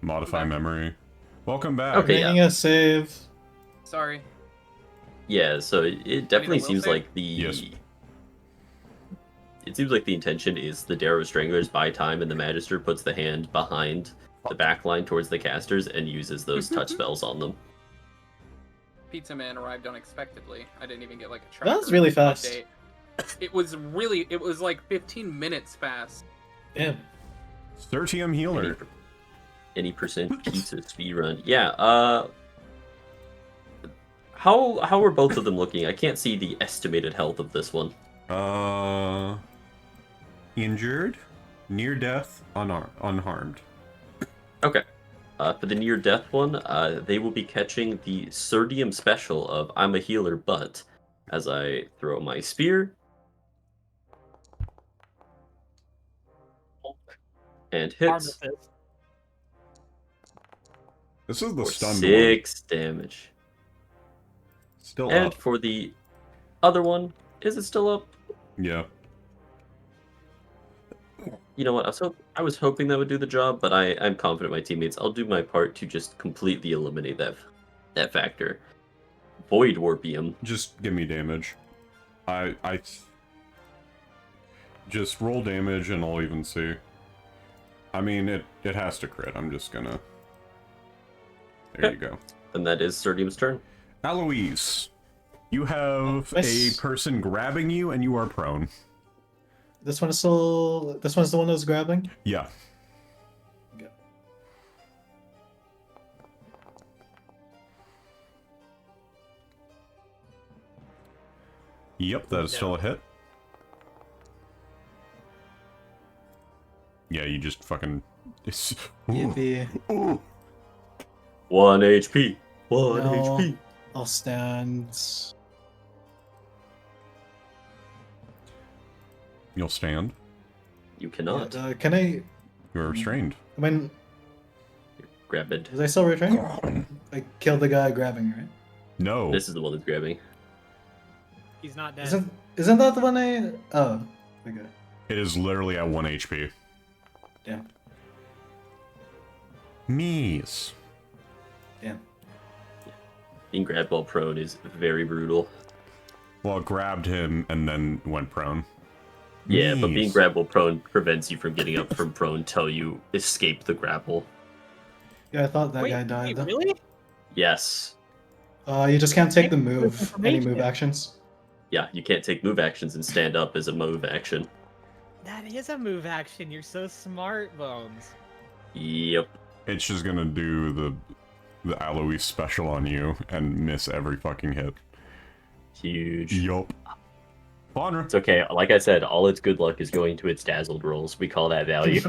Modify Memory. Welcome back. Okay, Making a save. Sorry. Yeah, so it definitely seems save? like the Yes. It seems like the intention is the Darrow Stranglers buy time, and the Magister puts the hand behind the back line towards the casters and uses those touch spells on them. Pizza Man arrived unexpectedly. I didn't even get like a tracker. That was really fast. update. It was like 15 minutes fast. Yeah. Sertium Healer. Any percent pizza speedrun. Yeah, how are both of them looking? I can't see the estimated health of this one. Injured, near death, unharmed. Okay. For the near death one, they will be catching the Sertium special of I'm a healer, but as I throw my spear and hits Armistice. This is the for stunned 6 damage. Still And up. for the other one, is it still up? Yeah. You know what? I was hoping that would do the job, but I'm confident my teammates. I'll do my part to just completely eliminate that factor. Void Warpium. Just give me damage. Just roll damage and I'll even see. I mean, it has to crit. I'm just gonna... There you go. And that is Sertium's turn. Aloise, you have Nice. a person grabbing you and you are prone. This one is still. This one's the one that's grabbing. Yeah. Okay. Yep, that is still a hit. Yeah, you just fucking... Yippee. Ooh. 1 HP. 1 No. HP. I'll stand. You'll stand. You cannot. Can I? You're restrained. I mean, Grab it. was I still retrained? I killed the guy grabbing, right? No. This is the one that's grabbing. He's not dead. Isn't that the one I? Oh, okay. It is literally at 1 HP. Damn. Mies. Damn. Being grabbed while prone is very brutal. Well, it grabbed him and then went prone. Yeah, but being Mies. grabbed while prone prevents you from getting up from prone till you escape the grapple. Yeah, I thought that Wait, guy died. wait, though. really? Yes. You just can't take the Thank you for move. the Any information. move actions. Yeah, you can't take move actions and stand up as a move action. That is a move action. You're so smart, Bones. Yep. It's just gonna do the Aloise special on you and miss every fucking hit. Huge. Yup. Faunra. It's okay. Like I said, all its good luck is going to its dazzled rolls. We call that value.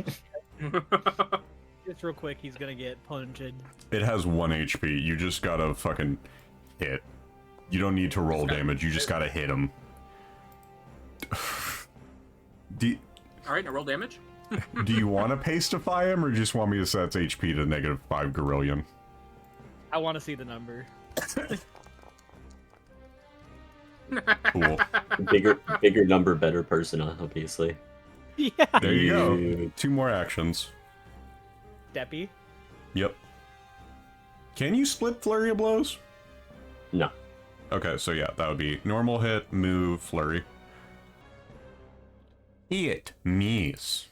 Just real quick, he's gonna get punched. It has 1 HP. You just gotta fucking hit. You don't need to roll damage. You just gotta hit him. Do Alright, now roll damage. you want to pastify him, or just want me to set its HP to -5 gorillion? I want to see the number. Cool. bigger number, better person, obviously. Yeah. There you go. Dude. 2 more actions. Deppy. Yep. Can you split flurry of blows? No. Okay, so yeah, that would be normal hit, move, flurry. Hit, Mies.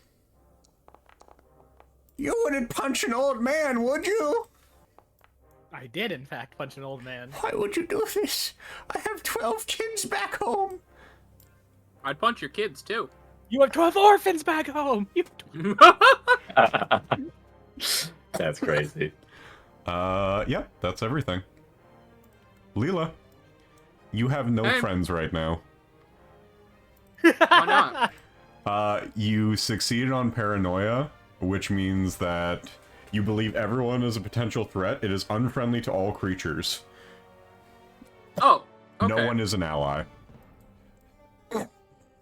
You wouldn't punch an old man, would you? I did, in fact, punch an old man. Why would you do this? I have 12 kids back home. I'd punch your kids too. You have 12 orphans back home. You That's crazy. Yeah, that's everything. Lela, you have no Hey. friends right now. Why not? You succeeded on paranoia, which means that you believe everyone is a potential threat. It is unfriendly to all creatures. Oh, okay. No one is an ally.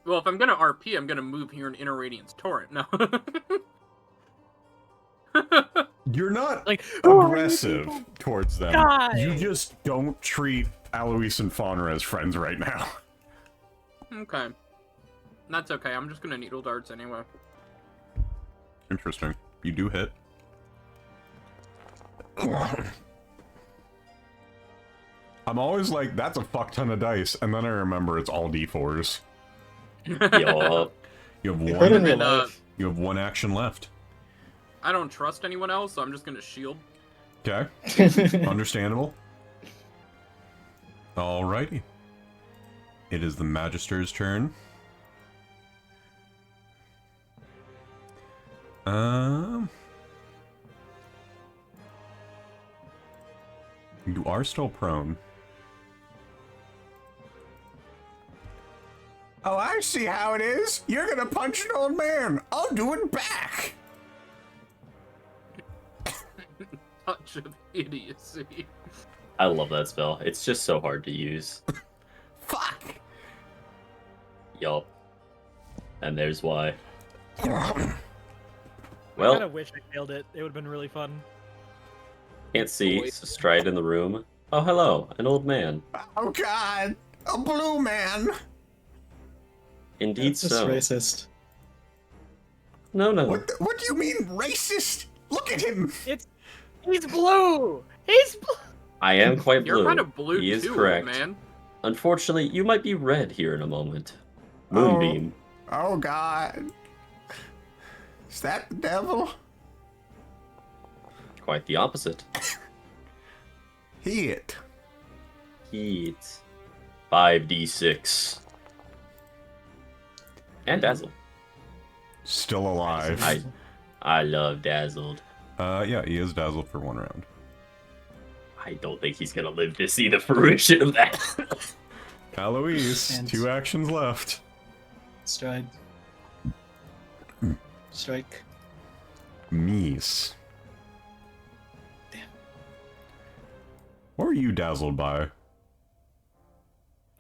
Well, if I'm gonna RP, I'm gonna move here in Inner Radiance Torrent. No. You're not like aggressive towards them. Die! You just don't treat Aloise and Faunra as friends right now. Okay. That's okay. I'm just gonna needle darts anyway. Interesting. You do hit. I'm always like, that's a fuck ton of dice, and then I remember it's all d4s. Yup. You have It hurt in one. real And, life. You have 1 action left. I don't trust anyone else, so I'm just gonna shield. Okay. Understandable. Alrighty. It is the Magister's turn. You are still prone. Oh, I see how it is. You're gonna punch an old man. I'll do it back. Touch of idiocy. I love that spell. It's just so hard to use. Fuck. Yup. And there's why. I kind Well, of wish I failed it. It would have been really fun. can't see. So stride in the room. Oh, hello, an old man. Oh God, a blue man. Indeed It's just so. racist. No, no. What do you mean racist? Look at him. He's blue. He's blue. I am quite blue. You're kind of blue He is too, correct. man. Unfortunately, you might be red here in a moment. Moonbeam. Oh God. Is that the devil? Quite the opposite. Hit. Heat. 5d6. And Dazzle. Still alive. I love Dazzled. Yeah, he is dazzled for 1 round. I don't think he's gonna live to see the fruition of that. Aloise, And- 2 actions left. Stride. Strike. Mies. Damn. What were you dazzled by?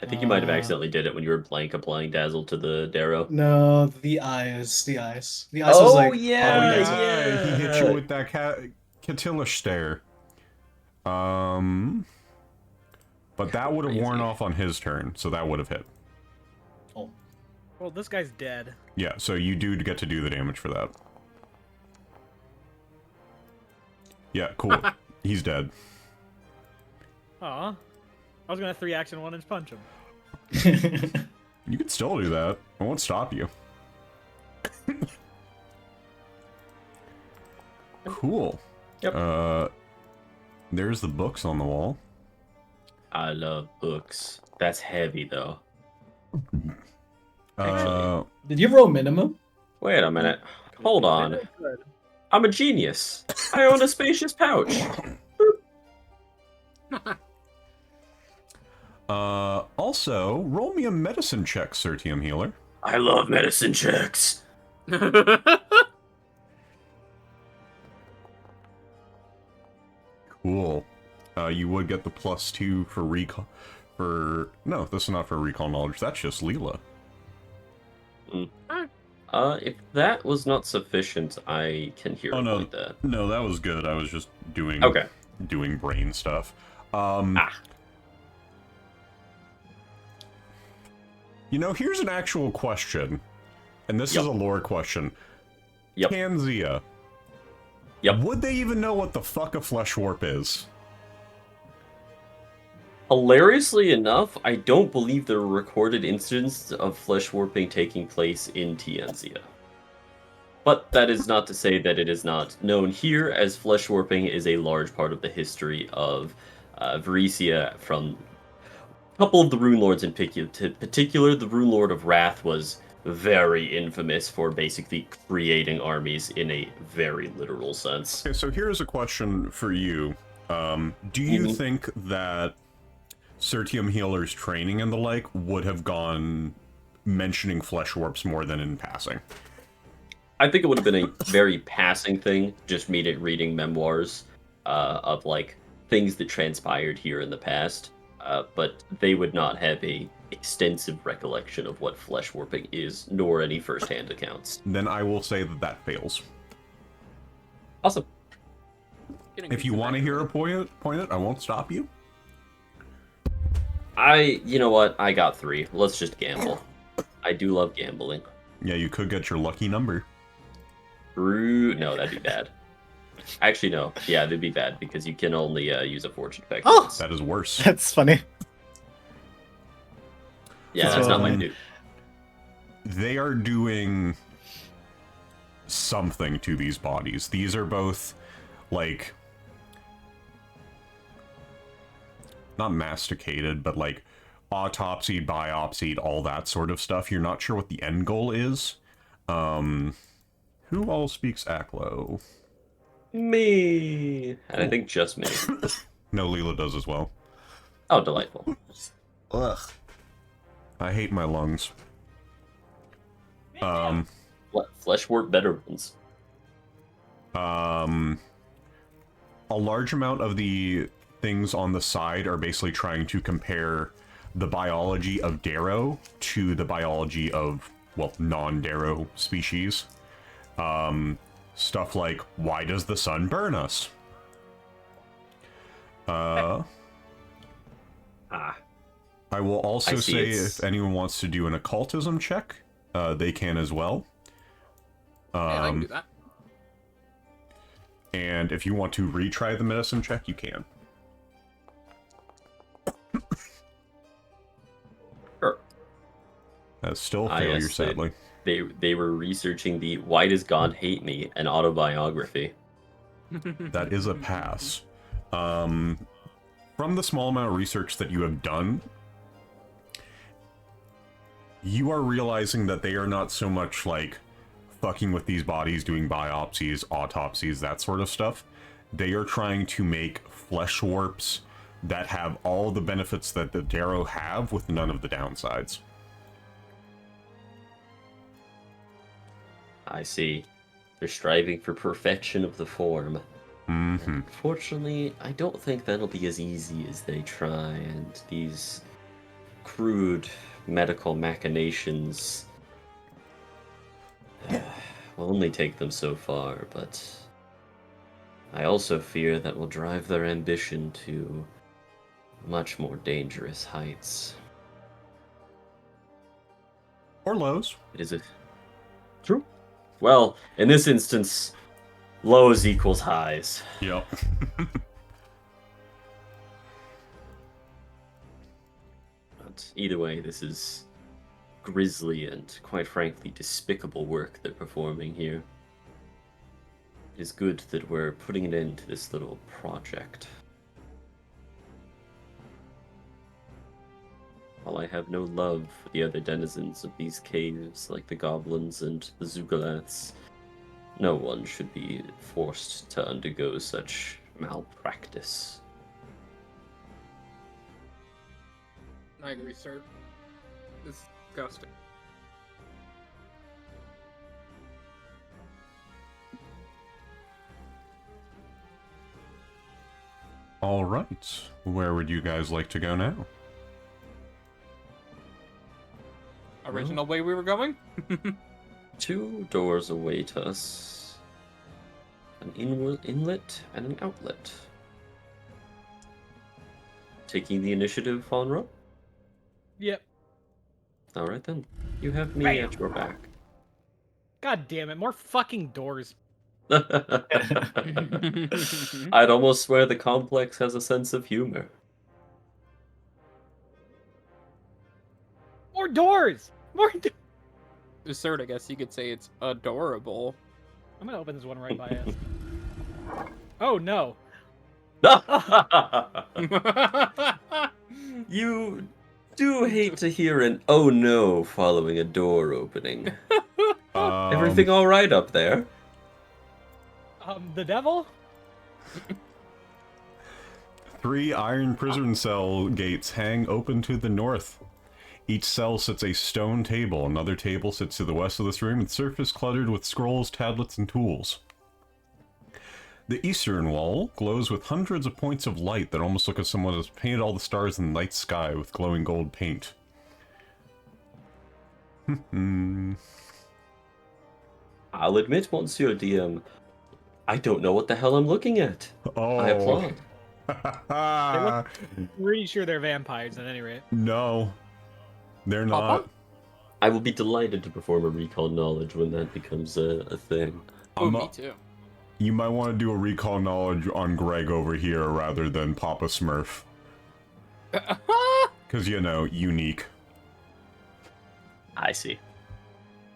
I think you might have accidentally did it when you were blank applying Dazzle to the Darrow. No, the eyes. The eyes. The eyes was like. yeah, auto Oh, dazzle. yeah, he hit you yeah. with that Catilish stare. But that would have worn Crazy. off on his turn, so that would have hit. Oh. Well, this guy's dead. Yeah, so you do get to do the damage for that. Yeah, cool. He's dead. Aw. I was gonna 3-action 1-inch punch him. You can still do that. I won't stop you. Cool. Yep. There's the books on the wall. I love books. That's heavy, though. Did you roll minimum? Wait a minute. Hold on. Good. I'm a genius. I own a spacious pouch. Also, roll me a medicine check, Sertium Healer. I love medicine checks. Cool. You would get the +2 for recall. No, this is not for recall knowledge. That's just Lela. If that was not sufficient, I can hear Oh, no. like that. No, that was good. I was just doing Okay. doing brain stuff. You know, here's an actual question, and this is a lore question. Yep. Tanzia. Yep. Would they even know what the fuck a flesh warp is? Hilariously enough, I don't believe there are recorded incidents of flesh warping taking place in Tianzia. But that is not to say that it is not known here, as flesh warping is a large part of the history of Varesia from a couple of the Rune Lords in particular. The Rune Lord of Wrath was very infamous for basically creating armies in a very literal sense. Okay, so here's a question for you. Do you think that Sertium Healer's training and the like would have gone mentioning flesh warps more than in passing? I think it would have been a very passing thing, just reading memoirs of like things that transpired here in the past, but they would not have a extensive recollection of what flesh warping is, nor any first-hand accounts. Then I will say that that fails. Awesome. If you want to hear a point it, I won't stop you. You know what? I got 3. Let's just gamble. I do love gambling. Yeah, you could get your lucky number. No, that'd be bad. Actually, no. Yeah, that'd be bad because you can only use a fortune effect. Oh! once. That is worse. That's funny. Yeah, that's not my Um, dude. They are doing something to these bodies. These are both, like, not masticated, but like autopsied, biopsied, all that sort of stuff. You're not sure what the end goal is. Who all speaks Aklo? Me. And I think just me. No, Lela does as well. Oh, delightful. Ugh. I hate my lungs. Flesh warp better ones. A large amount of the things on the side are basically trying to compare the biology of Darrow to the biology of, well, non-Darrow species. Stuff like, why does the sun burn us? I will also I see, say it's- if anyone wants to do an occultism check, they can as well. Yeah, I can do that. And if you want to retry the medicine check, you can. Sure. That's still a Ah, failure, yes, sadly. They were researching the "Why Does God Hate Me?" an autobiography. That is a pass. From the small amount of research that you have done, you are realizing that they are not so much like fucking with these bodies, doing biopsies, autopsies, that sort of stuff. They are trying to make flesh warps that have all the benefits that the Darrow have with none of the downsides. I see. They're striving for perfection of the form. Mm-hmm. Unfortunately, I don't think that'll be as easy as they try, and these crude medical machinations will only take them so far, but I also fear that will drive their ambition to much more dangerous heights. Or lows. It is a... True. Well, in this instance, lows equals highs. Yep. But either way, this is grisly and, quite frankly, despicable work they're performing here. It is good that we're putting an end to this little project. While I have no love for the other denizens of these caves, like the goblins and the Zugalaths, no one should be forced to undergo such malpractice. I agree, sir. This is disgusting. All right. Where would you guys like to go now? Original way we were going? 2 doors await us. An inlet and an outlet. Taking the initiative, Faunra? Yep. Alright then. You have me Bam. at your back. God damn it, more fucking doors. I'd almost swear the complex has a sense of humor. More doors! More Dessert, I guess you could say it's adorable. I'm gonna open this one right by us. Oh no. You do hate to hear an "oh no" following a door opening. Everything all right up there? The devil? 3 iron prison cell gates hang open to the north. Each cell sits a stone table. Another table sits to the west of this room, with surface cluttered with scrolls, tablets, and tools. The eastern wall glows with hundreds of points of light that almost look as someone has painted all the stars in the night sky with glowing gold paint. I'll admit, Monsieur DM, I don't know what the hell I'm looking at. Oh. I applaud. Pretty sure they're vampires at any rate. No. They're not. Papa? I will be delighted to perform a recall knowledge when that becomes a thing. Oh, me too. You might want to do a recall knowledge on Greg over here rather than Papa Smurf. Because, you know, unique. I see.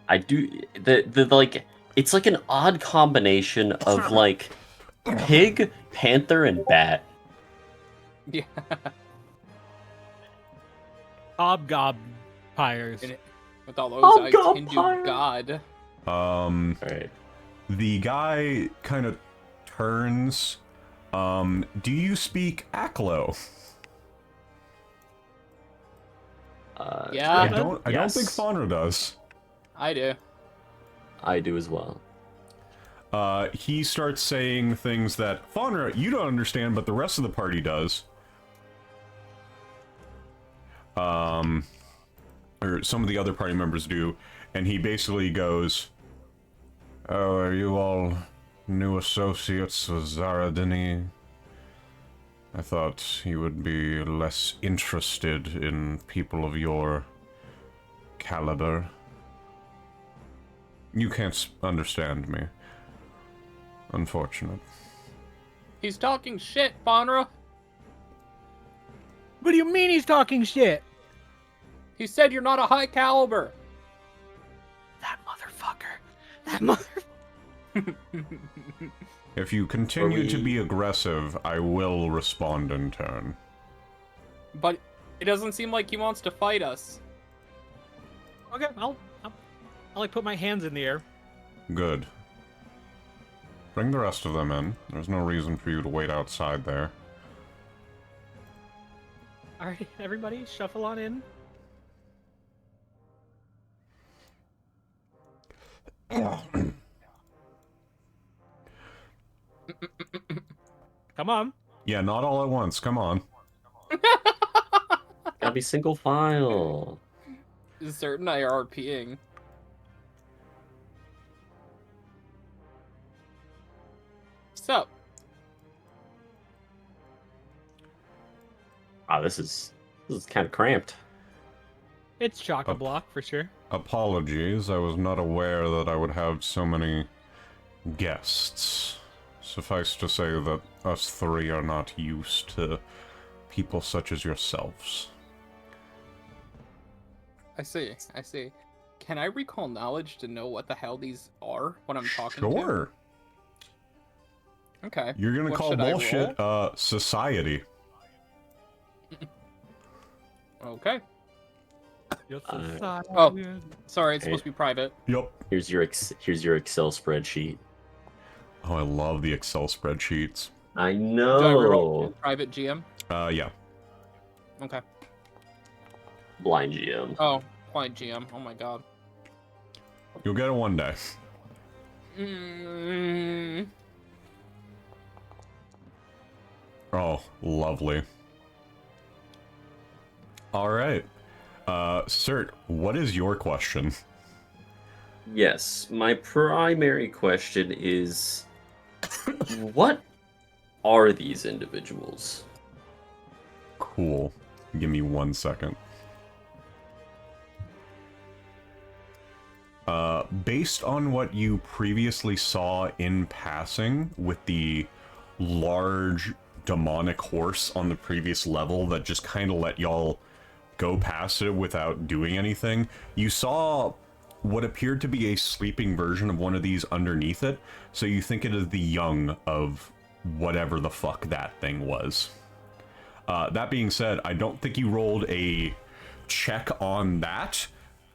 I do... The like... It's like an odd combination of, like, pig, panther, and bat. Yeah. Hobgoblins. With all those eyes, Hindu god. Alright. The guy kind of turns. Do you speak Aklo? Yeah. I don't Yes. think Faunra does. I do. I do as well. He starts saying things that Faunra, you don't understand, but the rest of the party does. Or some of the other party members do, and he basically goes, "Oh, are you all new associates of Zaradini? I thought you would be less interested in people of your caliber. You can't understand me. Unfortunate." He's talking shit, Faunra. What do you mean he's talking shit? He said you're not a high caliber. That If you continue to we- be aggressive, I will respond in turn. But it doesn't seem like he wants to fight us. Okay, I'll like put my hands in the air. Good. Bring the rest of them in. There's no reason for you to wait outside there. All right, everybody, shuffle on in. Come on. Yeah, not all at once. Come on. Gotta be single file. Is certain IRPing. So, Wow, this is kind of cramped. It's chock-a-block for sure. Apologies, I was not aware that I would have so many guests. Suffice to say that us three are not used to people such as yourselves. I see. Can I recall knowledge to know what the hell these are when I'm talking to? Sure. Okay. You're gonna What call should I bullshit, society. Okay. Yes, Oh. Sorry, it's supposed to be private. Yup. Here's your Excel spreadsheet. Oh, I love the Excel spreadsheets. I Do I reroll know. private GM? Yeah. Okay. Blind GM. Oh, blind GM. Oh my god. You'll get it one day. Oh, lovely. Alright. Cert, what is your question? Yes, my primary question is, what are these individuals? Cool. Give me 1 second. Based on what you previously saw in passing with the large demonic horse on the previous level that just kind of let y'all go past it without doing anything, you saw what appeared to be a sleeping version of one of these underneath it, so you think it is the young of whatever the fuck that thing was. That being said, I don't think you rolled a check on that,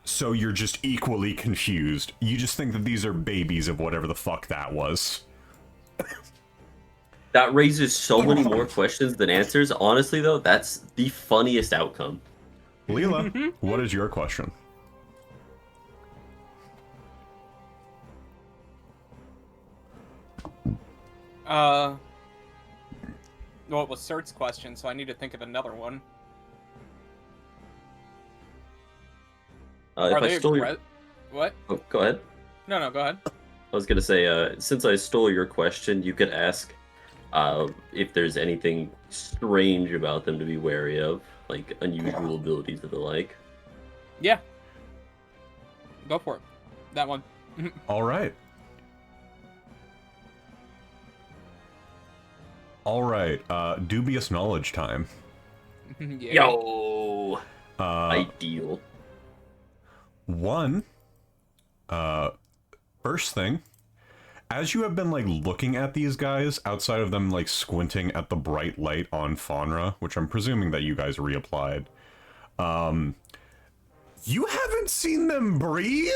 so you're just equally confused. You just think that these are babies of whatever the fuck that was. That raises so many more questions than answers. Honestly, though, that's the funniest outcome. Lela, what is your question? Well, it was Cert's question, so I need to think of another one. If I stole your... What? Oh, go ahead. No, go ahead. I was gonna say, since I stole your question, you could ask if there's anything strange about them to be wary of, like unusual abilities or the like. Yeah. Go for it. That one. Alright. Alright, dubious knowledge time. Yeah. Yo! Ideal. One, first thing, as you have been, like, looking at these guys, outside of them, like, squinting at the bright light on Faunra, which I'm presuming that you guys reapplied, you haven't seen them breathe?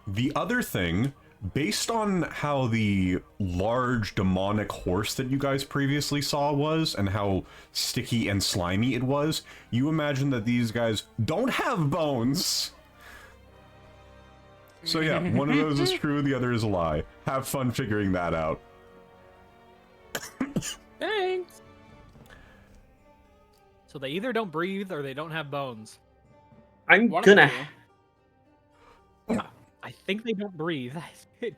The other thing, based on how the large demonic horse that you guys previously saw was, and how sticky and slimy it was, you imagine that these guys don't have bones. So yeah, one of those is true, the other is a lie. Have fun figuring that out. Thanks. So they either don't breathe or they don't have bones. I'm One of the gonna... two. I think they don't breathe.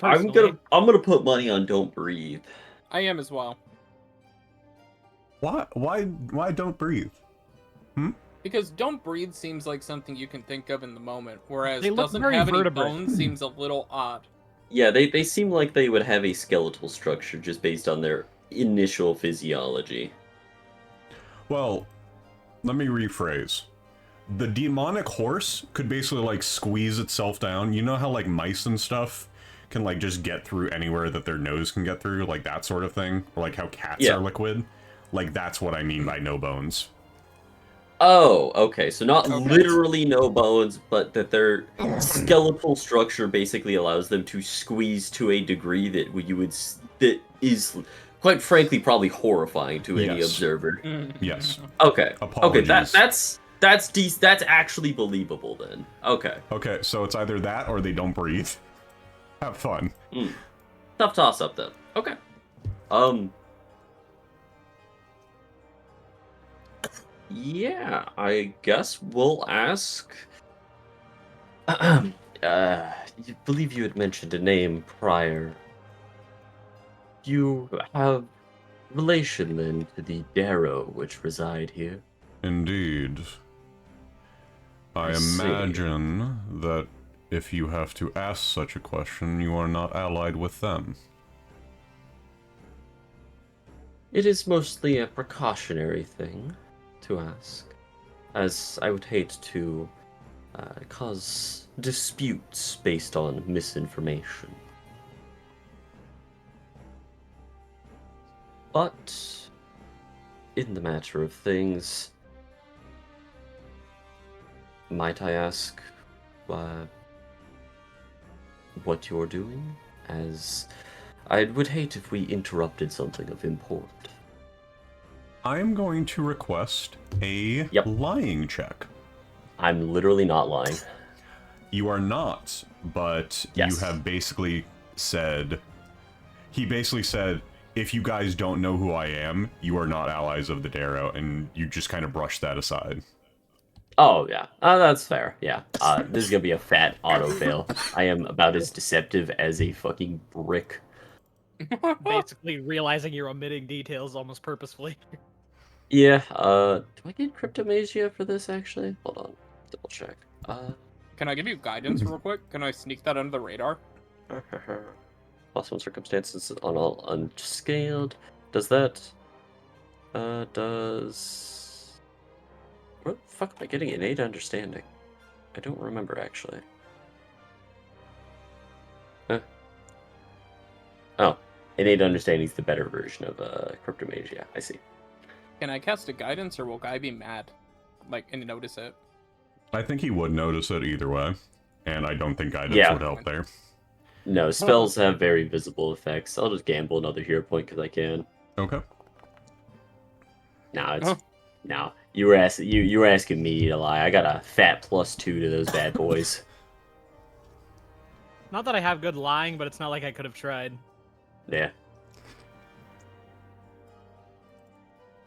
I'm gonna put money on don't breathe. I am as well. Why don't breathe? Because don't breathe seems like something you can think of in the moment, whereas They look doesn't very have any vertebrate. bones seems a little odd. Yeah, they seem like they would have a skeletal structure just based on their initial physiology. Well, let me rephrase. the demonic horse could basically like squeeze itself down. You know how like mice and stuff can like just get through anywhere that their nose can get through, like that sort of thing, or like how cats are liquid. Like that's what I mean by no bones. Oh, okay. So not literally no bones, but that their skeletal structure basically allows them to squeeze to a degree that that is, quite frankly, probably horrifying to any observer. Yes. Okay. Apologies. Okay. That's actually believable then. Okay. Okay. So it's either that or they don't breathe. Have fun. Tough toss up then. Okay. Yeah, I guess we'll ask. I believe you had mentioned a name prior. You have relation then to the Darrow which reside here? Indeed. I see. imagine that if you have to ask such a question, you are not allied with them. It is mostly a precautionary thing to ask, as I would hate to cause disputes based on misinformation. But, in the matter of things, might I ask what you're doing? As I would hate if we interrupted something of import. I am going to request a lying check. I'm literally not lying. You are not, but you have basically said... He basically said, if you guys don't know who I am, you are not allies of the Darrow, and you just kind of brush that aside. Oh, yeah. That's fair. Yeah. This is gonna be a fat auto-fail. I am about as deceptive as a fucking brick. Basically realizing you're omitting details almost purposefully. Yeah, do I get Cryptomagia for this, actually? Hold on. Double check. Can I give you guidance real quick? Can I sneak that under the radar? Plus one circumstances on all unscaled. Does that... does... Where the fuck am I getting innate understanding? I don't remember, actually. Oh, innate understanding is the better version of Cryptomagia. I see. Can I cast a guidance, or will Guy be mad? Like, and notice it? I think he would notice it either way, and I don't think guidance would help there. No, spells have very visible effects. I'll just gamble another hero point because I can. Okay. No, it's... No. You were asking me to lie. I got a fat +2 to those bad boys. Not that I have good lying, but it's not like I could have tried. Yeah.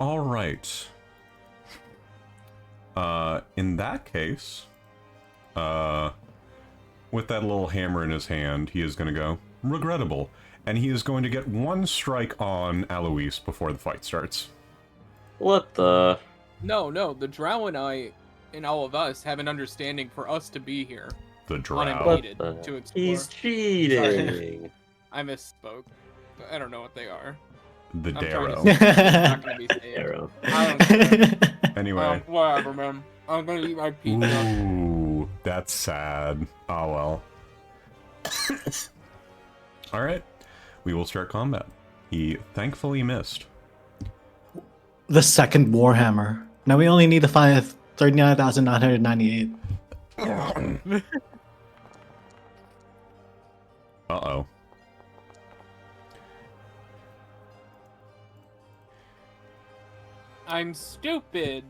All right. In that case, with that little hammer in his hand, he is going to go, regrettable, and he is going to get one strike on Aloise before the fight starts. What the... No, the Drow and I, and all of us, have an understanding for us to be here. The Drow. Unimpeded to explore. He's cheating! I misspoke. I don't know what they are. The I'm Darrow. trying to say it's not gonna be safe. Darrow. I don't care. Anyway. Whatever, man. I'm gonna eat my pizza. Ooh, that's sad. Oh well. Alright. We will start combat. He thankfully missed. The second Warhammer. Now we only need to find 39,998. Uh-oh. I'm stupid.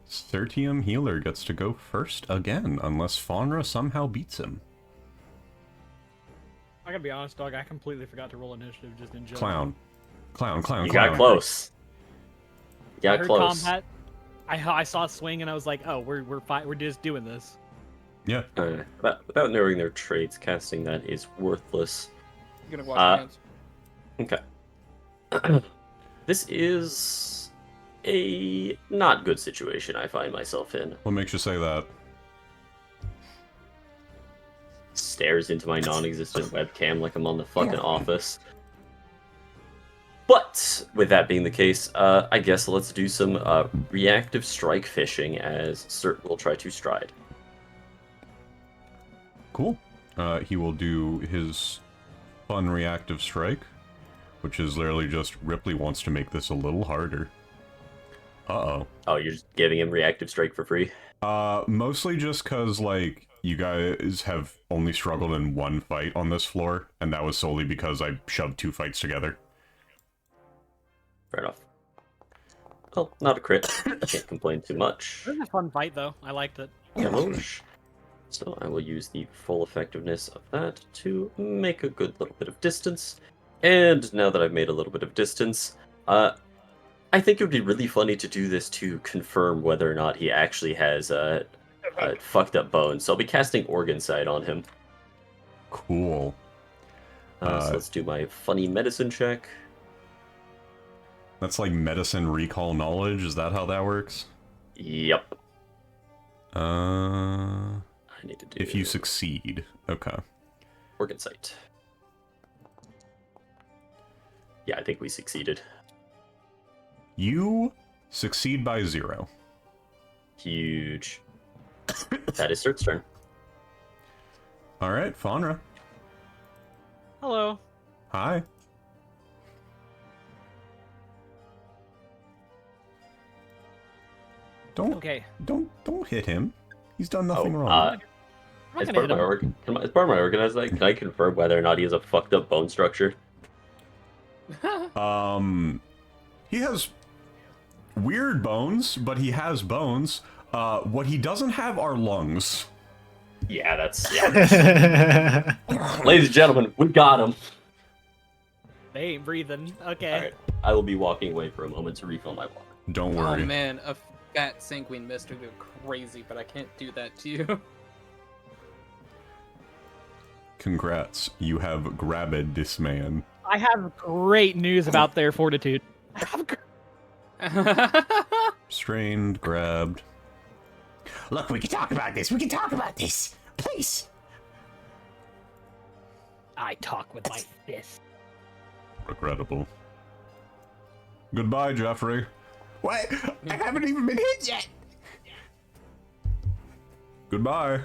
Sertium Healer gets to go first again, unless Faunra somehow beats him. I gotta be honest, dog. I completely forgot to roll initiative just in general. Clown. You got close. You I got heard close. combat. I saw a swing and I was like, oh, we're just doing this. Yeah. Without knowing their traits, casting that is worthless. I'm gonna wash my hands. Okay. This is a not good situation I find myself in. What makes you say that? Stares into my non-existent webcam like I'm on the fucking office. But with that being the case, I guess let's do some reactive strike fishing as Cert will try to stride. Cool. He will do his fun reactive strike, which is literally just Ripley wants to make this a little harder. Uh-oh. Oh, you're just giving him reactive strike for free? Mostly just because, like, you guys have only struggled in one fight on this floor, and that was solely because I shoved 2 fights together. Fair enough. Well, not a crit. Can't complain too much. It was a fun fight, though. I liked it. Damage. So I will use the full effectiveness of that to make a good little bit of distance. And now that I've made a little bit of distance, I think it would be really funny to do this to confirm whether or not he actually has fucked up bones. So I'll be casting Organ Sight on him. Cool. So let's do my funny medicine check. That's like medicine recall knowledge, is that how that works? Yep. I need to do if you succeed. Okay. Organ Sight. Yeah, I think we succeeded. You succeed by 0. Huge. That is Cert's turn. Alright, Faunra. Hello. Hi. Don't hit him. He's done nothing wrong. As part of my organizing, can I confirm whether or not he has a fucked up bone structure? He has weird bones, but he has bones. What he doesn't have are lungs. Yeah, Ladies and gentlemen, we got him. They ain't breathing. Okay. Alright, I will be walking away for a moment to refill my water. Don't worry. Oh man, a fat sanguine mist would go crazy, but I can't do that to you. Congrats, you have grabbed this man. I have great news about their fortitude. Strained, grabbed. Look, we can talk about this. We can talk about this. Please. I talk with my fist. Regrettable. Goodbye, Jeffrey. What? I haven't even been hit yet. Goodbye.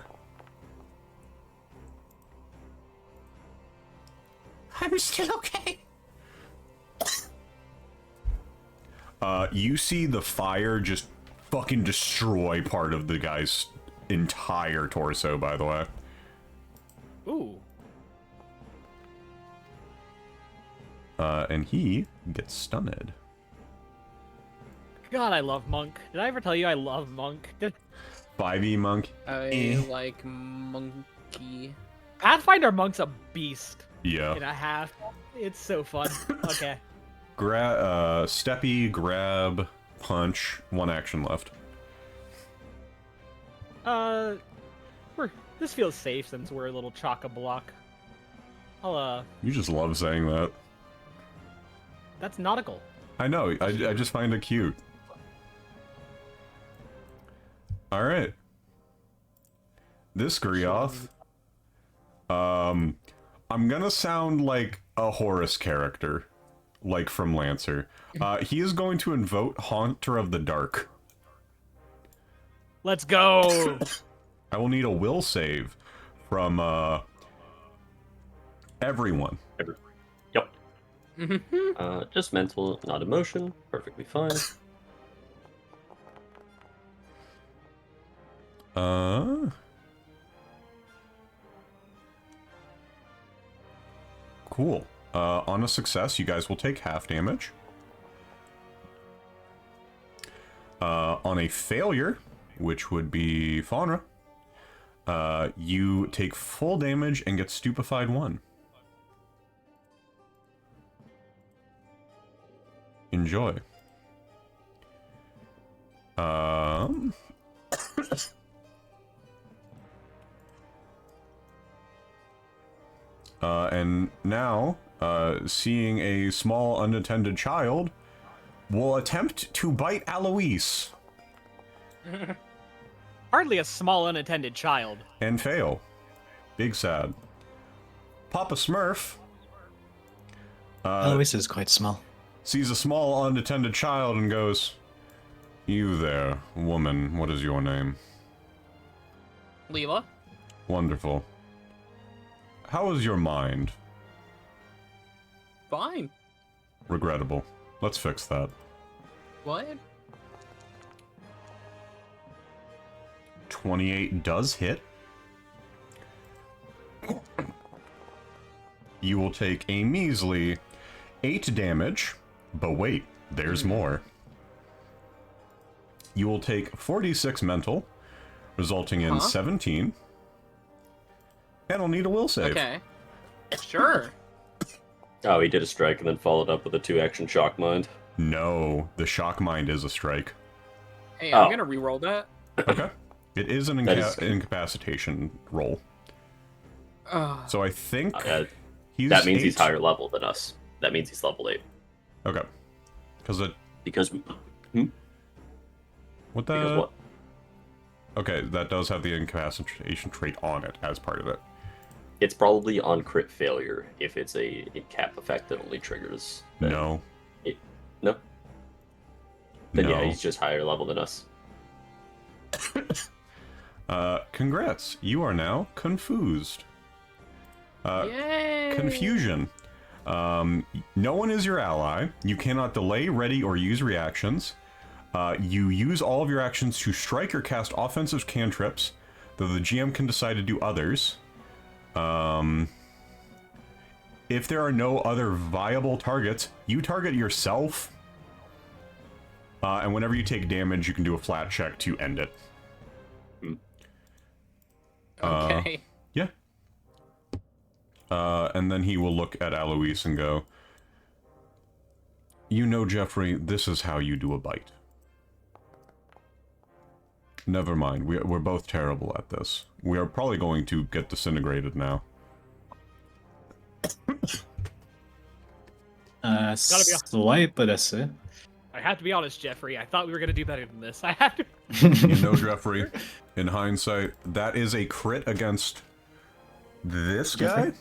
I'm still okay. You see the fire just fucking destroy part of the guy's entire torso, by the way. Ooh. And he gets stunned. God, I love Monk. Did I ever tell you I love Monk? 5e monk. I like monkey. Pathfinder Monk's a beast. Yeah. And a half. It's so fun. Okay. Steppy, grab, punch, 1 action left. This feels safe since we're a little chock-a-block. You just love saying that. That's nautical. I know, I just find it cute. Alright. This Grioth. I'm gonna sound like a Horus character. Like from Lancer. He is going to invoke Haunter of the Dark. Let's go! I will need a will save from, everyone. Yep. Just mental, not emotion. Perfectly fine. Cool. On a success, you guys will take half damage. On a failure, which would be Faunra, you take full damage and get stupefied 1. Enjoy. And now, seeing a small unattended child, will attempt to bite Aloise. Hardly a small unattended child. And fail. Big sad. Papa Smurf. Aloise is quite small. sees a small unattended child and goes, "You there, woman, what is your name?" Lela? "Wonderful. How is your mind?" Fine. "Regrettable. Let's fix that." What? 28 does hit. You will take a measly 8 damage, but wait, there's more. You will take 46 mental, resulting in 17, and I'll need a will save. Okay. Sure. Oh, he did a strike and then followed up with a 2-action shock mind. No, the shock mind is a strike. Hey, I'm gonna re-roll that. Okay. It is an That is- incapacitation roll. So I think he's That means he's 8. higher level than us. That means he's level 8. Okay. Because Because what the... because what? Okay, that does have the incapacitation trait on it as part of it. It's probably on crit failure if it's a cap effect that only triggers. No. No? Then No. yeah, he's just higher level than us. Congrats. You are now confused. Yay! Confusion. No one is your ally. You cannot delay, ready, or use reactions. You use all of your actions to strike or cast offensive cantrips, though the GM can decide to do others. If there are no other viable targets, you target yourself. And whenever you take damage, you can do a flat check to end it. Okay. Yeah. And then he will look at Aloise and go, "You know, Jeffrey, this is how you do a bite." Never mind, we're both terrible at this. We are probably going to get disintegrated now. Swipe, but that's it. I have to be honest, Jeffrey. I thought we were gonna do better than this. I have to. You know, Jeffrey, in hindsight, that is a crit against this guy,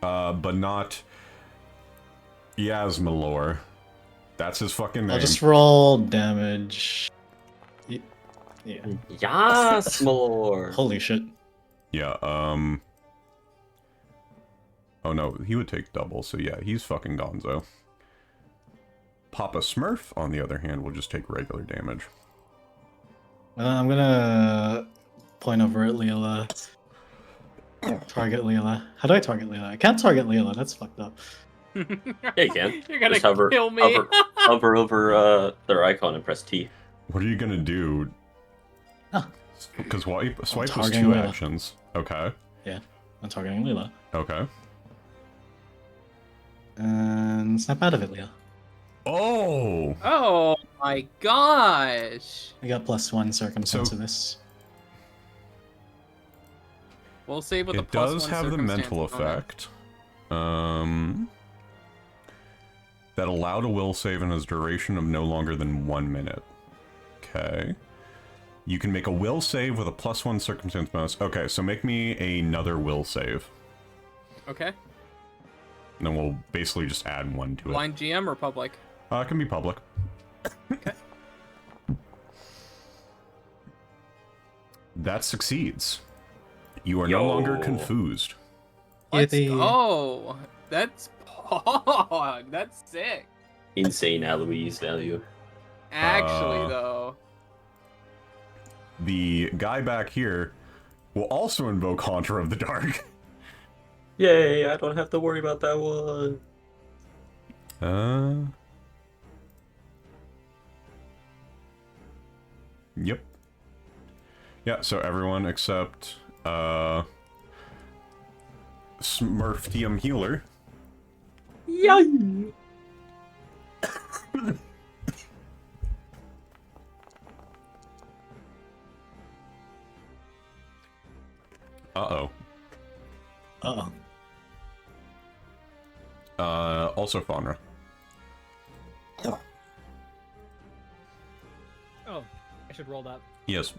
but not Yasmalor. That's his fucking name. I'll just roll damage. Yeah. Yes, my lord. Holy shit. Yeah, oh no, he would take double, so yeah, he's fucking gonzo. Papa Smurf, on the other hand, will just take regular damage. I'm gonna point over at Lela. Target Lela. How do I target Lela? I can't target Lela, that's fucked up. Yeah, you can. You're gonna Just hover, kill me. hover over their icon and press T. What are you gonna do? Huh. Because swipe was targeting 2 Lela. actions. Okay. Yeah, I'm targeting Lela. Okay. And snap out of it, Lela. Oh! Oh my gosh. I got +1 circumstance So- of this. We'll save with a It plus does one have the mental circumstance on it. effect. That allowed a will save in its duration of no longer than 1 minute. Okay. You can make a will save with a +1 circumstance bonus. Okay, so make me another will save. Okay. And then we'll basically just add 1 to it. Blind GM or public? It can be public. Okay. That succeeds. You are no longer Yo. confused. Let's Yippee. go. That's pog. That's sick. Insane Aloise value. Actually, Uh, though. The guy back here will also invoke Haunter of the Dark. Yay, I don't have to worry about that one. Yep. Yeah, so everyone except Smurftium Healer. Yay! Uh-oh. Uh-oh. Also Faunra. Oh, I should roll that. Yes.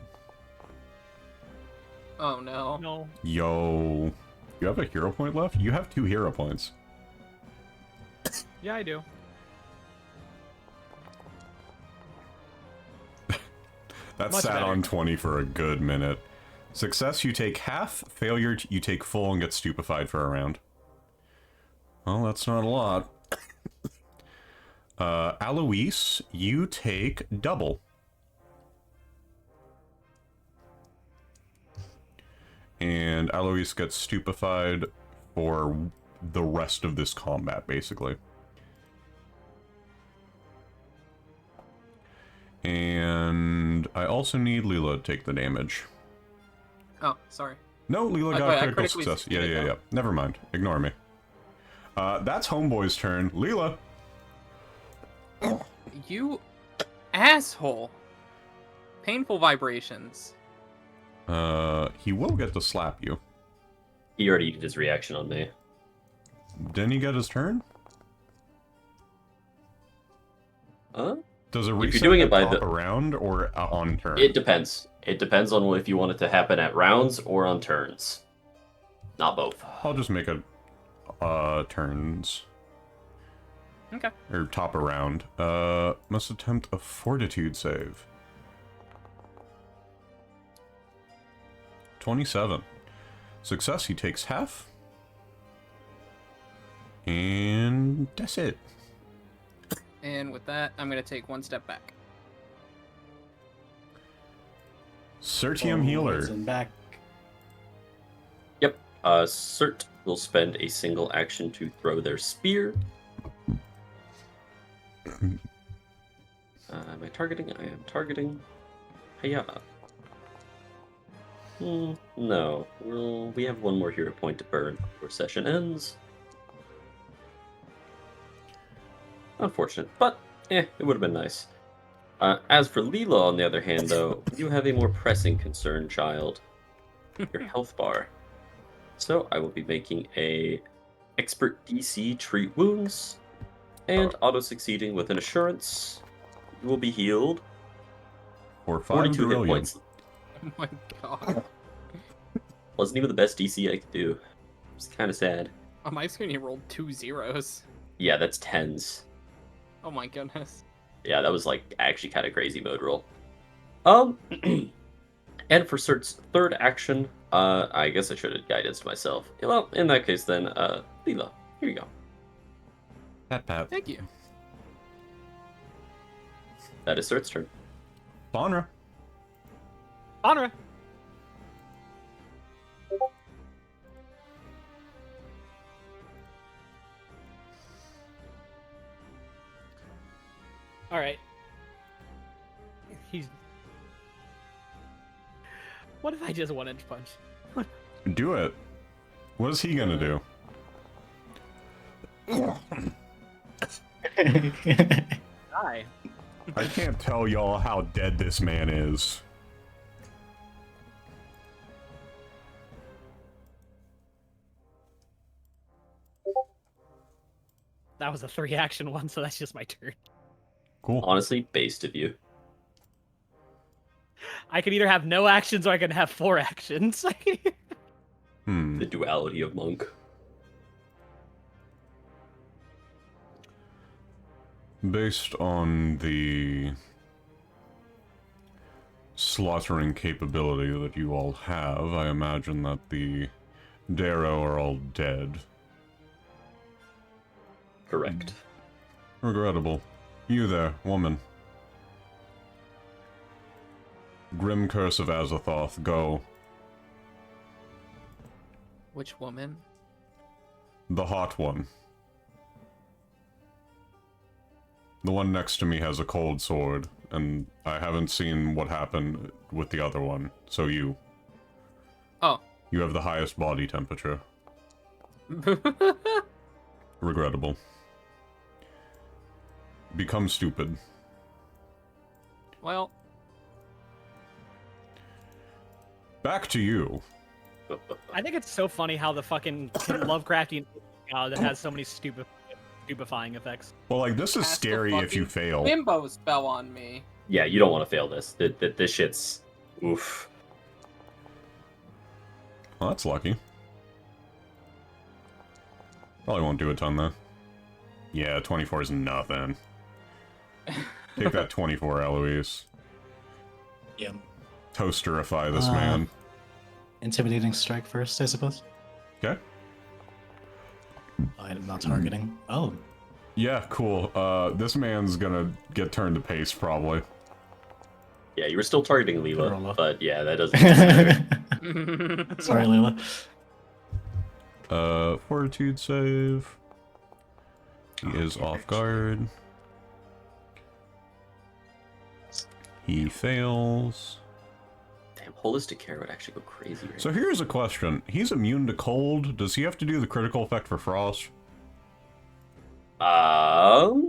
Oh no. No. Yo. You have a hero point left? You have 2 hero points. Yeah, I do. That Much sat better. on 20 for a good minute. Success, you take half. Failure, you take full and get stupefied for a round. Well, that's not a lot. Aloise, you take double. And Aloise gets stupefied for the rest of this combat, basically. And I also need Lela to take the damage. Oh, sorry. No, Lela Oh, got wait, I critical critically success. Yeah, succeeded, yeah, though. yeah. Never mind. Ignore me. That's Homeboy's turn. Lela! You asshole. Painful vibrations. He will get to slap you. He already used his reaction on me. Didn't he get his turn? Huh? Does it If reset you're doing it at by top the- round or on turn? It depends. It depends on if you want it to happen at rounds or on turns. Not both. I'll just make it turns. Okay. Or top around. Must attempt a fortitude save. 27. Success, he takes half. And that's it. And with that, I'm going to take one step back. Sertium healer. And back. Yep. Cert will spend a single action to throw their spear. Am I targeting? I am targeting. Hiya. No. We have one more hero point to burn before session ends. Unfortunate, but it would have been nice. As for Lela, on the other hand, though, you have a more pressing concern, child. Your health bar. So I will be making a expert DC treat wounds, and auto-succeeding with an assurance. You will be healed. For 5 42 hit brilliant. points. Oh my god. Wasn't even the best DC I could do. It's kind of sad. On my screen, he rolled 2 zeros. Yeah, that's 10s. Oh my goodness. Yeah, that was like actually kind of crazy mode roll. And for Cert's third action, I guess I should have guidance myself. Well, in that case then, Lela, here you go. Pat pat. Thank you. That is Cert's turn. Faunra. Faunra. All right. He's. What if I just 1-inch punch? Do it. What is he gonna do? Die. I can't tell y'all how dead this man is. That was a 3-action one, so that's just my turn. Cool. Honestly, based of you. I could either have no actions or I could have 4 actions. The duality of Monk. Based on the slaughtering capability that you all have, I imagine that the Darrow are all dead. Correct. Regrettable. You there, woman. Grim Curse of Azathoth, go. Which woman? The hot one. The one next to me has a cold sword, and I haven't seen what happened with the other one, so you. Oh. You have the highest body temperature. Regrettable. Become stupid. Well, Back to you. I think it's so funny how the fucking Lovecraftian that has so many stupefying effects. Well, like, this is Cast the scary if you fucking fail. bimbo spell on me. Yeah, you don't want to fail this. This shit's... Oof. Well, that's lucky. Probably won't do a ton, though. Yeah, 24 is nothing. Take that 24, Aloise. Yeah. Toasterify this man. Intimidating strike first, I suppose. Okay. I'm not targeting. Oh. Yeah, cool. This man's gonna get turned to paste, probably. Yeah, you were still targeting Roll Lela, off. but yeah, that doesn't matter. Sorry, Lela. Fortitude save. He is off guard. He fails. Damn, holistic care would actually go crazy right So here's a question. He's immune to cold. Does he have to do the critical effect for frost? now.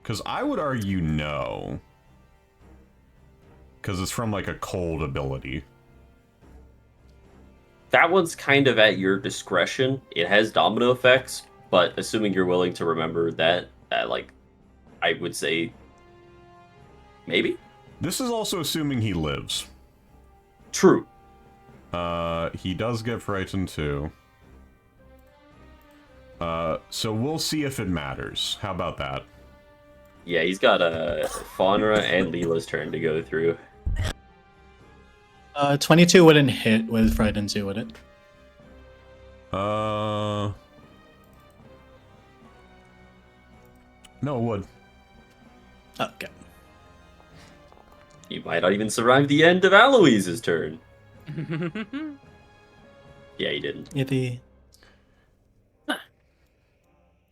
Because I would argue no. Because it's from, like, a cold ability. That one's kind of at your discretion. It has domino effects, but assuming you're willing to remember that, like, I would say maybe? This is also assuming he lives. True. He does get frightened too. So we'll see if it matters. How about that? Yeah, he's got Faunra and Leela's turn to go through. 22 wouldn't hit with Frightened 2, would it? No, it would. Okay. You might not even survive the end of Aloise's turn. Yeah, he didn't. Yippee.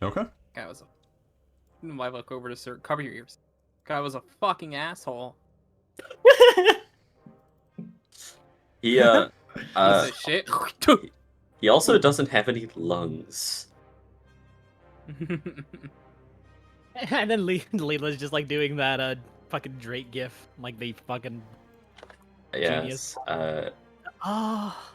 Okay. Guy was a. I look over to Sir. Cover your ears. Guy was a fucking asshole. He Piece of shit. he also doesn't have any lungs. And then Leela's just like doing that fucking Drake gif, like the fucking Yes. ah.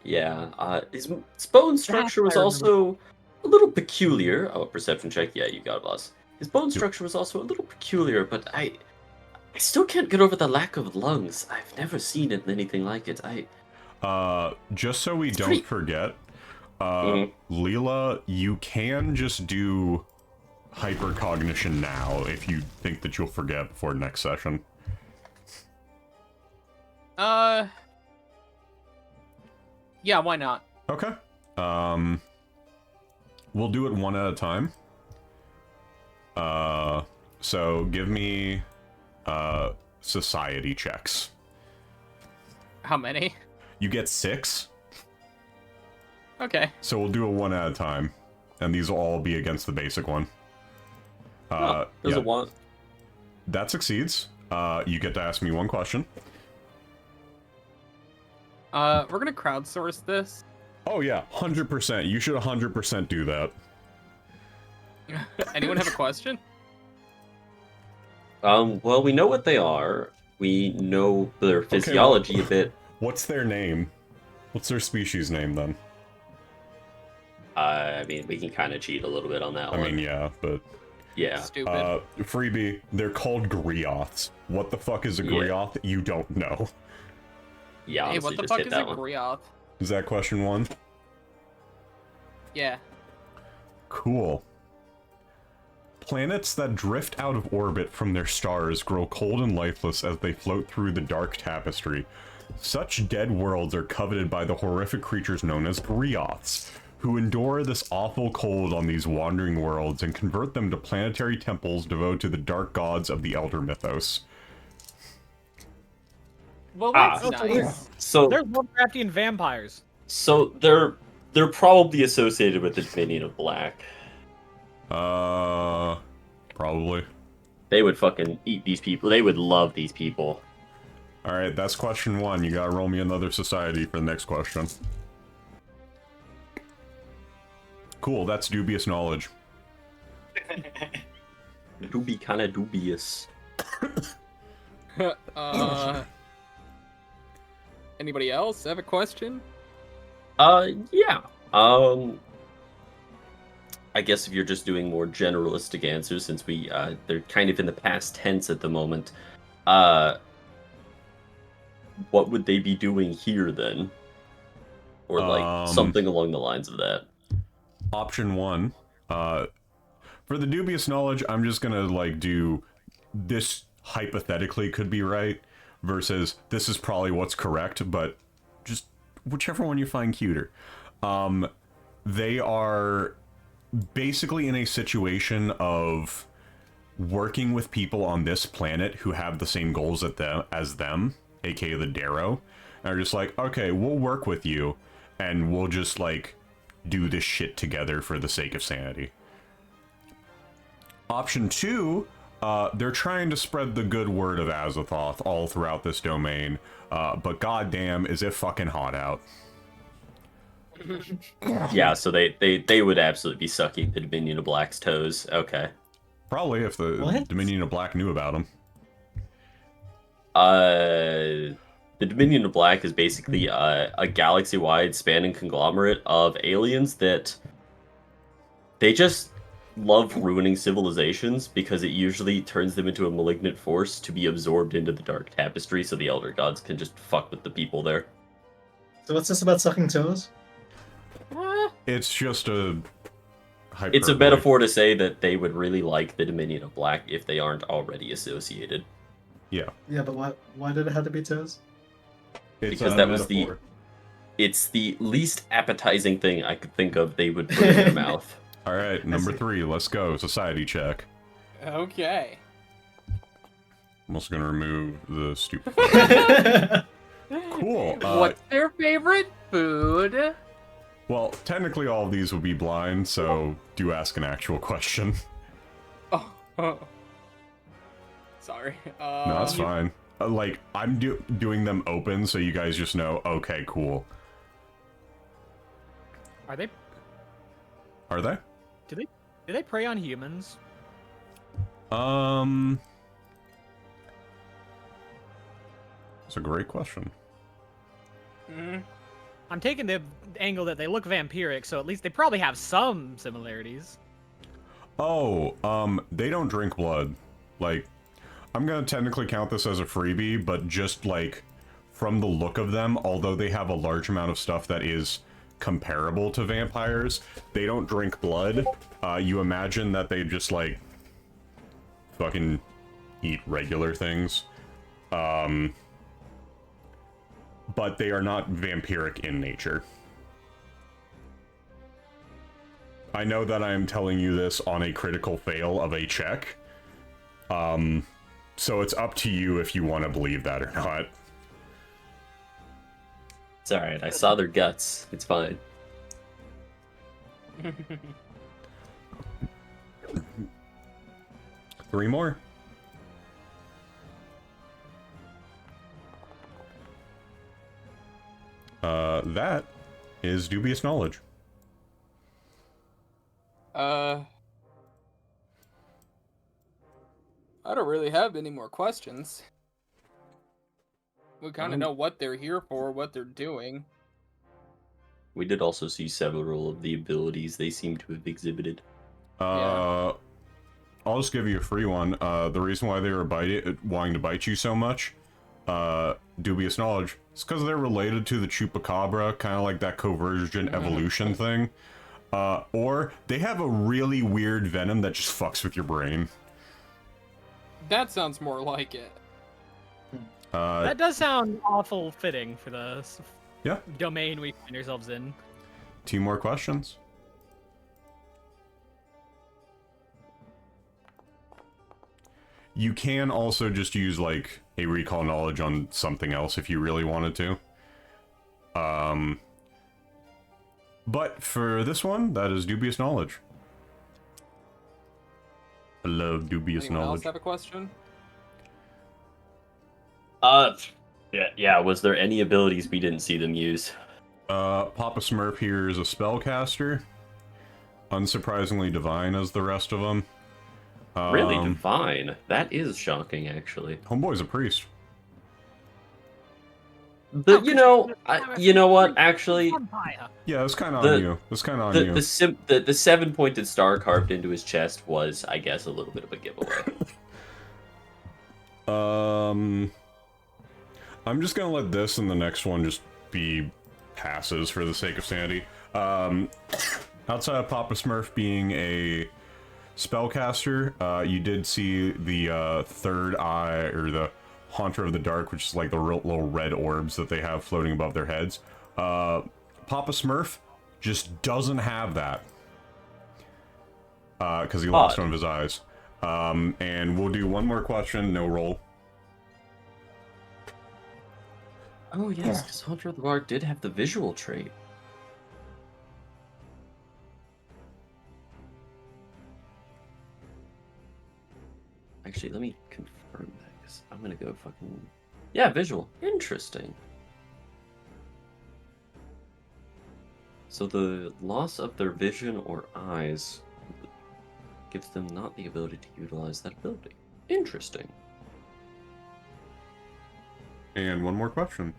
Yeah. His bone structure was I remember. also a little peculiar. Oh, perception check. Yeah, you got it, boss. His bone structure was also a little peculiar, but I still can't get over the lack of lungs. I've never seen anything like it. Just so we don't pretty- forget, Mhm. Lela, you can just do hypercognition now if you think that you'll forget before next session. Yeah, why not? Okay. We'll do it one at a time. So give me society checks. How many? You get 6, Okay. so we'll do it one at a time, and these will all be against the basic one. Does yeah, it want? that succeeds. You get to ask me one question. We're gonna crowdsource this. Oh yeah, 100%. You should 100% do that. Anyone have a question? Well, we know what they are. We know their Okay, physiology a bit. What's their name? What's their species name then? I mean, we can kind of cheat a little bit on that I one. mean, yeah, but Yeah. Stupid. freebie, they're called grioths. What the fuck is a Yeah. grioth? You don't know. Yeah, Hey, honestly, what the just fuck hit is a that one. grioth? Is that question 1? Yeah. Cool. Planets that drift out of orbit from their stars grow cold and lifeless as they float through the dark tapestry. Such dead worlds are coveted by the horrific creatures known as grioths, who endure this awful cold on these wandering worlds and convert them to planetary temples devoted to the dark gods of the Elder mythos. Well, Ah. that's Okay. nice. So, There's Lovecraftian vampires. so they're probably associated with the Dominion of Black. Probably. They would fucking eat these people. They would love these people. Alright, that's question 1. You gotta roll me another society for the next question. Cool, that's dubious knowledge. Do be kind of dubious. Anybody else have a question? Yeah. I guess if you're just doing more generalistic answers, since they're kind of in the past tense at the moment, what would they be doing here then? Or like something along the lines of that. Option 1. For the dubious knowledge, I'm just gonna like do this hypothetically could be right. versus this is probably what's correct, but just whichever one you find cuter. They are basically in a situation of working with people on this planet who have the same goals as them, aka the Darrow, and are just like, okay, we'll work with you, and we'll just, like, do this shit together for the sake of sanity. Option 2, they're trying to spread the good word of Azathoth all throughout this domain, but goddamn, is it fucking hot out. Yeah, so they would absolutely be sucking the Dominion of Black's toes. Okay. Probably if the What? Dominion of Black knew about them. The Dominion of Black is basically a galaxy-wide spanning conglomerate of aliens that they just love ruining civilizations because it usually turns them into a malignant force to be absorbed into the Dark Tapestry so the Elder Gods can just fuck with the people there. So what's this about sucking toes? It's just a hyperbole. It's a metaphor to say that they would really like the Dominion of Black if they aren't already associated. Yeah. Yeah, but why did it have to be toes? It's Because a that was metaphor. it's the least appetizing thing I could think of they would put in their mouth. Alright, number 3, let's go. Society check. Okay. I'm also gonna remove the stupid. Cool. What's their favorite food? Well, technically all of these would be blind, so do ask an actual question. Oh. Sorry. No, that's fine. Like, I'm doing them open, so you guys just know, okay, cool. Are they? Are they? Do they prey on humans? It's a great question. Mhm. I'm taking the angle that they look vampiric, so at least they probably have some similarities. Oh, they don't drink blood. Like, I'm gonna technically count this as a freebie, but just, like, from the look of them, although they have a large amount of stuff that is comparable to vampires, they don't drink blood. You imagine that they just, like, fucking eat regular things. But they are not vampiric in nature. I know that I am telling you this on a critical fail of a check. So it's up to you if you want to believe that or not. It's alright, I saw their guts. It's fine. Three more. That is dubious knowledge. I don't really have any more questions. We kind of know what they're here for, what they're doing. We did also see several of the abilities they seem to have exhibited. I'll just give you a free one. The reason why they were wanting to bite you so much, dubious knowledge, it's because they're related to the Chupacabra, kind of like that convergent evolution thing. Or they have a really weird venom that just fucks with your brain. That sounds more like it. That does sound awful fitting for the Yeah. domain we find ourselves in. 2 more questions. You can also just use, like, a recall knowledge on something else if you really wanted to. But for this one, that is dubious knowledge. I love dubious Anyone knowledge. else have a question? Yeah, was there any abilities we didn't see them use? Papa Smurf here is a spellcaster. Unsurprisingly divine as the rest of them. Really divine. That is shocking, actually. Homeboy's a priest. You know what? Actually, Yeah, it's kind of on you. It's kind of on you. the 7-pointed star carved into his chest was, I guess, a little bit of a giveaway. I'm just gonna let this and the next one just be passes for the sake of sanity. Outside of Papa Smurf being a spellcaster, you did see the third eye, or the Haunter of the Dark, which is like the real little red orbs that they have floating above their heads. Papa Smurf just doesn't have that. Because he lost one of his eyes. And we'll do one more question, no roll. Oh yes, because Haunter of the Dark did have the visual trait. Actually, let me confirm that, because I'm gonna go fucking... Yeah, visual. Interesting. So the loss of their vision or eyes gives them not the ability to utilize that ability. Interesting. And one more question.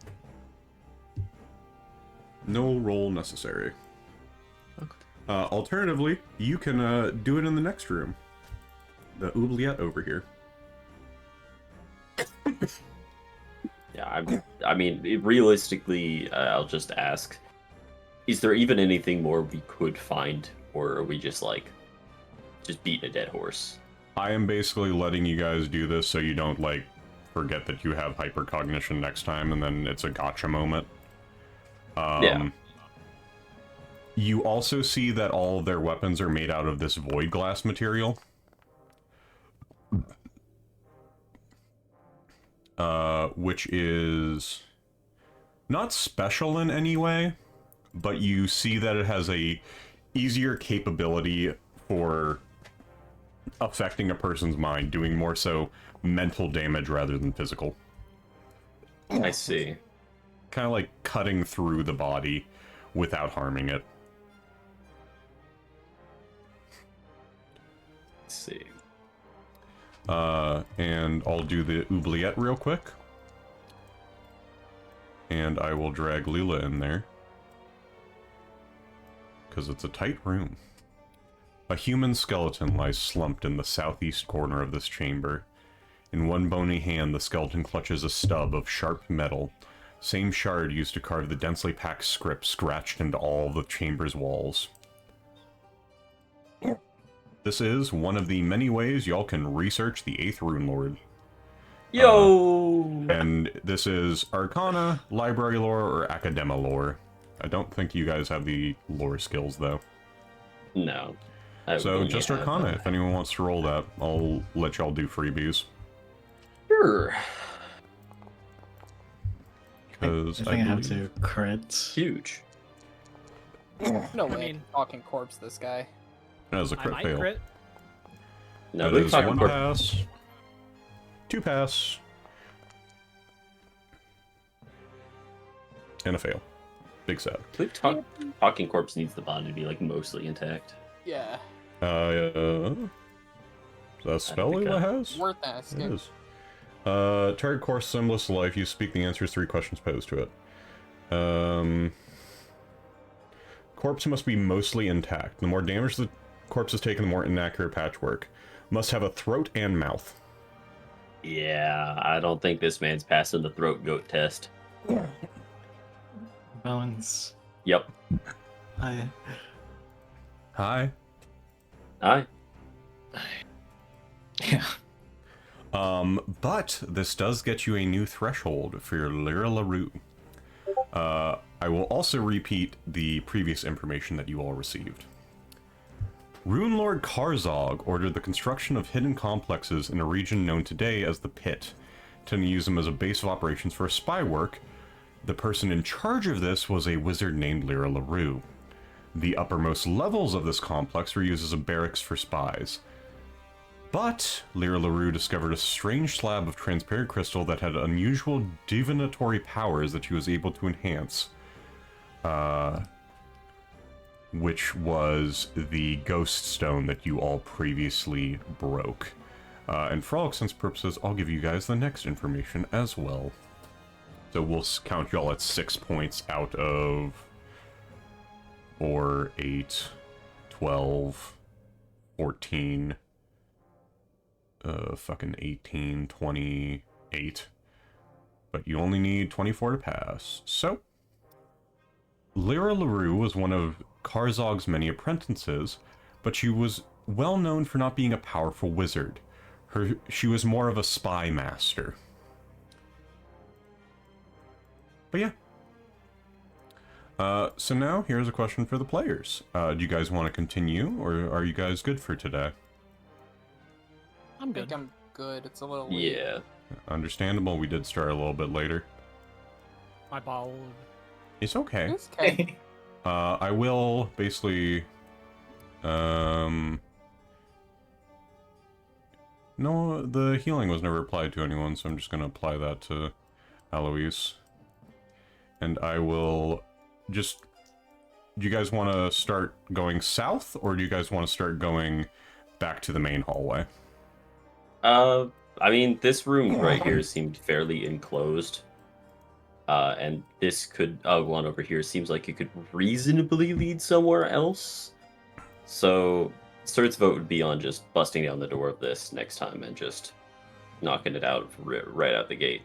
No roll necessary. Okay. Alternatively, you can do it in the next room. The oubliette over here. Yeah, I mean, realistically, I'll just ask, is there even anything more we could find, or are we just, like, just beating a dead horse? I am basically letting you guys do this so you don't, like, forget that you have hypercognition next time, and then it's a gotcha moment. Yeah. You also see that all of their weapons are made out of this void glass material. Which is not special in any way, but you see that it has a easier capability for affecting a person's mind, doing more so mental damage rather than physical. I see. Kind of like cutting through the body without harming it. Let's see. And I'll do the oubliette real quick. And I will drag Lela in there. Because it's a tight room. A human skeleton lies slumped in the southeast corner of this chamber. In one bony hand, the skeleton clutches a stub of sharp metal. Same shard used to carve the densely packed script scratched into all the chamber's walls. This is one of the many ways y'all can research the 8th Rune Lord. Yo! And this is Arcana, Library Lore, or Academa Lore. I don't think you guys have the lore skills, though. No. So just Arcana, if anyone wants to roll that. I'll let y'all do freebies. Sure. Because I think I have to crit. Huge. No I way. mean- Talking corpse, this guy. That is a I crit might fail. crit. No, That Luke is talking one corpse. pass, 2 pass, and a fail. Big sad. Luke talking corpse needs the bond to be like mostly intact. Yeah. Is that a spell think Lela has? Worth It asking. is. Target course symbolist to life. You speak the answers 3 questions posed to it. Corpse must be mostly intact. The more damage the corpse has taken, the more inaccurate patchwork. Must have a throat and mouth. Yeah, I don't think this man's passing the throat goat test. Bones. Yep. Hi. Hi. Aye. Yeah. But this does get you a new threshold for your Lyra LaRue. I will also repeat the previous information that you all received. Rune Lord Karzog ordered the construction of hidden complexes in a region known today as the Pit, to use them as a base of operations for spy work. The person in charge of this was a wizard named Lyra LaRue. The uppermost levels of this complex were used as a barracks for spies. But Lyra LaRue discovered a strange slab of transparent crystal that had unusual divinatory powers that she was able to enhance. Which was the ghost stone that you all previously broke. And for all intents and purposes, I'll give you guys the next information as well. So we'll count y'all at 6 points out of 4, 8, 12, 14, fucking 18, 28. But you only need 24 to pass. So, Lyra LaRue was one of Karzog's many apprentices, but she was well known for not being a powerful wizard. She was more of a spy master. But yeah. So now here's a question for the players. Do you guys want to continue, or are you guys good for today? I'm I think good. I'm good. It's a little late. Yeah. Understandable. We did start a little bit later. My ball. It's okay. It's okay. I will basically, no, the healing was never applied to anyone, so I'm just gonna apply that to Aloise. And I will just, do you guys want to start going south, or do you guys want to start going back to the main hallway? I mean, this room right here seemed fairly enclosed. And this could, one over here seems like it could reasonably lead somewhere else. So, Sert's vote would be on just busting down the door of this next time and just knocking it out right out the gate.